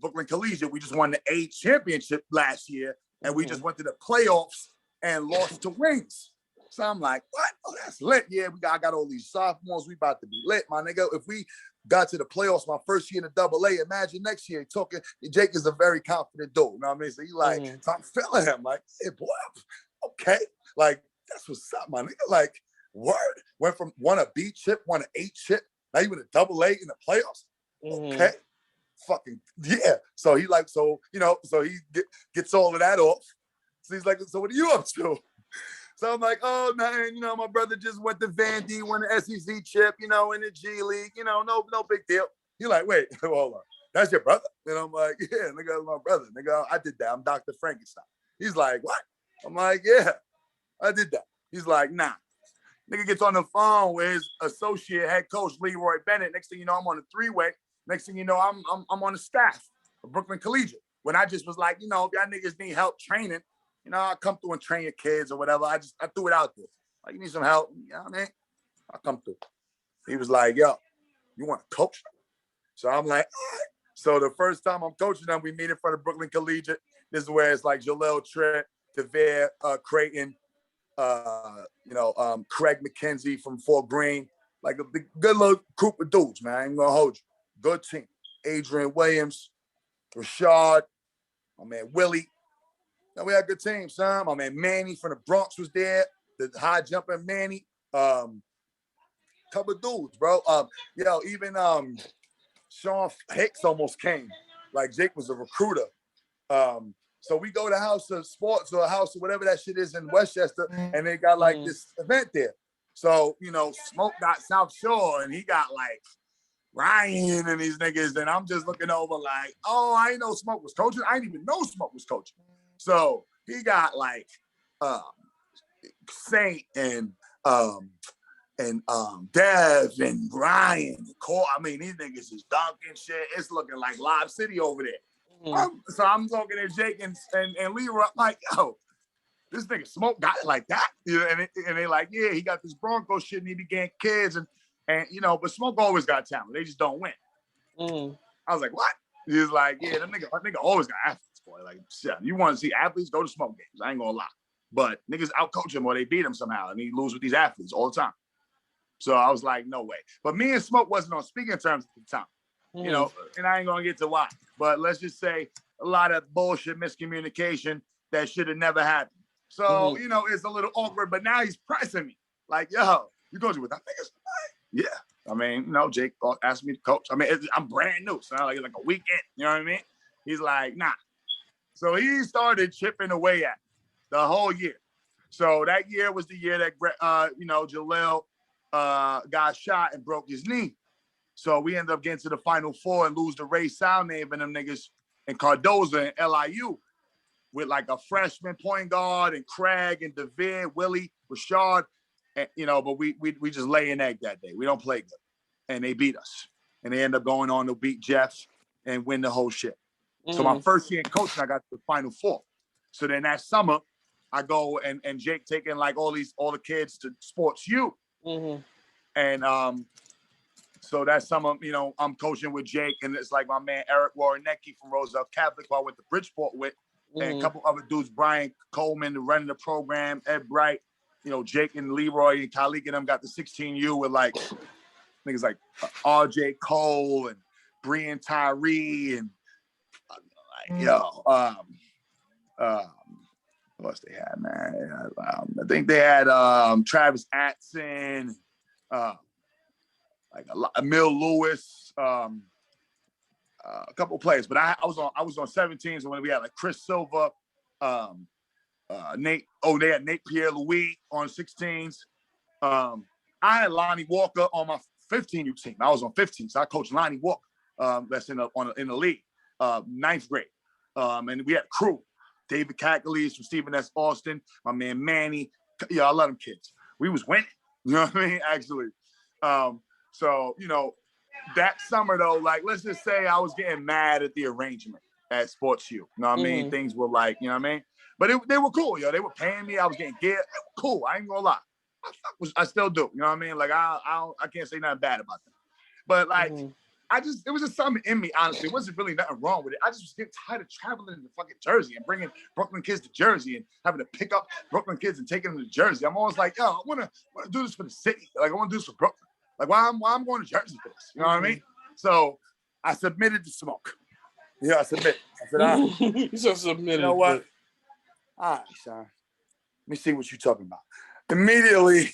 Brooklyn Collegiate. We just won the A championship last year, and we just went to the playoffs and lost to Wings. So I'm like, what? Oh, that's lit. Yeah, I got all these sophomores. We about to be lit, my nigga. If we got to the playoffs my first year in the AA. Imagine next year talking. Jake is a very confident dude. You know what I mean? So he like, so I'm feeling him like, hey boy, okay, like that's what's up, my nigga. Like, word went from won a B chip, won an 8 chip. Now you in a AA in the playoffs. Okay, fucking yeah. So he like, so you know, so he gets all of that off. So he's like, so what are you up to? So I'm like, oh man, you know, my brother just went to Vandy, won the SEC chip, you know, in the G League, you know, no big deal. He like, wait, hold on, that's your brother? And I'm like, yeah, nigga, that's my brother, nigga. I did that. I'm Dr. Frankenstein. He's like, what? I'm like, yeah, I did that. He's like, nah. Nigga gets on the phone with his associate head coach Leroy Bennett. Next thing you know, I'm on a 3-way. Next thing you know, I'm on the staff of Brooklyn Collegiate. When I just was like, you know, if y'all niggas need help training, you know, I come through and train your kids or whatever. I threw it out there. Like, you need some help? You know what I mean? I'll come through. He was like, yo, you want to coach them? So I'm like, all right. So the first time I'm coaching them, we meet in front of Brooklyn Collegiate. This is where it's like Jaleel Tritt, Devere Creighton, Craig McKenzie from Fort Greene. Like a big, good little group of dudes, man. I ain't gonna hold you. Good team. Adrian Williams, Rashad, my man Willie. Now we had a good team, son. My man Manny from the Bronx was there. The high jumper Manny. Couple of dudes, bro. Even Sean Hicks almost came. Like Jake was a recruiter. So we go to House of Sports or House of whatever that shit is in Westchester, and they got like this event there. So, you know, Smoke got South Shore, and he got like Ryan and these niggas, and I'm just looking over like, oh, I didn't know Smoke was coaching. I didn't even know Smoke was coaching. So he got like Saint and Dev and Ryan and Cole. I mean, these niggas is dunking shit. It's looking like Live City over there. So I'm talking to Jake and Leroy. I'm like, yo, this nigga Smoke got it like that. You know, and they like, yeah, he got this Broncos shit and he began kids and you know, but Smoke always got talent. They just don't win. I was like, what? He was like, yeah, that nigga always got athletes, boy. Like, shit, you want to see athletes, go to Smoke games. I ain't gonna lie. But niggas outcoach him or they beat him somehow and he lose with these athletes all the time. So I was like, no way. But me and Smoke wasn't on speaking terms at the time. You know, and I ain't gonna get to why. But let's just say a lot of bullshit miscommunication that should have never happened. So, you know, it's a little awkward, but now he's pressing me. Like, yo, you coaching with that niggas? Yeah. I mean, you know, Jake asked me to coach. I mean, I'm brand new, so like it's like a weekend. You know what I mean? He's like, nah. So he started chipping away at it the whole year. So that year was the year that, Jaleel got shot and broke his knee. So we ended up getting to the Final Four and lose to Ray Salnave and them niggas in Cardozo and LIU with like a freshman point guard and Craig and Devere, Willie, Rashad. And, you know, but we just lay an egg that day. We don't play good. And they beat us. And they end up going on to beat Jeff and win the whole shit. So my first year in coaching, I got to the Final Four. So then that summer, I go and Jake taking like all the kids to Sports U. And so that summer, you know, I'm coaching with Jake, and it's like my man Eric Warrenecki from Roselle Catholic, who I went to Bridgeport with, and a couple other dudes, Brian Coleman, running the program, Ed Bright, you know, Jake and Leroy and Khalik and them got the 16U with like niggas like RJ Cole and Brian Tyree and what else they had, man? I think they had Travis Atson, like Emil Lewis, a couple of players. But I was on 17s when we had like Chris Silva, Nate. Oh, they had Nate Pierre-Louis on 16s. I had Lonnie Walker on my 15U team. I was on 15, so I coached Lonnie Walker. That's in the league, 9th grade. And we had crew. David Cackleys from Stephen S. Austin, my man Manny. Yeah, I love them kids. We was winning. You know what I mean? Actually. So, you know, that summer though, like, let's just say I was getting mad at the arrangement at Sports U. You know what I mean? Things were like, you know what I mean? But they were cool, yo. They were paying me. I was getting gear. They were cool. I ain't gonna lie. I still do. You know what I mean? Like, I can't say nothing bad about them. But like, it was just something in me, honestly. It wasn't really nothing wrong with it. I just was getting tired of traveling to fucking Jersey and bringing Brooklyn kids to Jersey and having to pick up Brooklyn kids and taking them to Jersey. I'm always like, yo, I wanna do this for the city. Like, I wanna do this for Brooklyn. Like, why I'm going to Jersey for this? You know what I mean? So I submitted to smoke. Yeah, I submitted. I said, all right. You just submitted. You know what? All right, son. Let me see what you're talking about. Immediately,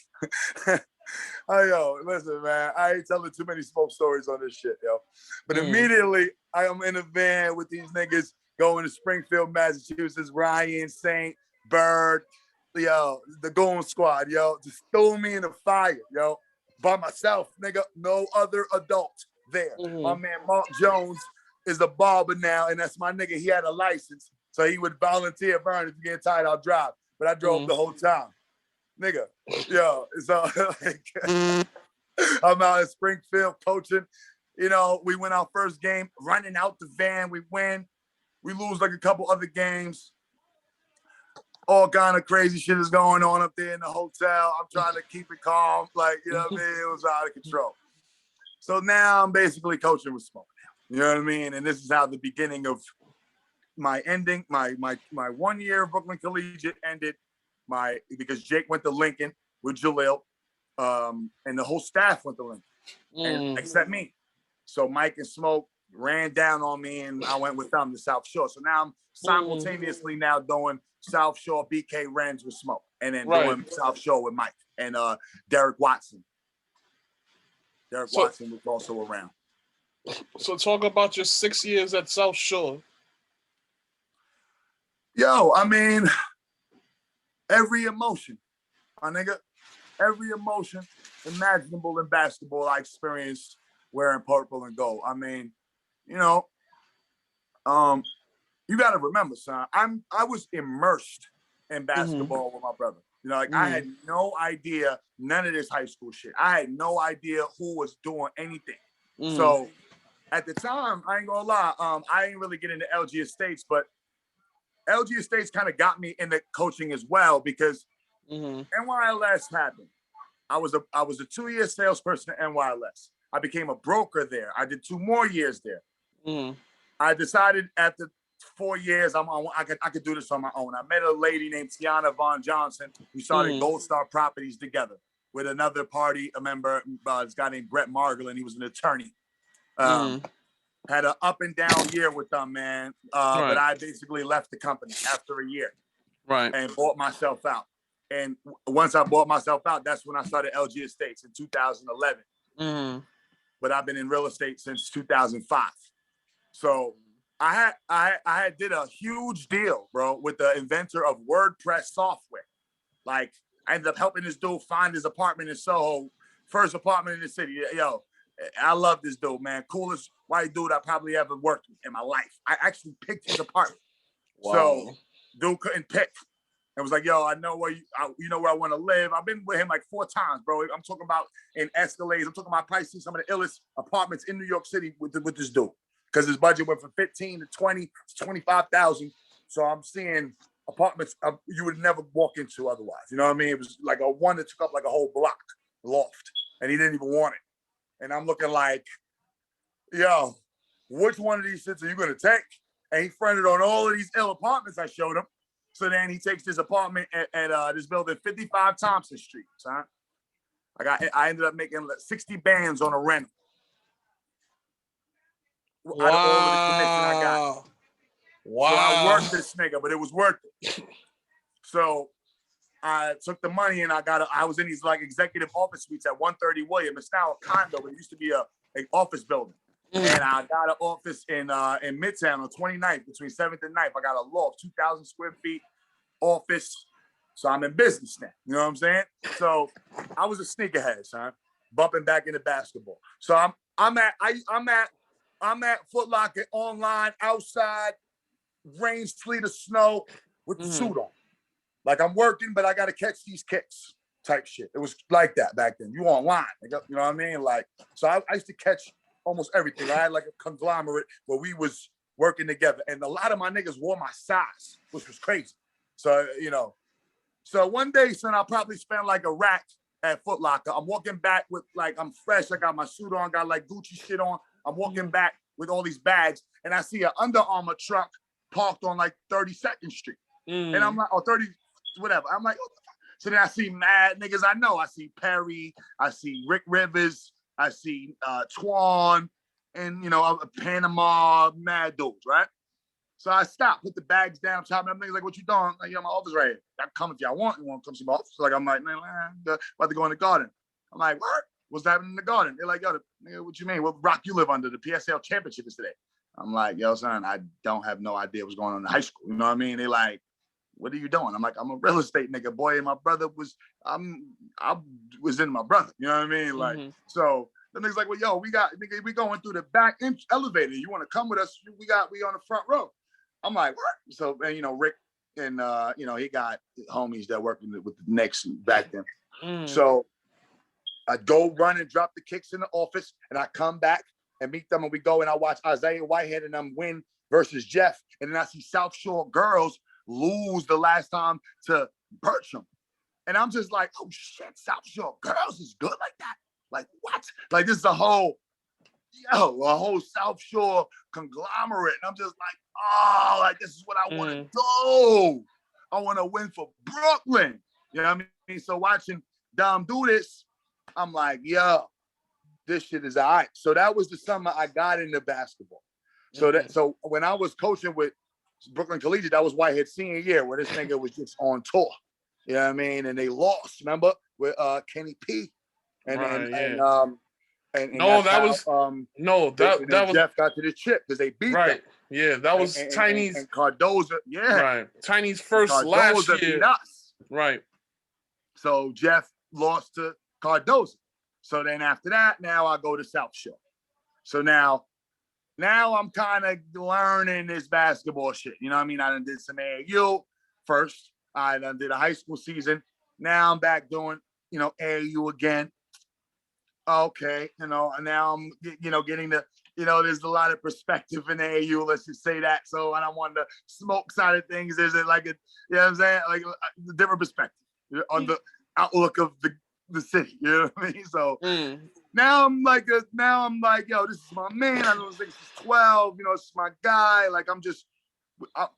listen, man, I ain't telling too many smoke stories on this shit, yo. But immediately, I am in a van with these niggas going to Springfield, Massachusetts, Ryan, Saint, Bird, yo, the Goon Squad, yo. Just threw me in the fire, yo. By myself, nigga, no other adult there. My man Mark Jones is a barber now, and that's my nigga. He had a license, so he would volunteer. Burn, if you get tired, I'll drive. But I drove the whole time, nigga. Yo, so like, I'm out in Springfield coaching. You know, we win our first game, running out the van. We win. We lose like a couple other games. All kind of crazy shit is going on up there in the hotel. I'm trying to keep it calm. Like, you know what I mean? It was out of control. So now I'm basically coaching with smoke now. You know what I mean? And this is how the beginning of my ending, my 1 year of Brooklyn Collegiate ended. Because Jake went to Lincoln with Jalil, and the whole staff went to Lincoln, and except me. So Mike and Smoke ran down on me, and I went with them to South Shore. So now I'm simultaneously now doing South Shore BK Rens with Smoke, and then doing South Shore with Mike and Derek Watson. Watson was also around. So talk about your 6 years at South Shore. Yo, I mean, every emotion, my nigga, every emotion imaginable in basketball I experienced wearing purple and gold. I mean, you know, you got to remember, son, I was immersed in basketball with my brother. You know, like I had no idea none of this high school shit. I had no idea who was doing anything. So at the time, I ain't gonna lie, I ain't really get into LG Estates, but LG Estates kind of got me into coaching as well because NYLS happened. I was a 2-year salesperson at NYLS. I became a broker there. I did 2 more years there. I decided after 4 years, I could do this on my own. I met a lady named Tiana Von Johnson. We started Gold Star Properties together with another party, a member, this guy named Brett Margolin. He was an attorney. Had an up and down year with them, man. But I basically left the company after a year. And bought myself out. And once I bought myself out, that's when I started LG Estates in 2011. But I've been in real estate since 2005. So I had did a huge deal, bro, with the inventor of WordPress software. Like, I ended up helping this dude find his apartment in Soho, first apartment in the city. Yo, I love this dude, man. Coolest white dude I probably ever worked with in my life. I actually picked his apartment. Wow. So dude couldn't pick. And was like, yo, I know where you know where I want to live. I've been with him like 4 times, bro. I'm talking about in Escalades. I'm talking about pricing some of the illest apartments in New York City with this dude. Because his budget went from 15 to 20 to 25,000. So I'm seeing apartments you would never walk into otherwise. You know what I mean? It was like a one that took up like a whole block loft. And he didn't even want it. And I'm looking like, yo, which one of these shits are you going to take? And he fronted on all of these ill apartments I showed him. So then he takes this apartment at this building, 55 Thompson Street, son. I ended up making 60 bands on a rental. Wow. Out of all of the commission I got. Wow. So I worked this nigga, but it was worth it. So I took the money and I was in these like executive office suites at 130 William. It's now a condo, but it used to be an office building. And I got an office in Midtown on 29th, between 7th and 9th. I got a loft, 2,000 square feet office. So I'm in business now. You know what I'm saying? So I was a sneakerhead, son, bumping back into basketball. So I'm at Foot Locker online, outside, rain, sleet, or snow, with the suit on. Like I'm working, but I got to catch these kicks type shit. It was like that back then. You online, you know what I mean? Like, so I used to catch almost everything. I had like a conglomerate where we was working together. And a lot of my niggas wore my size, which was crazy. So, you know, so one day, son, I'll probably spend like a rack at Foot Locker. I'm walking back with like, I'm fresh. I got my suit on, got like Gucci shit on. I'm walking back with all these bags and I see an Under Armour truck parked on like 32nd Street. And I'm like, or 30, whatever. I'm like, oh. So then I see mad niggas I know. I see Perry. I see Rick Rivers. I see Twan. and Panama mad dudes, right? So I stopped, put the bags down, top, and I'm thinking like, "What you doing?" I'm like, my office right here. I come if y'all want. You want to come see my office? Like, I'm like, "Man, about to go in the garden." I'm like, "What? What's happening in the garden?" They're like, "Yo, nigga, what you mean? What rock you live under? The PSAL championship is today." I'm like, "Yo, son, I don't have no idea what's going on in the high school." You know what I mean? They like, "What are you doing?" I'm like, "I'm a real estate nigga, boy. And my brother was, I was in my brother." You know what I mean? Like, so the nigga's like, "Well, yo, we going through the back elevator. You want to come with us? We on the front row." I'm like, "What?" So, and Rick and he got homies that worked with the Knicks back then. So I go run and drop the kicks in the office, and I come back and meet them, and we go and I watch Isaiah Whitehead and them win versus Jeff, and then I see South Shore girls lose the last time to Bertram, and I'm just like, "Oh shit, South Shore girls is good like that? Like what? Like this is a whole South Shore conglomerate." And I'm just like, "Oh, like this is what I want to do. I want to win for Brooklyn." You know what I mean? So watching Dom do this, I'm like, "Yo, this shit is all right." So that was the summer I got into basketball. So when I was coaching with Brooklyn Collegiate, that was Whitehead's senior year, where this nigga was just on tour. You know what I mean? And they lost, remember, with Kenny P. And Jeff got to the chip because they beat them. Yeah, that was Tiny's and Cardoza. Yeah, right. Tiny's first Cardoza last year. Beat us. Right. So Jeff lost to Cardoza. So then after that, now I go to South Shore. So now I'm kind of learning this basketball shit. You know what I mean? I done did some AAU first. I done did a high school season. Now I'm back doing, AAU again. Okay, and now I'm, getting the, there's a lot of perspective in AAU. Let's just say that. So I don't want the smoke side of things. There's like a, you know what I'm saying? Like a different perspective on the outlook of the city. You know what I mean? So now I'm like, yo, this is my man. I know this is 12. This is my guy. Like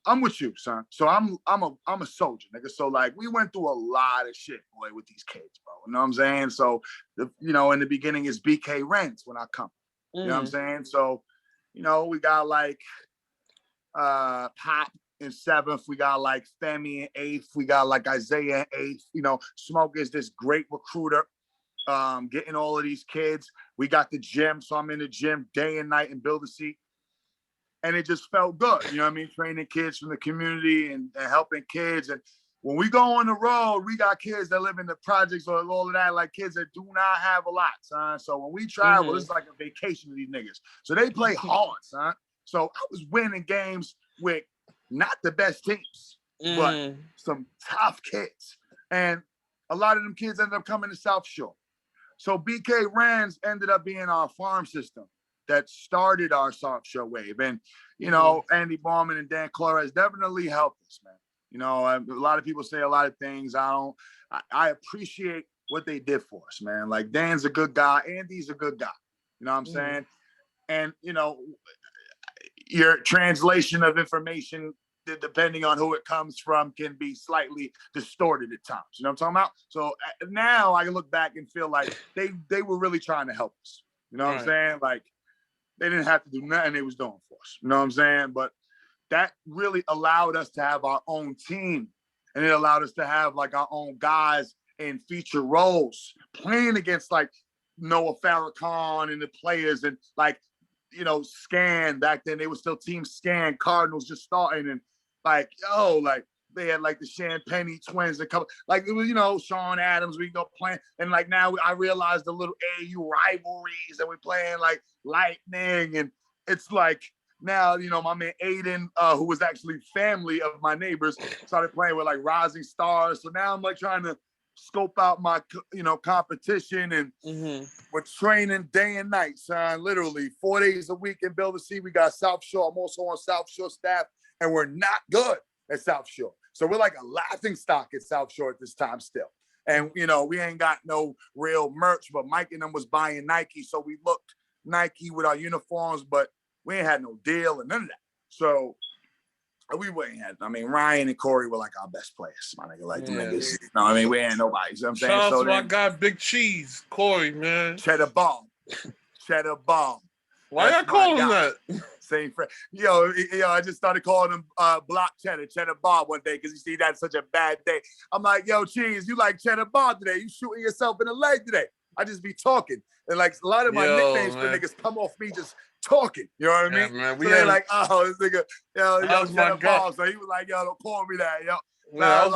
I'm with you, son. So I'm a soldier, nigga. So like we went through a lot of shit, boy, with these kids, bro. You know what I'm saying? So in the beginning it's BK Rents when I come. You know what I'm saying? So, we got like Pop in 7th, we got like Femi in 8th, we got like Isaiah in 8th. Smoke is this great recruiter. Getting all of these kids. We got the gym, so I'm in the gym day and night and build a seat. And it just felt good, you know what I mean? Training kids from the community and helping kids. And when we go on the road, we got kids that live in the projects or all of that, like kids that do not have a lot, son. So when we travel, it's like a vacation to these niggas. So they play hard, son. So I was winning games with not the best teams, but some tough kids. And a lot of them kids ended up coming to South Shore. So BK Rands ended up being our farm system that started our South Shore wave. And, Andy Bauman and Dan Flores definitely helped us, man. A lot of people say a lot of things. I appreciate what they did for us, man. Like Dan's a good guy. Andy's a good guy. You know what I'm saying? And, your translation of information, depending on who it comes from, can be slightly distorted at times. You know what I'm talking about? So now I can look back and feel like they were really trying to help us. You know what I'm saying? Like they didn't have to do nothing they was doing for us. You know what I'm saying? But that really allowed us to have our own team. And it allowed us to have like our own guys in feature roles playing against like Noah Farrakhan and the players and like, Scan back then. They were still Team Scan, Cardinals just starting. And like, like they had like the Champagne twins and couple, like it was, Sean Adams, we go playing. And like now I realized the little AU rivalries that we're playing like Lightning. And it's like now, my man Aiden, who was actually family of my neighbors, started playing with like Rising Stars. So now I'm like trying to scope out my, competition, and we're training day and night, son. Literally 4 days a week in Build a Sea. We got South Shore. I'm also on South Shore staff, and we're not good at South Shore. So we're like a laughing stock at South Shore at this time still. And, we ain't got no real merch, but Mike and them was buying Nike. So we looked Nike with our uniforms, but we ain't had no deal and none of that. So we ain't had, Ryan and Corey were like our best players, my nigga. Like, the niggas, we ain't nobody. You know what I'm saying? Shout out to my guy, Big Cheese, Corey, man. Cheddar bomb. Why y'all calling him that? Same friend. Yo, I just started calling him Block Cheddar Bob one day because you see that's such a bad day. I'm like, yo, Cheese, you like Cheddar Bob today? You shooting yourself in the leg today? I just be talking. And like a lot of my nicknames for niggas come off me just talking. You know what I mean? Man, so they're like, oh, this nigga, yo, Cheddar Bob. So he was like, yo, don't call me that, yo. Yeah,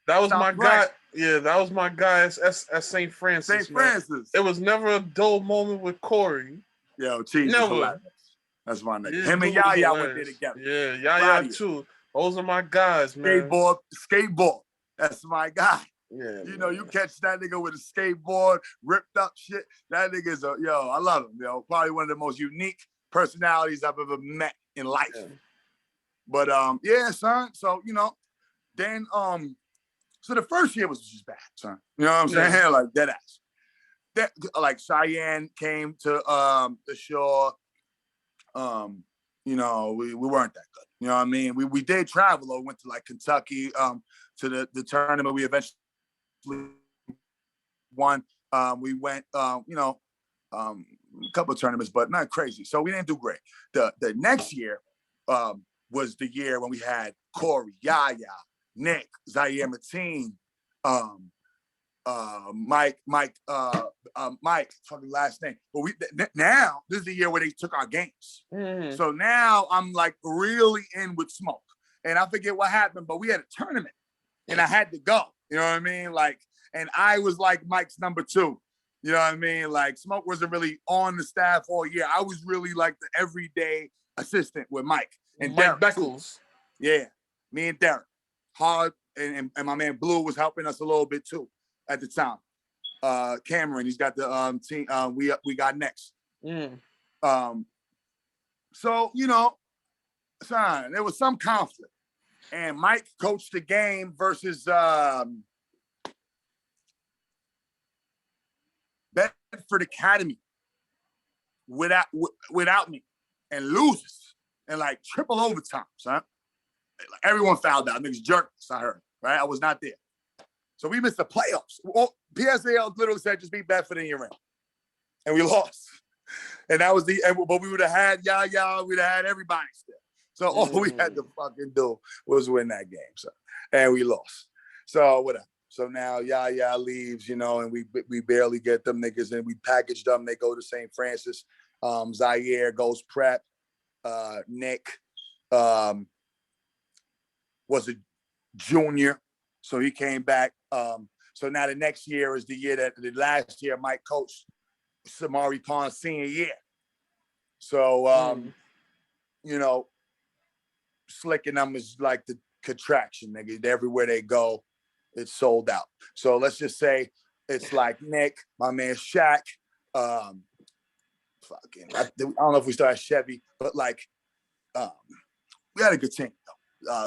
that was my guy. Yeah, that was my guy at St. Francis. St. Francis. It was never a dull moment with Corey. Yo, Cheese is hilarious. That's my nigga. Yeah, Him and Yaya went there together. Yeah, Yaya too. Those are my guys, man. Skateboard. That's my guy. Yeah. You know, you catch that nigga with a skateboard, ripped up shit. That nigga's I love him, yo. Probably one of the most unique personalities I've ever met in life. Yeah. But yeah, son. So, then so the first year was just bad, son. You know what I'm saying? Like dead ass. Like Cheyenne came to the shore. We weren't that good. You know what I mean? We did travel though, went to like Kentucky to the tournament we eventually won. We went a couple of tournaments, but not crazy. So we didn't do great. The next year was the year when we had Corey, Yaya, Nick, Zaire Mateen, Mike, fucking last name. But now this is the year where they took our games. Mm-hmm. So now I'm like really in with Smoke. And I forget what happened, but we had a tournament and I had to go. You know what I mean? Like, and I was like Mike's number 2. You know what I mean? Like Smoke wasn't really on the staff all year. I was really like the everyday assistant with Mike. And Mike Beckles. Yeah. Me and Derek. Hard and my man Blue was helping us a little bit too at the time. Cameron, he's got the team we got next. Mm. So, son, there was some conflict. And Mike coached the game versus Bedford Academy without me and loses and like triple overtime, son. Like, everyone fouled out. Niggas jerked us, I heard, right? I was not there. So we missed the playoffs. Well, PSAL literally said just beat Bedford in your in. And we lost. And that was but we would have had Yaya, we'd have had everybody still. So all we had to fucking do was win that game. So, and we lost. So whatever. So now Yaya leaves, and we barely get them niggas and we package them. They go to St. Francis. Zaire goes prep. Nick was a junior. So he came back. So now the next year is the last year Mike coached Samari Pond's senior year. So, Slicking them is like the contraction, nigga. Everywhere they go, it's sold out. So let's just say it's like Nick, my man Shaq. I don't know if we started Chevy, but like we had a good team.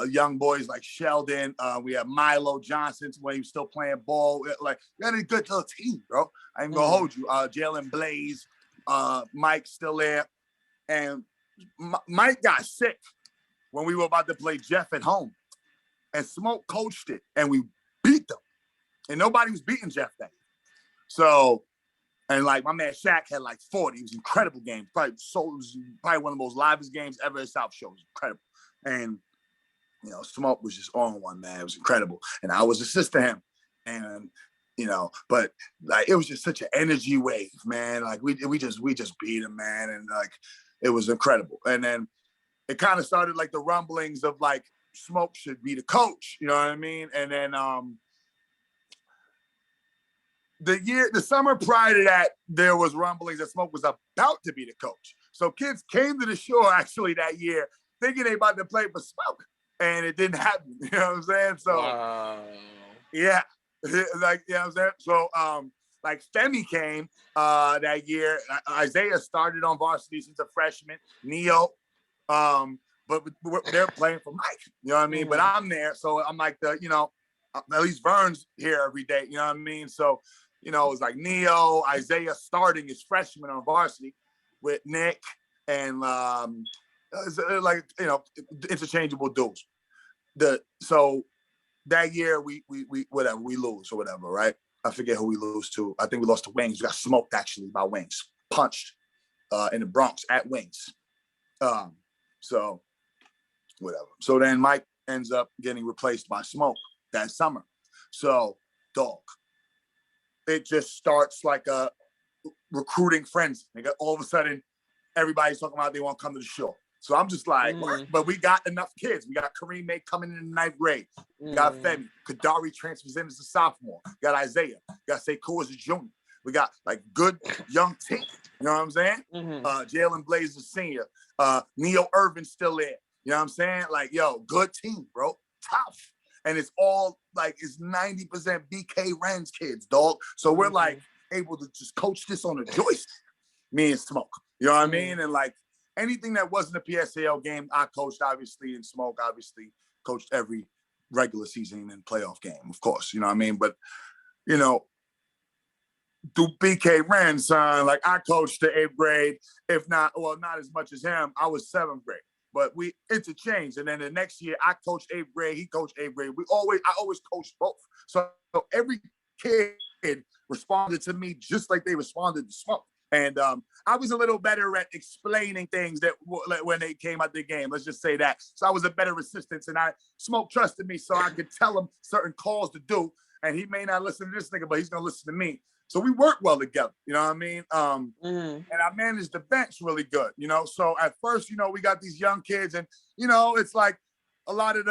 Young boys like Sheldon. We had Milo Johnson when he was still playing ball. Like we had a good little team, bro. I ain't gonna hold you. Jalen Blaze, Mike's still there, and Mike got sick when we were about to play Jeff at home, and Smoke coached it, and we beat them, and nobody was beating Jeff that year. So, and like my man Shaq had like 40. It was an incredible game. It was probably one of the most livest games ever at South Show. It was incredible, and Smoke was just on one, man. It was incredible. And I was assisting him. And, but like it was just such an energy wave, man. Like we just beat him, man. And like it was incredible. And then it kind of started like the rumblings of like Smoke should be the coach, you know what I mean? And then the summer prior to that, there was rumblings that Smoke was about to be the coach. So kids came to the shore actually that year thinking they about to play for Smoke. And it didn't happen. You know what I'm saying? So, yeah. Like, you know what I'm saying? So, like, Femi came that year. Isaiah started on varsity since a freshman. Neo. But they're playing for Mike. You know what I mean? But I'm there. So, I'm like at least Vern's here every day. You know what I mean? So, it was like Neo, Isaiah starting his freshman on varsity with Nick and like interchangeable dudes. So that year we lose or whatever, right? I forget who we lose to. I think we lost to Wings. We got smoked actually by Wings, punched. in the Bronx at Wings. So whatever. So then Mike ends up getting replaced by Smoke that summer. So, dog, it just starts like a recruiting frenzy. All of a sudden, everybody's talking about they want to come to the show. So I'm just like, what? But we got enough kids. We got Kareem May coming in the 9th grade. We got Femi. Kadari transfers in as a sophomore. We got Isaiah. We got Sekou as a junior. We got like good young team. You know what I'm saying? Jalen Blaze is a senior. Neo Irvin's still there. You know what I'm saying? Like, yo, good team, bro. Tough. And it's all like, it's 90% BK Ren's kids, dog. So we're like able to just coach this on a joystick. Me and Smoke. You know what I mean? And like anything that wasn't a PSAL game, I coached, obviously, and Smoke obviously coached every regular season and playoff game, of course. You know what I mean? But, you know, through BK Ren, son, like I coached the 8th grade, if not, well, not as much as him. I was 7th grade. But we interchanged. And then the next year, I coached 8th grade, he coached 8th grade. I always coached both. So every kid responded to me just like they responded to Smoke. And I was a little better at explaining things that when they came out the game. Let's just say that. So I was a better assistant, and Smoke trusted me, so I could tell him certain calls to do. And he may not listen to this nigga, but he's gonna listen to me. So we work well together. You know what I mean? And I managed the bench really good. You know, so at first, you know, we got these young kids, and you know, it's like a lot of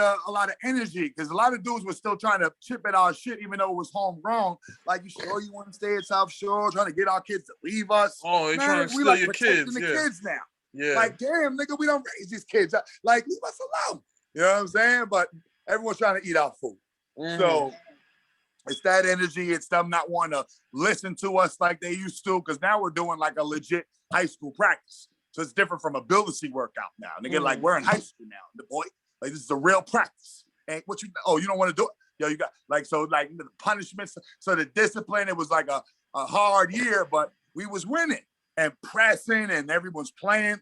energy, because a lot of dudes were still trying to chip at our shit, even though it was homegrown. Like, you sure you want to stay at South Shore? Trying to get our kids to leave us. Oh, they're trying to steal like your kids. The kids now. Yeah. Like, damn, nigga, we don't raise these kids. Like, leave us alone. You know what I'm saying? But everyone's trying to eat our food. So it's that energy. It's them not wanting to listen to us like they used to, because now we're doing like a legit high school practice. So it's different from a ability workout now. Nigga, like, we're in high school now, the boy. Like, this is a real practice. And what you don't want to do it? Yo, you got like, so like the punishments, so the discipline, it was like a hard year, but we was winning and pressing and everyone's playing.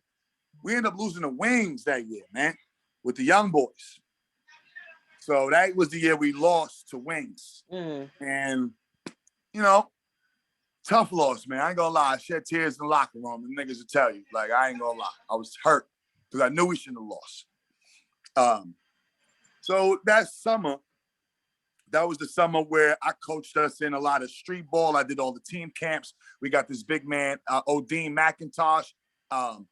We ended up losing the Wings that year, man, with the young boys. So that was the year we lost to Wings. And, you know, tough loss, man. I ain't gonna lie. I shed tears in the locker room. The niggas will tell you. Like, I ain't gonna lie. I was hurt because I knew we shouldn't have lost. So that summer, that was the summer where I coached us in a lot of street ball. I did all the team camps. We got this big man, Odin McIntosh. So,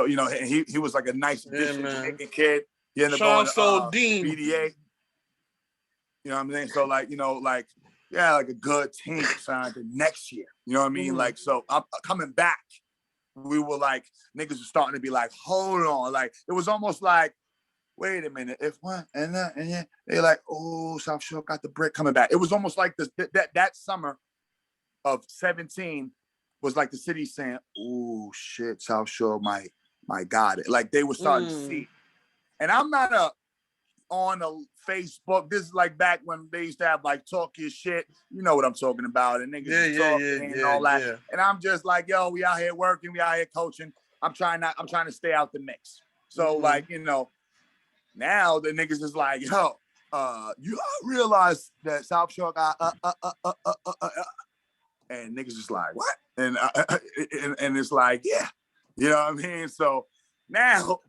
you know, he was like a nice addition Jamaican kid. He ended up going to BDA. You know what I'm saying? So, like, you know, like, yeah, like a good team signed the next year. You know what I mean? Like, so I'm coming back. We were like, niggas were starting to be like, hold on. Like, it was almost like, wait a minute, if one, and yeah, they're like, oh, South Shore got the brick coming back. It was almost like that summer of 17 was like the city saying, oh, shit, South Shore might got it. Like, they were starting to see. And I'm not on a Facebook. This is like back when they used to have like talk your shit. You know what I'm talking about. And niggas talking and all that. Yeah. And I'm just like, yo, we out here working, we out here coaching. I'm trying to stay out the mix. So like, you know, now the niggas is like, yo, you realize that South Shore got and niggas is like, what? And it's like, yeah. You know what I mean? So now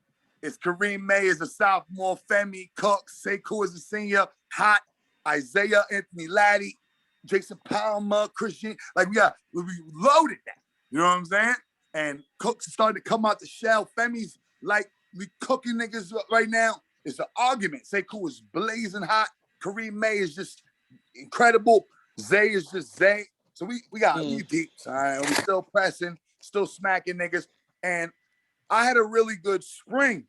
it's Kareem May is a sophomore, Femi Cook, Sekou is a senior, Hot, Isaiah, Anthony Laddie, Jason Palmer, Christian. Like, we loaded that. You know what I'm saying? And Cook's starting to come out the shell. Femi's like, we cooking niggas right now. It's an argument. Sekou is blazing hot. Kareem May is just incredible. Zay is just Zay. So we deep, son. We still pressing, still smacking niggas. And I had a really good spring,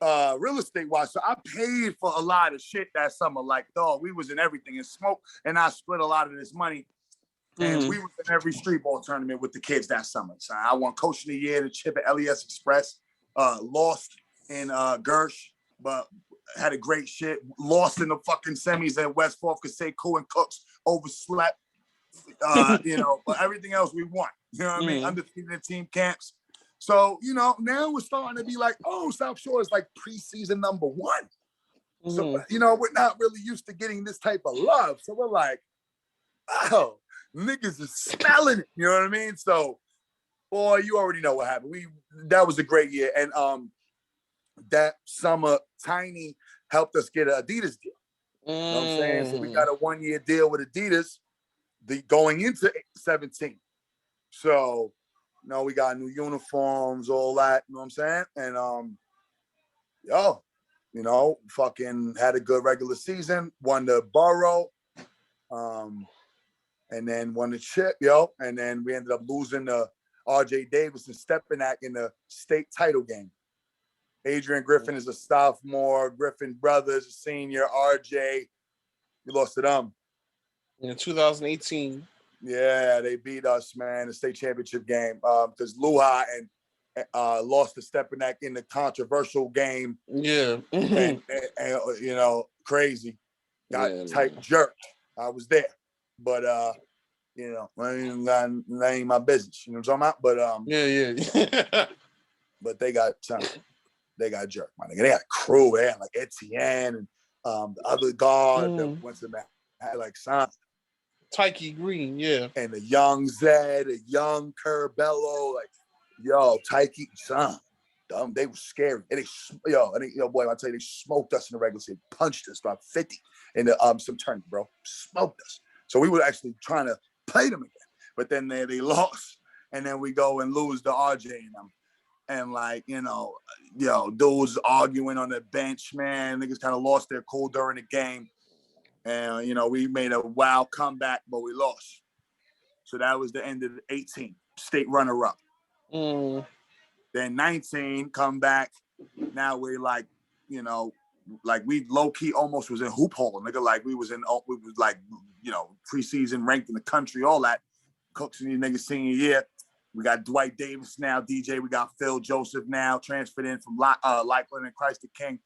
real estate wise. So I paid for a lot of shit that summer. Like, dog, we was in everything. And Smoke and I split a lot of this money. And we was in every street ball tournament with the kids that summer. So I won Coach of the Year, the chip at LES Express. Lost in Gersh, but had a great shit. Lost in the fucking semis at West Forth because Sekou and Cooks overslept. You know, but everything else we won. You know what I mean? Undefeated in team camps. So, you know, now we're starting to be like, oh, South Shore is like preseason number 1. So, you know, we're not really used to getting this type of love. So we're like, oh, niggas is smelling it. You know what I mean? So, boy, you already know what happened. That was a great year. And that summer, Tiny helped us get an Adidas deal. You know what I'm saying? So we got a 1-year deal with Adidas going into 17. So, we got new uniforms, all that, you know what I'm saying? And fucking had a good regular season, won the borough, and then won the chip, and then we ended up losing to RJ Davis and Stepanak in the state title game. Adrian Griffin is a sophomore, Griffin brothers a senior, RJ, we lost to them. In 2018. Yeah, they beat us, man, the state championship game, because Lehigh and lost to Stepanak in the controversial game. Yeah. and crazy. Got tight jerked. I was there. But that ain't my business. You know what I'm talking about? But yeah. but they got jerked, my nigga. They had a crew. They had like Etienne and the other guard that went to that had like Son. Tyke Green, yeah. And the young Zed, a young Curbello, like, Tyke, son. They were scary. And boy, I tell you, they smoked us in the regular season, punched us about 50 in the some tournament, bro. Smoked us. So we were actually trying to play them again. But then they lost. And then we go and lose to RJ and them. And dudes arguing on the bench, man. Niggas kind of lost their cool during the game. And, we made a wild comeback, but we lost. So that was the end of 18, state runner-up. Then 19, come back. Now we're like, we low-key almost was in hoop hole. Nigga, like we was preseason ranked in the country, all that. Cooks and these niggas senior year. We got Dwight Davis now, DJ. We got Phil Joseph now, transferred in from Lakeland and Christ the King.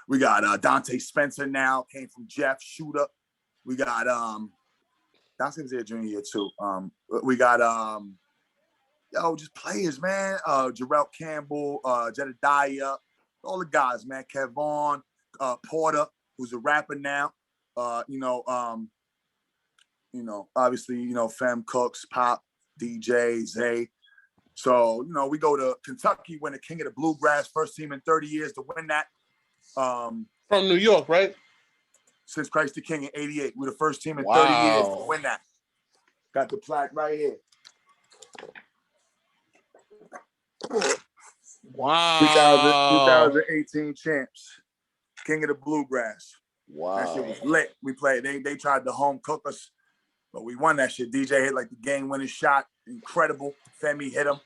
We got Dante Spencer now, came from Jeff, shooter. We got Dante was there junior year too. We got just players, man. Jarrell Campbell, Jedediah, all the guys, man. Kevon, Porter, who's a rapper now. Obviously, Fem Cooks, Pop, DJ, Zay. So, we go to Kentucky, win the King of the Bluegrass, first team in 30 years to win that. From New York, right? Since Christ the King in 88. We're the first team in 30 years to win that. Got the plaque right here. Wow. 2018 champs. King of the Bluegrass. Wow. That shit was lit. We played. They tried to home cook us, but we won that shit. DJ hit like the game-winning shot. Incredible. Femi hit him.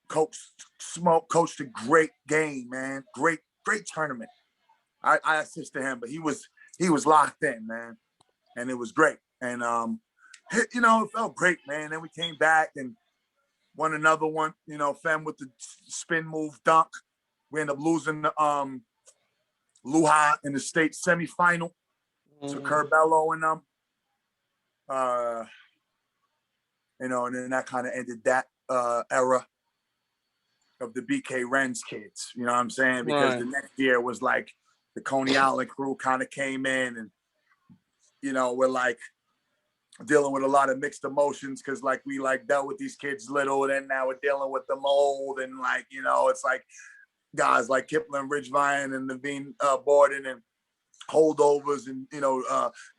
Coached a great game, man. Great tournament. I assisted him, but he was locked in, man, and it was great. And it felt great, man. Then we came back and won another one. Fem with the spin move dunk. We ended up losing the Lehigh in the state semifinal to Curbello and them. And then that kind of ended that era of the BK Wren's kids, you know what I'm saying? Because the next year was like the Coney Island crew kind of came in and, we're like dealing with a lot of mixed emotions because like we like dealt with these kids little and then now we're dealing with them old and like, it's like guys like Kipling, Ridgevine and Naveen Borden and holdovers and,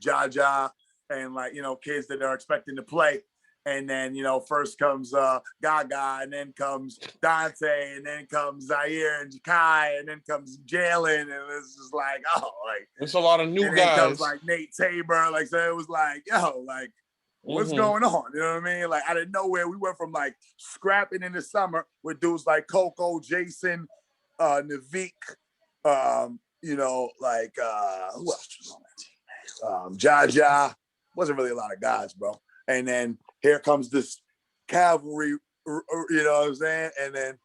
Jaja and like, kids that are expecting to play. And then, first comes Gaga, and then comes Dante, and then comes Zaire and Jakai, and then comes Jalen, and it's just like, it's a lot of new and guys. Then comes like Nate Tabor, like so it was like, what's going on? You know what I mean? Like out of nowhere, we went from like scrapping in the summer with dudes like Coco, Jason, Navik, who else was on that team? Jaja. Wasn't really a lot of guys, bro. And then here comes this cavalry, you know what I'm saying? And then,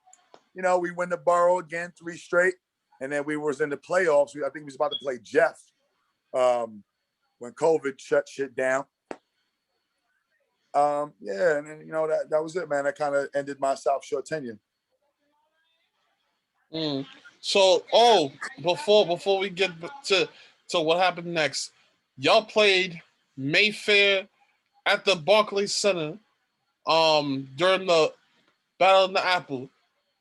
we win the borough again, 3 straight. And then we was in the playoffs. I think we was about to play Jeff when COVID shut shit down. And then, that was it, man. That kind of ended my South Shore tenure. So, before we get to what happened next, y'all played Mayfair at the Barclays Center during the Battle of the Apple.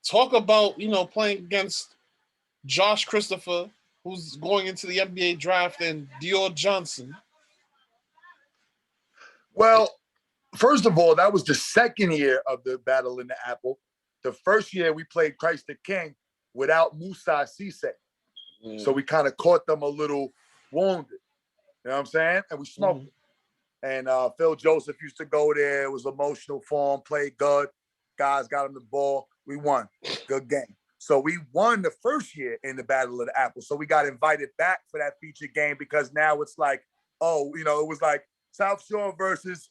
Talk about, playing against Josh Christopher, who's going into the NBA draft, and Dior Johnson. Well, first of all, that was the second year of the Battle in the Apple. The first year we played Christ the King without Musa Cisse. So we kind of caught them a little wounded. You know what I'm saying? And we smoked them. And Phil Joseph used to go there. It was emotional for him, played good. Guys got him the ball. We won. Good game. So we won the first year in the Battle of the Apple. So we got invited back for that feature game because now it's like, it was like South Shore versus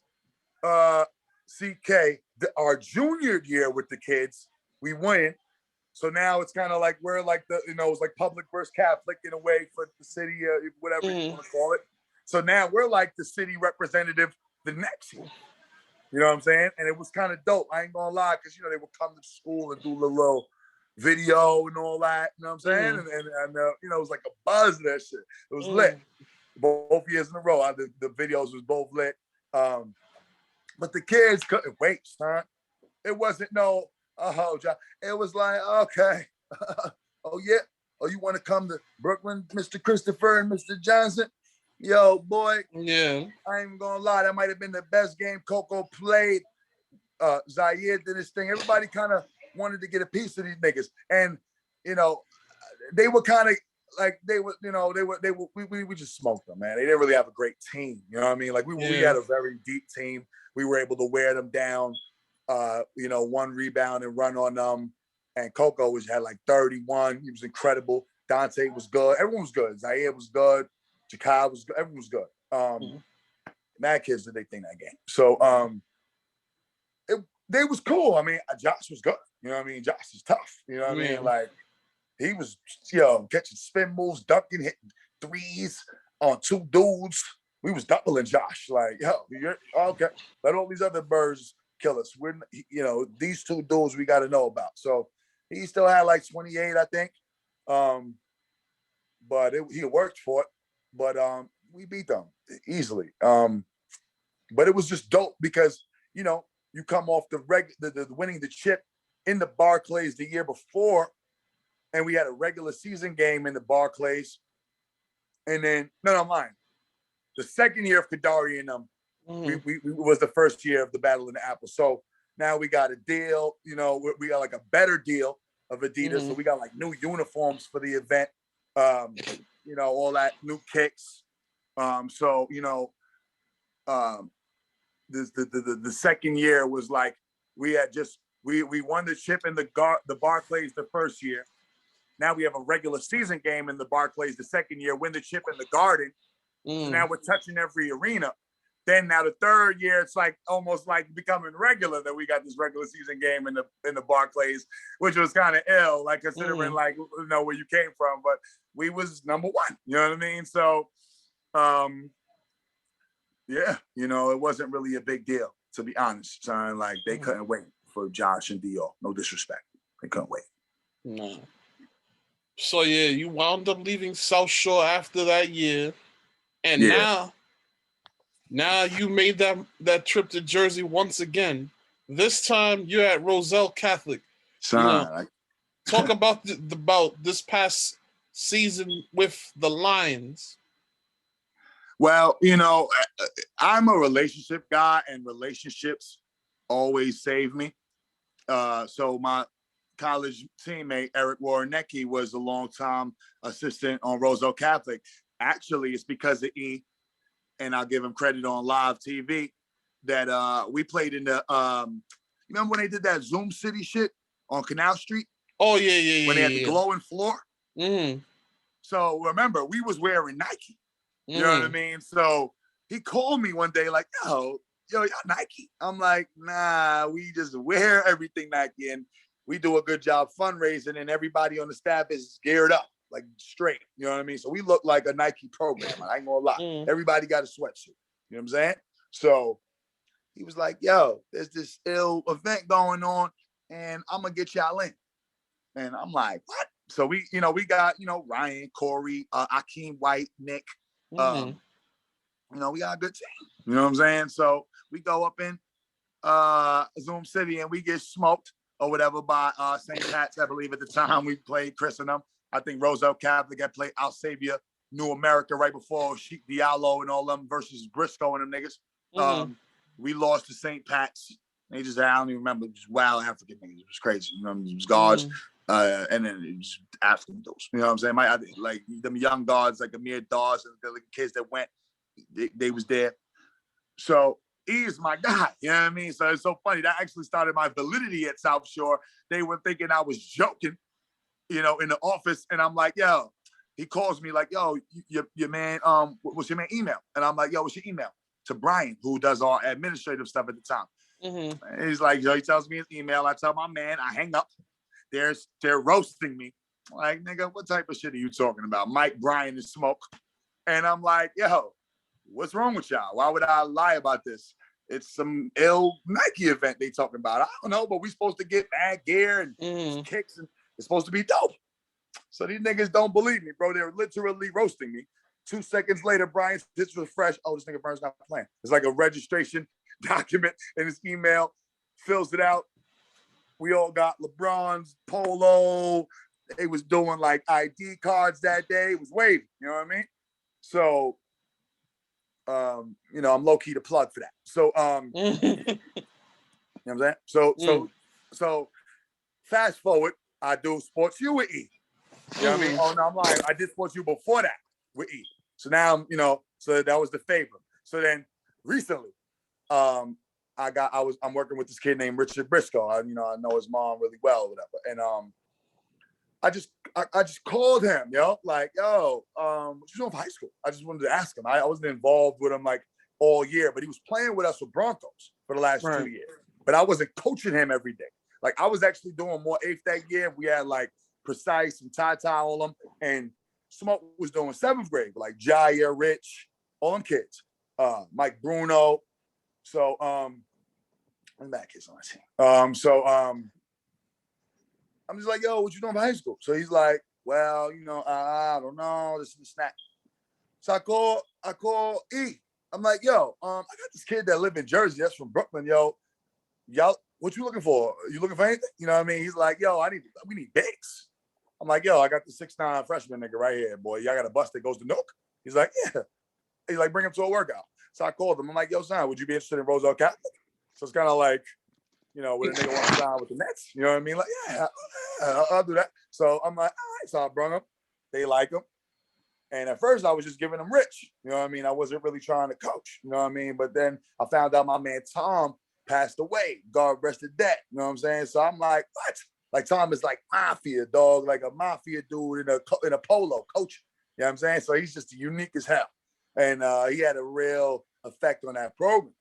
CK. Our junior year with the kids, we win. So now it's kind of like we're like it's like public versus Catholic in a way for the city, whatever you want to call it. So now we're like the city representative the next year. You know what I'm saying? And it was kind of dope. I ain't gonna lie, because they would come to school and do a little video and all that. You know what I'm saying? And it was like a buzz of that shit. It was lit. Both years in a row, the videos was both lit. But the kids couldn't wait, son. It wasn't no job. It was like, okay, oh yeah, you want to come to Brooklyn, Mr. Christopher and Mr. Johnson? Yo, boy, yeah, I ain't gonna lie, that might have been the best game Coco played. Zaire did his thing. Everybody kind of wanted to get a piece of these niggas, and they were kind of like we just smoked them, man. They didn't really have a great team, you know what I mean? Like we had a very deep team. We were able to wear them down. 1 rebound and run on them. And Coco had like 31. He was incredible. Dante was good. Everyone was good. Zaire was good. Jakai was good. Everyone was good. Mad kids did they think that game. So they was cool. I mean, Josh was good. You know what I mean? Josh is tough. You know what I mean? Like he was, catching spin moves, dunking, hitting threes on 2 dudes. We was doubling Josh. Like, you're okay. Let all these other birds kill us. We're, these 2 dudes we got to know about. So he still had like 28, I think. But he worked for it. But we beat them easily. But it was just dope because, you come off the winning the chip in the Barclays the year before, and we had a regular season game in the Barclays. And then, I'm lying. The second year of Kadari and them, we was the first year of the Battle in the Apple. So now we got a deal, we got like a better deal of Adidas. So we got like new uniforms for the event, all that, new kicks. The second year was like, we had we won the chip in the Barclays the first year. Now we have a regular season game in the Barclays the second year, win the chip in the Garden. So now we're touching every arena. Then now the third year, it's like almost like becoming regular that we got this regular season game in the Barclays, which was kind of ill, like considering like where you came from. But we was number 1. You know what I mean? So, it wasn't really a big deal, to be honest. Son. Like they couldn't wait for Josh and Dior. No disrespect, they couldn't wait. No. So yeah, you wound up leaving South Shore after that year. And now you made that trip to Jersey once again. This time you're at Roselle Catholic. Son, talk about this past season with the Lions. Well, I'm a relationship guy, and relationships always save me. So my college teammate Eric Warrenecki was a long-time assistant on Roselle Catholic. Actually, it's because of E, and I'll give him credit on live TV, that we played in the, remember when they did that Zoom City shit on Canal Street? Oh, yeah. When they had the glowing floor? Mm-hmm. So remember, we was wearing Nike. You know what I mean? So he called me one day like, yo, y'all Nike? I'm like, nah, we just wear everything Nike, and we do a good job fundraising, and everybody on the staff is geared up. Like straight, you know what I mean? So we look like a Nike program. I ain't gonna lie. Everybody got a sweatsuit. You know what I'm saying? So he was like, yo, there's this ill event going on, and I'm gonna get y'all in. And I'm like, what? So we got, Ryan, Corey, Akeem White, Nick. we got a good team. You know what I'm saying? So we go up in Zoom City and we get smoked or whatever by St. Pat's, I believe at the time we played Chris and them. I think Roselle Catholic had played Alsavia, New America right before Sheik Diallo and all them versus Briscoe and them niggas. We lost to St. Pat's. They just, I don't even remember, just wild African niggas. It was crazy. You know, it was guards. And then it was African dudes. You know what I'm saying? Like them young guards, like Amir Dawes and the kids that went, they was there. So he is my guy. You know what I mean? So it's so funny. That actually started my validity at South Shore. They were thinking I was joking, in the office. And I'm like, yo, he calls me like, yo, your man, what's your man email? And I'm like, yo, what's your email? To Brian, who does all administrative stuff at the time. And he's like, yo, he tells me his email. I tell my man, I hang up. They're roasting me. Like, nigga, what type of shit are you talking about? Mike, Brian, and Smoke. And I'm like, yo, what's wrong with y'all? Why would I lie about this? It's some ill Nike event they talking about. I don't know, but we supposed to get bad gear and kicks, and it's supposed to be dope. So these niggas don't believe me, bro. They're literally roasting me. 2 seconds later, Brian, this was fresh. Oh, this nigga Burns not playing. It's like a registration document in his email, fills it out. We all got LeBron's polo. They was doing like ID cards that day. It was wavy, you know what I mean? So, I'm low key the plug for that. So, you know what I'm saying? So fast forward, I do Sports U with E. You know what I mean? Oh no, I'm lying. I did Sports U before that with E. So now, so that was the favor. So then recently, I'm working with this kid named Richard Briscoe. I know his mom really well, or whatever. And I just called him, like, yo, what you doing for high school? I just wanted to ask him. I wasn't involved with him like all year, but he was playing with us with Broncos for the last 2 years. But I wasn't coaching him every day. Like I was actually doing more eighth that year. We had like Precise and Tata on them, and Smoke was doing seventh grade, like Jaya, Rich, all them kids. Mike Bruno. So I'm back kids on my team. I'm just like, yo, what you doing for high school? So he's like, well, I don't know, this is a snack. So I call E. I'm like, yo, I got this kid that live in Jersey. That's from Brooklyn, yo. Y'all, what you looking for? You looking for anything? You know what I mean? He's like, yo, we need bigs. I'm like, yo, I got the 6'9" freshman nigga right here, boy. Y'all got a bus that goes to Nook? He's like, yeah. He's like, bring him to a workout. So I called him. I'm like, yo, son, would you be interested in Roselle Catholic? So it's kind of like, would a nigga want to sign with the Nets? You know what I mean? Like, yeah, I'll do that. So I'm like, all right. So I brought him. They like him. And at first I was just giving him Rich. You know what I mean? I wasn't really trying to coach. You know what I mean? But then I found out my man Tom passed away. God rest his dead. You know what I'm saying? So I'm like, what? Like Tom is like mafia, dog, like a mafia dude in a polo coach. You know what I'm saying? So he's just unique as hell. And he had a real effect on that program.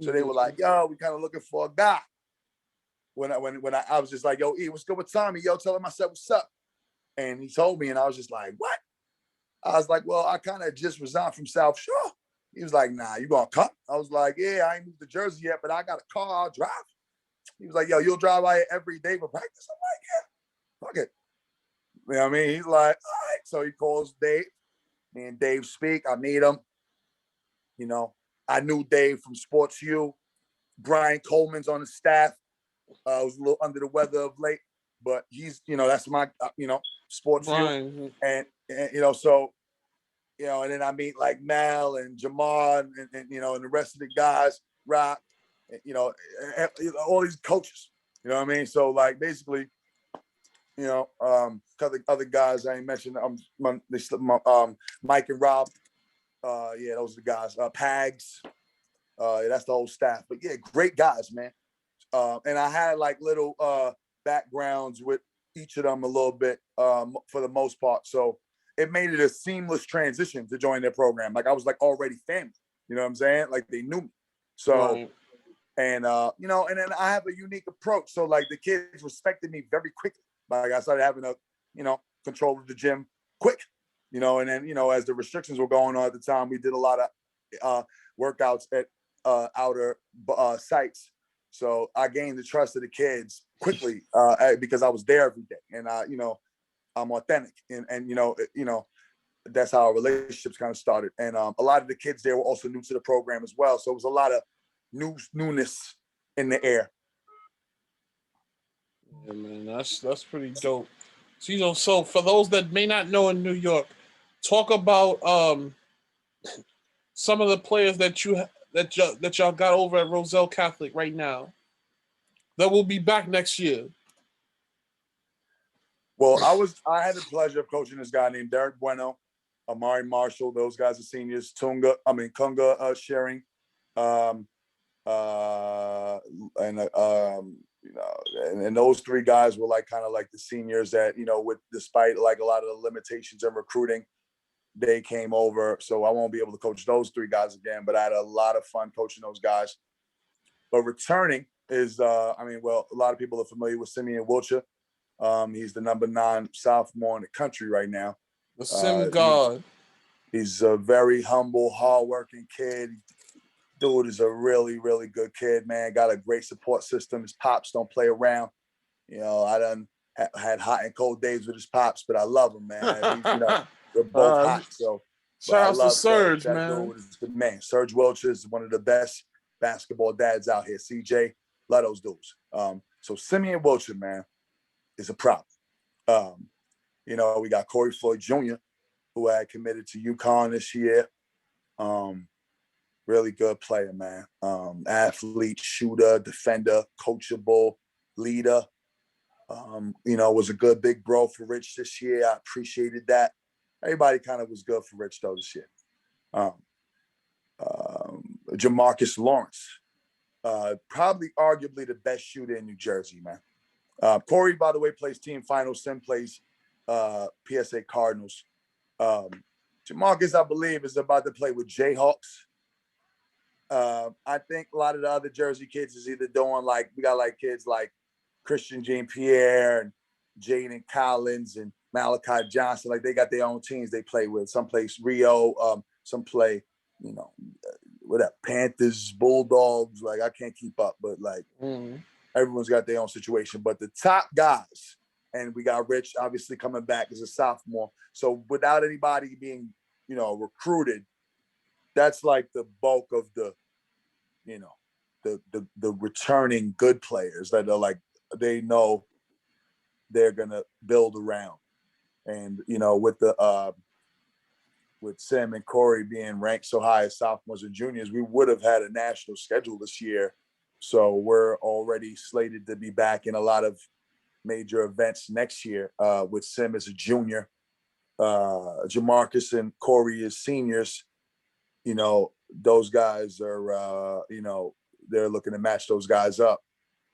So they were like, yo, we kind of looking for a guy. When I was just like, yo, E, what's good with Tommy? Yo, tell him I said, what's up? And he told me, and I was just like, what? I was like, well, I kind of just resigned from South Shore. He was like, nah, you gonna come? I was like, yeah, I ain't moved to Jersey yet, but I got a car, I'll drive. He was like, yo, you'll drive by every day for practice? I'm like, yeah, fuck it. You know what I mean? He's like, all right. So he calls Dave. Me and Dave speak. I meet him. I knew Dave from Sports U. Brian Coleman's on the staff. I was a little under the weather of late, but he's, that's my, Sports U. And so, and then I meet like Mal and Jamar and the rest of the guys, Rock, and, all these coaches, you know what I mean? So like basically, other guys I ain't mentioned, Mike and Rob, yeah, those are the guys, Pags, that's the whole staff, but yeah, great guys, man. And I had like little backgrounds with each of them a little bit for the most part. So it made it a seamless transition to join their program. Like I was like already family, you know what I'm saying? Like they knew me. So, and then I have a unique approach. So like the kids respected me very quickly. Like I started having control of the gym quick, and then, as the restrictions were going on at the time, we did a lot of workouts at outer sites. So I gained the trust of the kids quickly because I was there every day, and I'm authentic, and that's how our relationships kind of started. And a lot of the kids there were also new to the program as well. So it was a lot of newness in the air. Yeah, man, that's pretty dope. So, so for those that may not know in New York, talk about some of the players that y'all got over at Roselle Catholic right now that will be back next year. Well, I had the pleasure of coaching this guy named Derek Bueno, Amari Marshall. Those guys are seniors. Kunga Sharing, and those three guys were like kind of like the seniors that, with despite like a lot of the limitations in recruiting, they came over. So I won't be able to coach those three guys again, but I had a lot of fun coaching those guys. But returning is, a lot of people are familiar with Simeon Wilcher. He's the number 9 sophomore in the country right now. The Sim God. He's a very humble, hardworking kid. Dude is a really, really good kid, man. Got a great support system. His pops don't play around. I done had hot and cold days with his pops, but I love him, man. We're both hot. So shout out to Serge, man. That dude is the man. Serge Wilcher is one of the best basketball dads out here. CJ, love those dudes. So Simeon Wilcher, man, is a problem. We got Corey Floyd Jr., who had committed to UConn this year. Really good player, man. Athlete, shooter, defender, coachable, leader. Was a good big bro for Rich this year. I appreciated that. Everybody kind of was good for Rich though this year. Jamarcus Lawrence, probably arguably the best shooter in New Jersey, man. Corey, by the way, plays team finals. Sim plays PSA Cardinals. Jamarcus, I believe, is about to play with Jayhawks. I think a lot of the other Jersey kids is either doing we got kids like Christian Jean Pierre and Jaden Collins and Malachi Johnson. They got their own teams they play with. Some play Rio, some play, Panthers, Bulldogs. I can't keep up, but everyone's got their own situation. But the top guys, and we got Rich obviously coming back as a sophomore. So without anybody being, recruited, that's the bulk of the returning good players that are they know they're gonna build around. And with Sim and Corey being ranked so high as sophomores and juniors, we would have had a national schedule this year. So we're already slated to be back in a lot of major events next year, with Sim as a junior, Jamarcus and Corey as seniors. Those guys are, they're looking to match those guys up.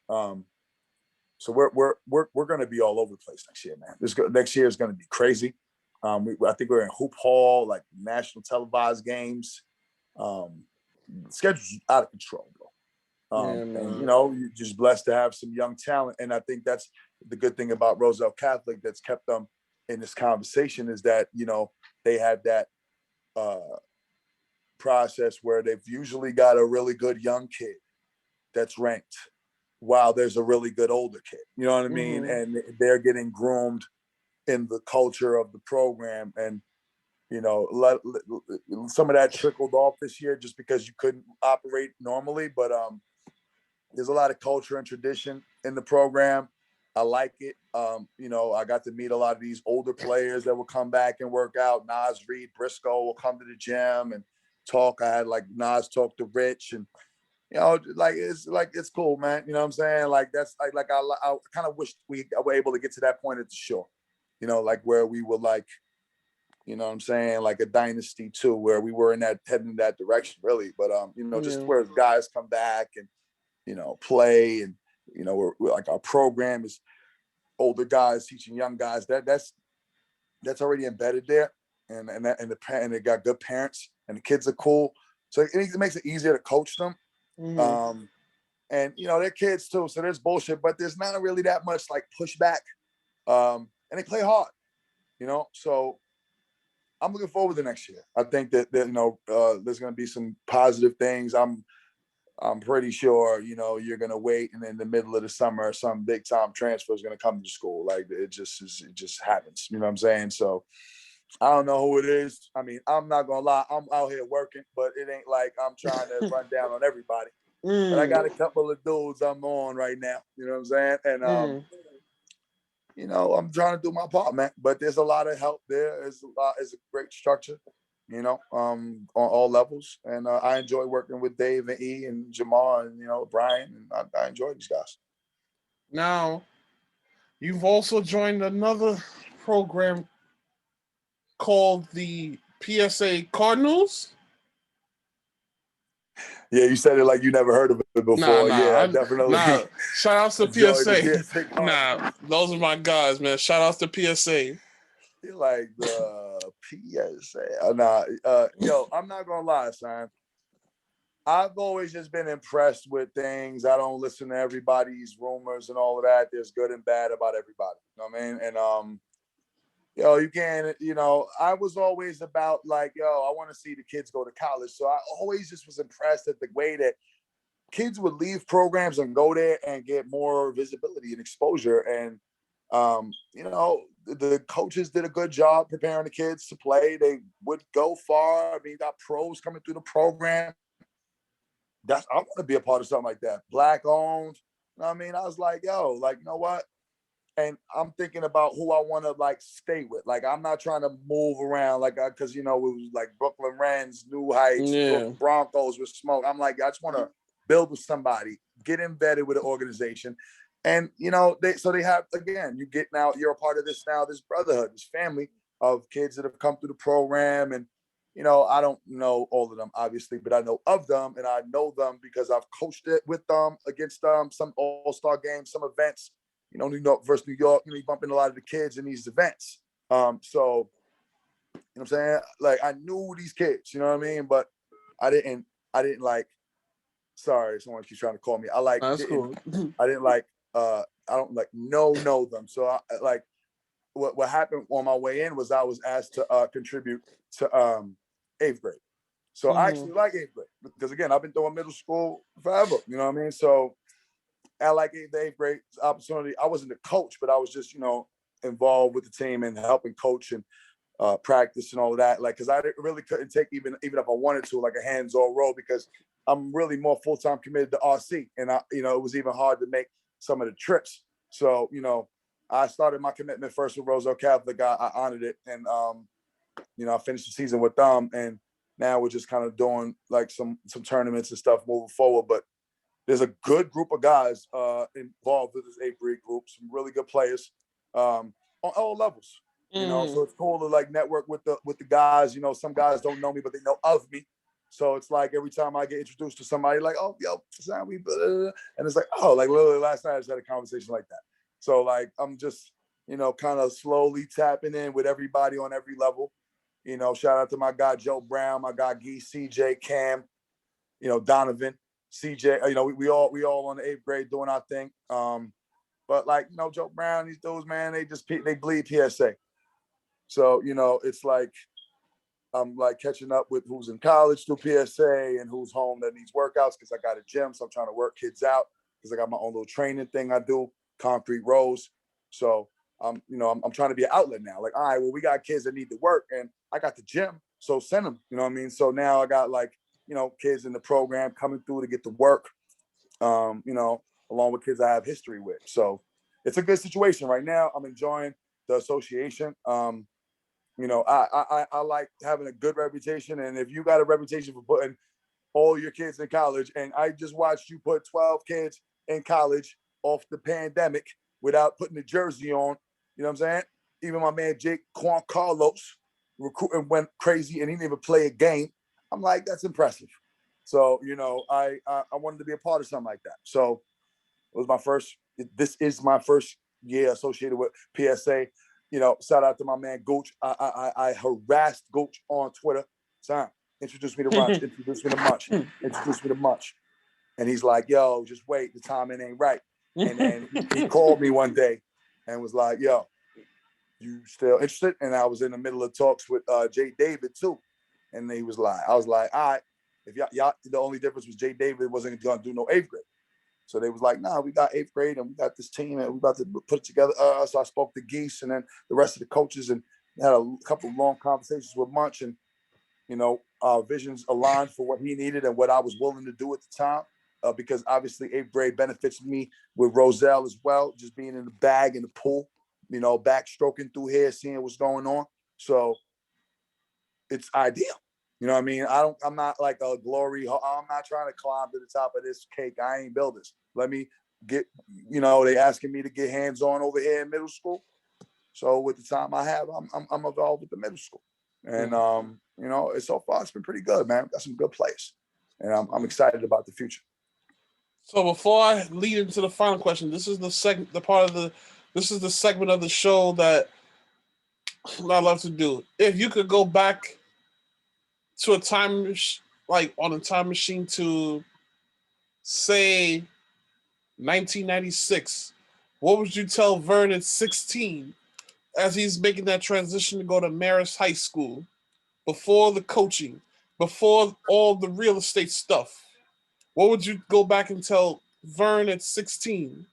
So we're going to be all over the place next year, man. Next year is going to be crazy. I think we're in Hoop Hall, national televised games. Schedule's out of control, bro. And you're just blessed to have some young talent. And I think that's the good thing about Roselle Catholic that's kept them in this conversation is that, they have that process where they've usually got a really good young kid that's ranked while there's a really good older kid. You know what I mean? And they're getting groomed in the culture of the program. And, some of that trickled off this year just because you couldn't operate normally. But there's a lot of culture and tradition in the program. I like it. I got to meet a lot of these older players that will come back and work out. Nas Reed Briscoe will come to the gym and talk. I had Nas talk to Rich, and it's cool, man. You know what I'm saying? That's I kind of wish we were able to get to that point at the shore. Where we were you know what I'm saying, a dynasty too, where we were heading in that direction, really. But just where guys come back and play, and we're our program is older guys teaching young guys. That's already embedded there, and they got good parents, and the kids are cool, so it makes it easier to coach them. And they're kids too, so there's bullshit, but there's not really that much pushback, and they play hard, so I'm looking forward to next year. I think that there's going to be some positive things. I'm pretty sure, you're going to wait, and in the middle of the summer, some big time transfer is going to come to school. It just happens. You know what I'm saying? So I don't know who it is. I mean, I'm not gonna lie, I'm out here working, but it ain't like I'm trying to run down on everybody. But I got a couple of dudes I'm on right now. You know what I'm saying? And you know, I'm trying to do my part, man. But there's a lot of help there. It's a great structure, you know, on all levels. And I enjoy working with Dave and E and Jamal and, you know, Brian. And I enjoy these guys. Now, you've also joined another program called the PSA Cardinals. Yeah, you said it like you never heard of it before. I definitely. Shout outs to PSA. PSA Those are my guys, man. Shout outs to PSA. You're like the PSA. Yo, I'm not gonna lie, son. I've always just been impressed with things. I don't listen to everybody's rumors and all of that. There's good and bad about everybody. You know what I mean? And yo, you can, you know, I was always about like, yo, I want to see the kids go to college. So I always just was impressed at the way that kids would leave programs and go there and get more visibility and exposure. And, you know, the coaches did a good job preparing the kids to play. They would go far. I mean, got pros coming through the program. I want to be a part of something like that. Black owned. You know what I mean? I was like, yo, like, you know what? And I'm thinking about who I want to like stay with. Like, I'm not trying to move around like, cause you know, it was like Brooklyn Wrens, New Heights, Broncos with smoke. I'm like, I just want to build with somebody, get embedded with an organization. And, you know, they have, again, you're a part of this now, this brotherhood, this family of kids that have come through the program. And, you know, I don't know all of them, obviously, but I know of them, and I know them because I've coached it with them, against them, some all-star games, some events, you know, New York versus New York, you know, you bump into a lot of the kids in these events. So, you know what I'm saying? Like, I knew these kids, you know what I mean? But I didn't like, sorry, someone keeps trying to call me. Cool. I didn't like, I don't like know them. So I like, what happened on my way in was I was asked to contribute to 8th grade. So I actually like 8th grade because, again, I've been doing middle school forever. You know what I mean? So I like the 8th grade opportunity. I wasn't a coach, but I was just, you know, involved with the team and helping coach and practice and all of that. Like, because I really couldn't take even if I wanted to, like a hands-on role, because I'm really more full-time committed to RC. And you know, it was even hard to make some of the trips. So, you know, I started my commitment first with Roselle Catholic. I honored it, and you know, I finished the season with them, and now we're just kind of doing like some tournaments and stuff moving forward. But there's a good group of guys involved with this 8th grade group, some really good players on all levels. You know, so it's cool to like network with the guys. You know, some guys don't know me, but they know of me. So it's like every time I get introduced to somebody, like, oh, yo, and it's like, oh, like literally last night I just had a conversation like that. So like, I'm just, you know, kind of slowly tapping in with everybody on every level. You know, shout out to my guy, Joe Brown, my guy, Gee, CJ, Cam, you know, Donovan, CJ, you know, we all on the 8th grade doing our thing. But like, you know, Joe Brown, these dudes, man, they bleed PSA. So, you know, it's like, I'm like catching up with who's in college through PSA and who's home that needs workouts, because I got a gym. So I'm trying to work kids out because I got my own little training thing I do, concrete rows. So you know, I'm trying to be an outlet now. Like, all right, well, we got kids that need to work and I got the gym. So send them, you know what I mean? So now I got like, you know, kids in the program coming through to get to work, you know, along with kids I have history with. So it's a good situation right now. I'm enjoying the association. You know, I like having a good reputation. And if you got a reputation for putting all your kids in college, and I just watched you put 12 kids in college off the pandemic without putting the jersey on, you know what I'm saying? Even my man Jake Carlos recruiting went crazy and he didn't even play a game. I'm like, that's impressive. So, you know, I wanted to be a part of something like that. So this is my first year associated with PSA. You know, shout out to my man Gooch. I harassed Gooch on Twitter. Son, introduce me to Munch, introduce me to Munch, introduce me to Munch. And he's like, yo, just wait, the timing ain't right. And then he called me one day and was like, yo, you still interested? And I was in the middle of talks with Jay David too. And he was like, I was like, all right, if y'all, the only difference was Jay David wasn't gonna do no 8th grade. So they was like, nah, we got 8th grade and we got this team and we about to put it together. So I spoke to Geese and then the rest of the coaches, and had a couple of long conversations with Munch, and our visions aligned for what he needed and what I was willing to do at the time. Because obviously 8th grade benefits me with Roselle as well, just being in the bag in the pool, backstroking through here, seeing what's going on. So it's ideal. You know what I mean? I'm not like a glory. I'm not trying to climb to the top of this cake. I ain't build this. Let me get, they asking me to get hands-on over here in middle school. So with the time I have, I'm involved with the middle school. And, so far it's been pretty good, man. Got some good players. And I'm excited about the future. So before I lead into the final question, this is the segment of the show that I love to do. If you could go back to a time, on a time machine to, say, 1996, what would you tell Vern at 16 as he's making that transition to go to Marist High School, before the coaching, before all the real estate stuff? What would you go back and tell Vern at 16?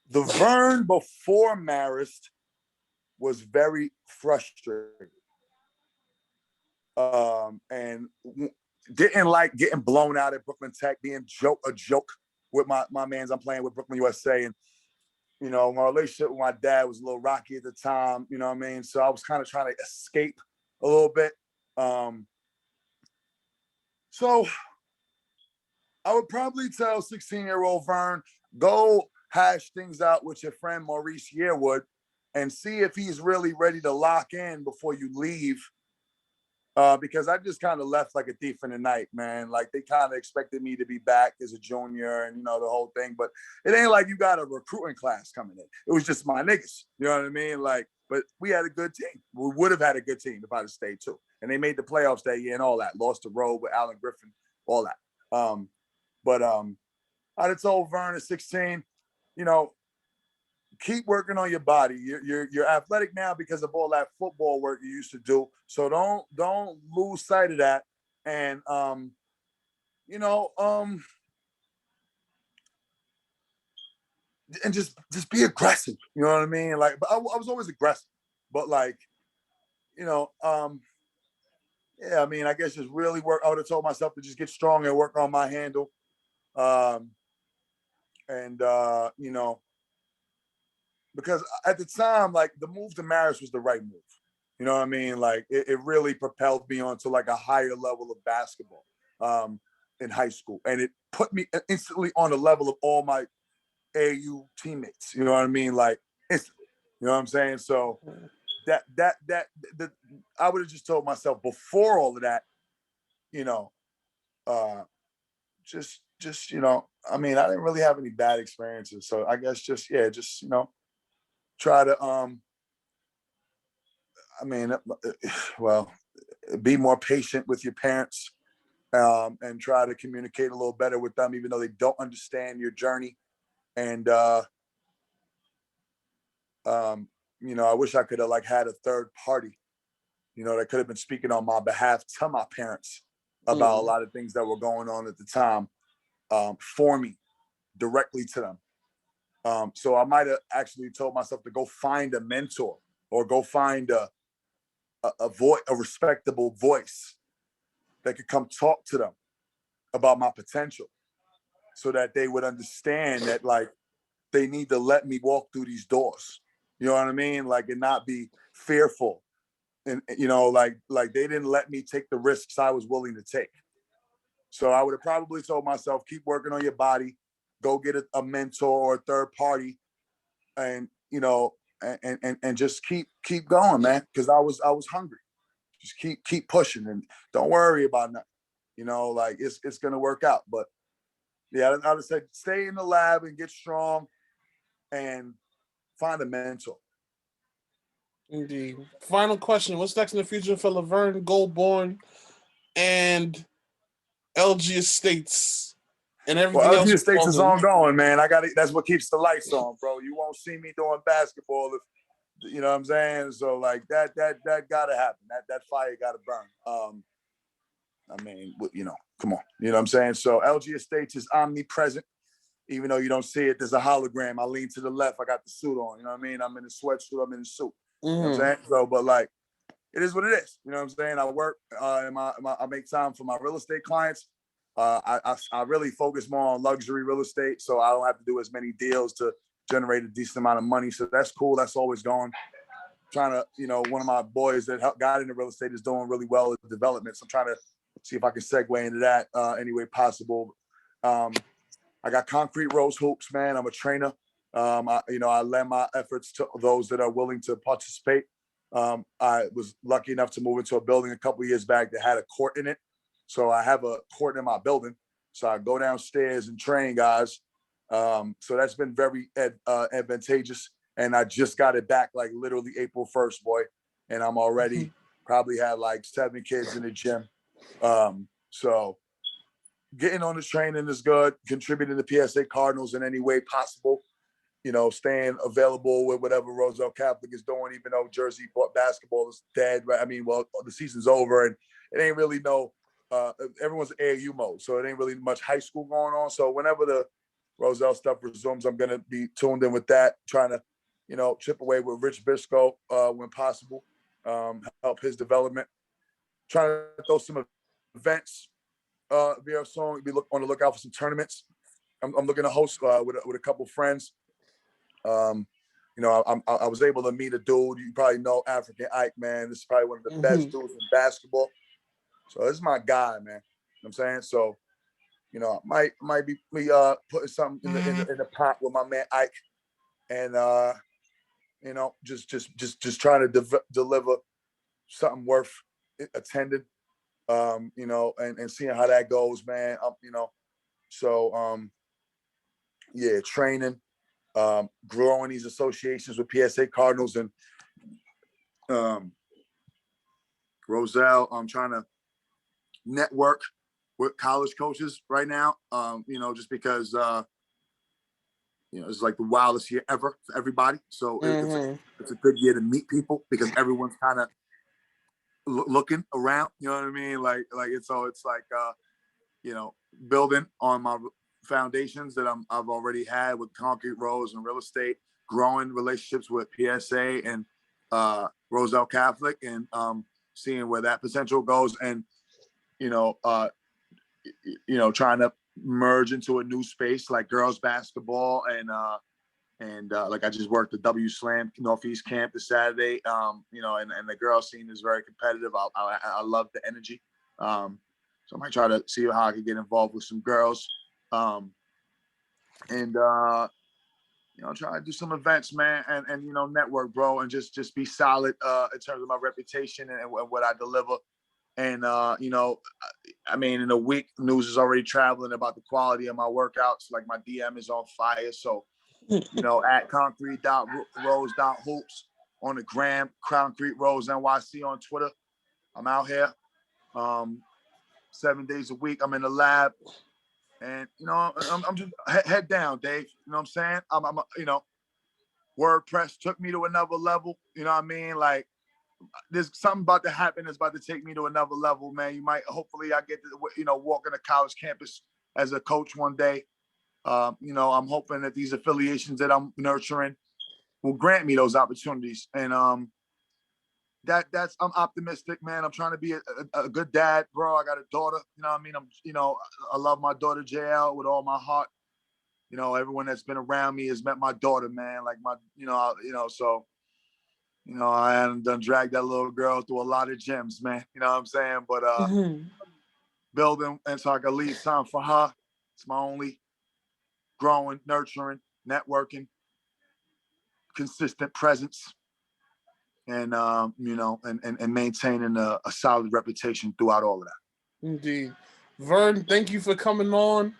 The Vern before Marist was very frustrated. And didn't like getting blown out at Brooklyn Tech, being a joke with my mans I'm playing with, Brooklyn USA. And, my relationship with my dad was a little rocky at the time, you know what I mean? So I was kind of trying to escape a little bit. So I would probably tell 16-year-old Vern, go hash things out with your friend Maurice Yearwood and see if he's really ready to lock in before you leave. Because I just kind of left like a thief in the night, man. Like, they kind of expected me to be back as a junior and, the whole thing. But it ain't like you got a recruiting class coming in. It was just my niggas. You know what I mean? Like, but we had a good team. We would have had a good team if I'd have stayed too. And they made the playoffs that year and all that. Lost the road with Allen Griffin, all that. But I'd have told Vern at 16, keep working on your body. You're athletic now because of all that football work you used to do. So don't lose sight of that. And and just be aggressive. You know what I mean? Like, but I was always aggressive. But like, yeah, I mean, I guess just really work. I would have told myself to just get strong and work on my handle. Because at the time, like, the move to Marist was the right move. You know what I mean? Like, it really propelled me onto like a higher level of basketball in high school. And it put me instantly on the level of all my AU teammates. You know what I mean? Like, instantly. You know what I'm saying? So I would have just told myself before all of that, I mean, I didn't really have any bad experiences. So I guess try to, be more patient with your parents and try to communicate a little better with them, even though they don't understand your journey. And, I wish I could have had a third party, that could have been speaking on my behalf to my parents about a lot of things that were going on at the time for me, directly to them. So I might have actually told myself to go find a mentor or go find a respectable voice that could come talk to them about my potential, so that they would understand that they need to let me walk through these doors. You know what I mean? Like, and not be fearful. And, they didn't let me take the risks I was willing to take. So I would have probably told myself, keep working on your body, go get a mentor or a third party, and, and just keep going, man. Cause I was hungry. Just keep pushing and don't worry about nothing. It's going to work out. But yeah, I would say stay in the lab and get strong and find a mentor. Indeed. Final question. What's next in the future for Laverne Goulbourne and LG Estates and everything else? LG Estates is ongoing, man. That's what keeps the lights on, bro. You won't see me doing basketball if, you know what I'm saying? So like that gotta happen. That fire gotta burn. I mean, come on. You know what I'm saying? So LG Estates is omnipresent. even though you don't see it, there's a hologram. I lean to the left. I got the suit on. You know what I mean? I'm in a sweatsuit. I'm in a suit. You know what I'm saying? So, but like, it is what it is. You know what I'm saying? I work and I make time for my real estate clients. I really focus more on luxury real estate, so I don't have to do as many deals to generate a decent amount of money. So that's cool. That's always going. Trying to, you know, one of my boys that got into real estate is doing really well with development. So I'm trying to see if I can segue into that any way possible. I got concrete rose hoops, man. I'm a trainer. I lend my efforts to those that are willing to participate. I was lucky enough to move into a building a couple of years back that had a court in it. So I have a court in my building. So I go downstairs and train guys. So that's been very advantageous. And I just got it back like literally April 1st, boy. And I'm already probably had like 7 kids in the gym. So getting on this training is good. Contributing to PSA Cardinals in any way possible. You know, staying available with whatever Roselle Catholic is doing, even though Jersey basketball is dead. Right? I mean, well, the season's over and it ain't really everyone's AAU mode. So it ain't really much high school going on. So whenever the Roselle stuff resumes, I'm going to be tuned in with that, trying to, you know, chip away with Rich Bisco when possible, help his development. Trying to throw some events very soon. Be on the lookout for some tournaments. I'm looking to host with a couple friends. I was able to meet a dude. You probably know African Ike, man. This is probably one of the best dudes in basketball. So this is my guy, man. You know what I'm saying? So, you know, might be putting something in the pot with my man Ike, and you know, just trying to deliver something worth attending. You know, and seeing how that goes, man. You know, so yeah, training. Growing these associations with PSA Cardinals and Roselle. I'm trying to network with college coaches right now, you know, just because, you know, it's like the wildest year ever for everybody. So it's a good year to meet people because everyone's kind of looking around, you know what I mean? Like it's like, you know, building on my foundations that I've already had with concrete roads and real estate, growing relationships with PSA and Roselle Catholic, and seeing where that potential goes, and you know, trying to merge into a new space like girls basketball and like I just worked the W Slam Northeast camp this Saturday. You know, and the girls scene is very competitive. I love the energy. So I might try to see how I can get involved with some girls. And you know, try to do some events, man, and you know, network, bro, and just be solid in terms of my reputation and what I deliver. And you know, I mean, in a week, news is already traveling about the quality of my workouts. Like my DM is on fire. So, you know, at concrete.rose.hoops on the gram, Concrete Rose NYC on Twitter. I'm out here 7 days a week. I'm in the lab. And, you know, I'm just head down, Dave. You know what I'm saying? I'm you know, WordPress took me to another level. You know what I mean? Like, there's something about to happen that's about to take me to another level, man. Hopefully I get to, you know, walk on a college campus as a coach one day. You know, I'm hoping that these affiliations that I'm nurturing will grant me those opportunities. And I'm optimistic, man. I'm trying to be a good dad, bro. I got a daughter, you know what I mean? I love my daughter JL with all my heart. You know, everyone that's been around me has met my daughter, man. Like so, you know, I done dragged that little girl through a lot of gyms, man. You know what I'm saying? But building, and so I can leave time for her. It's my only growing, nurturing, networking, consistent presence. And you know, and maintaining a solid reputation throughout all of that. Indeed. Vern, thank you for coming on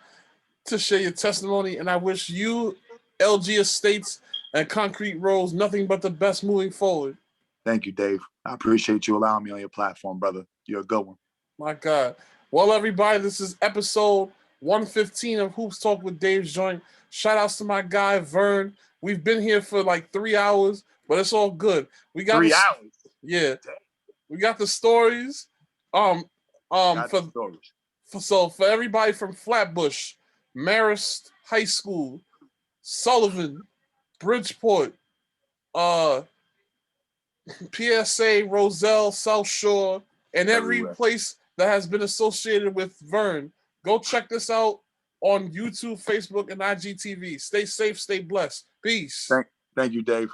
to share your testimony, and I wish you, LG Estates, and Concrete Rose nothing but the best moving forward. Thank you, Dave. I appreciate you allowing me on your platform, brother. You're a good one. My God. Well, everybody, this is episode 115 of Hoops Talk with Dave's Joint. Shout outs to my guy, Vern. We've been here for like 3 hours, but it's all good. We got 3 hours. Yeah. We got the stories. For everybody from Flatbush, Marist High School, Sullivan, Bridgeport, PSA, Roselle, South Shore, and every Everywhere. place that has been associated with Vern. Go check this out on YouTube, Facebook, and IGTV. Stay safe, stay blessed. Peace. Thank you, Dave.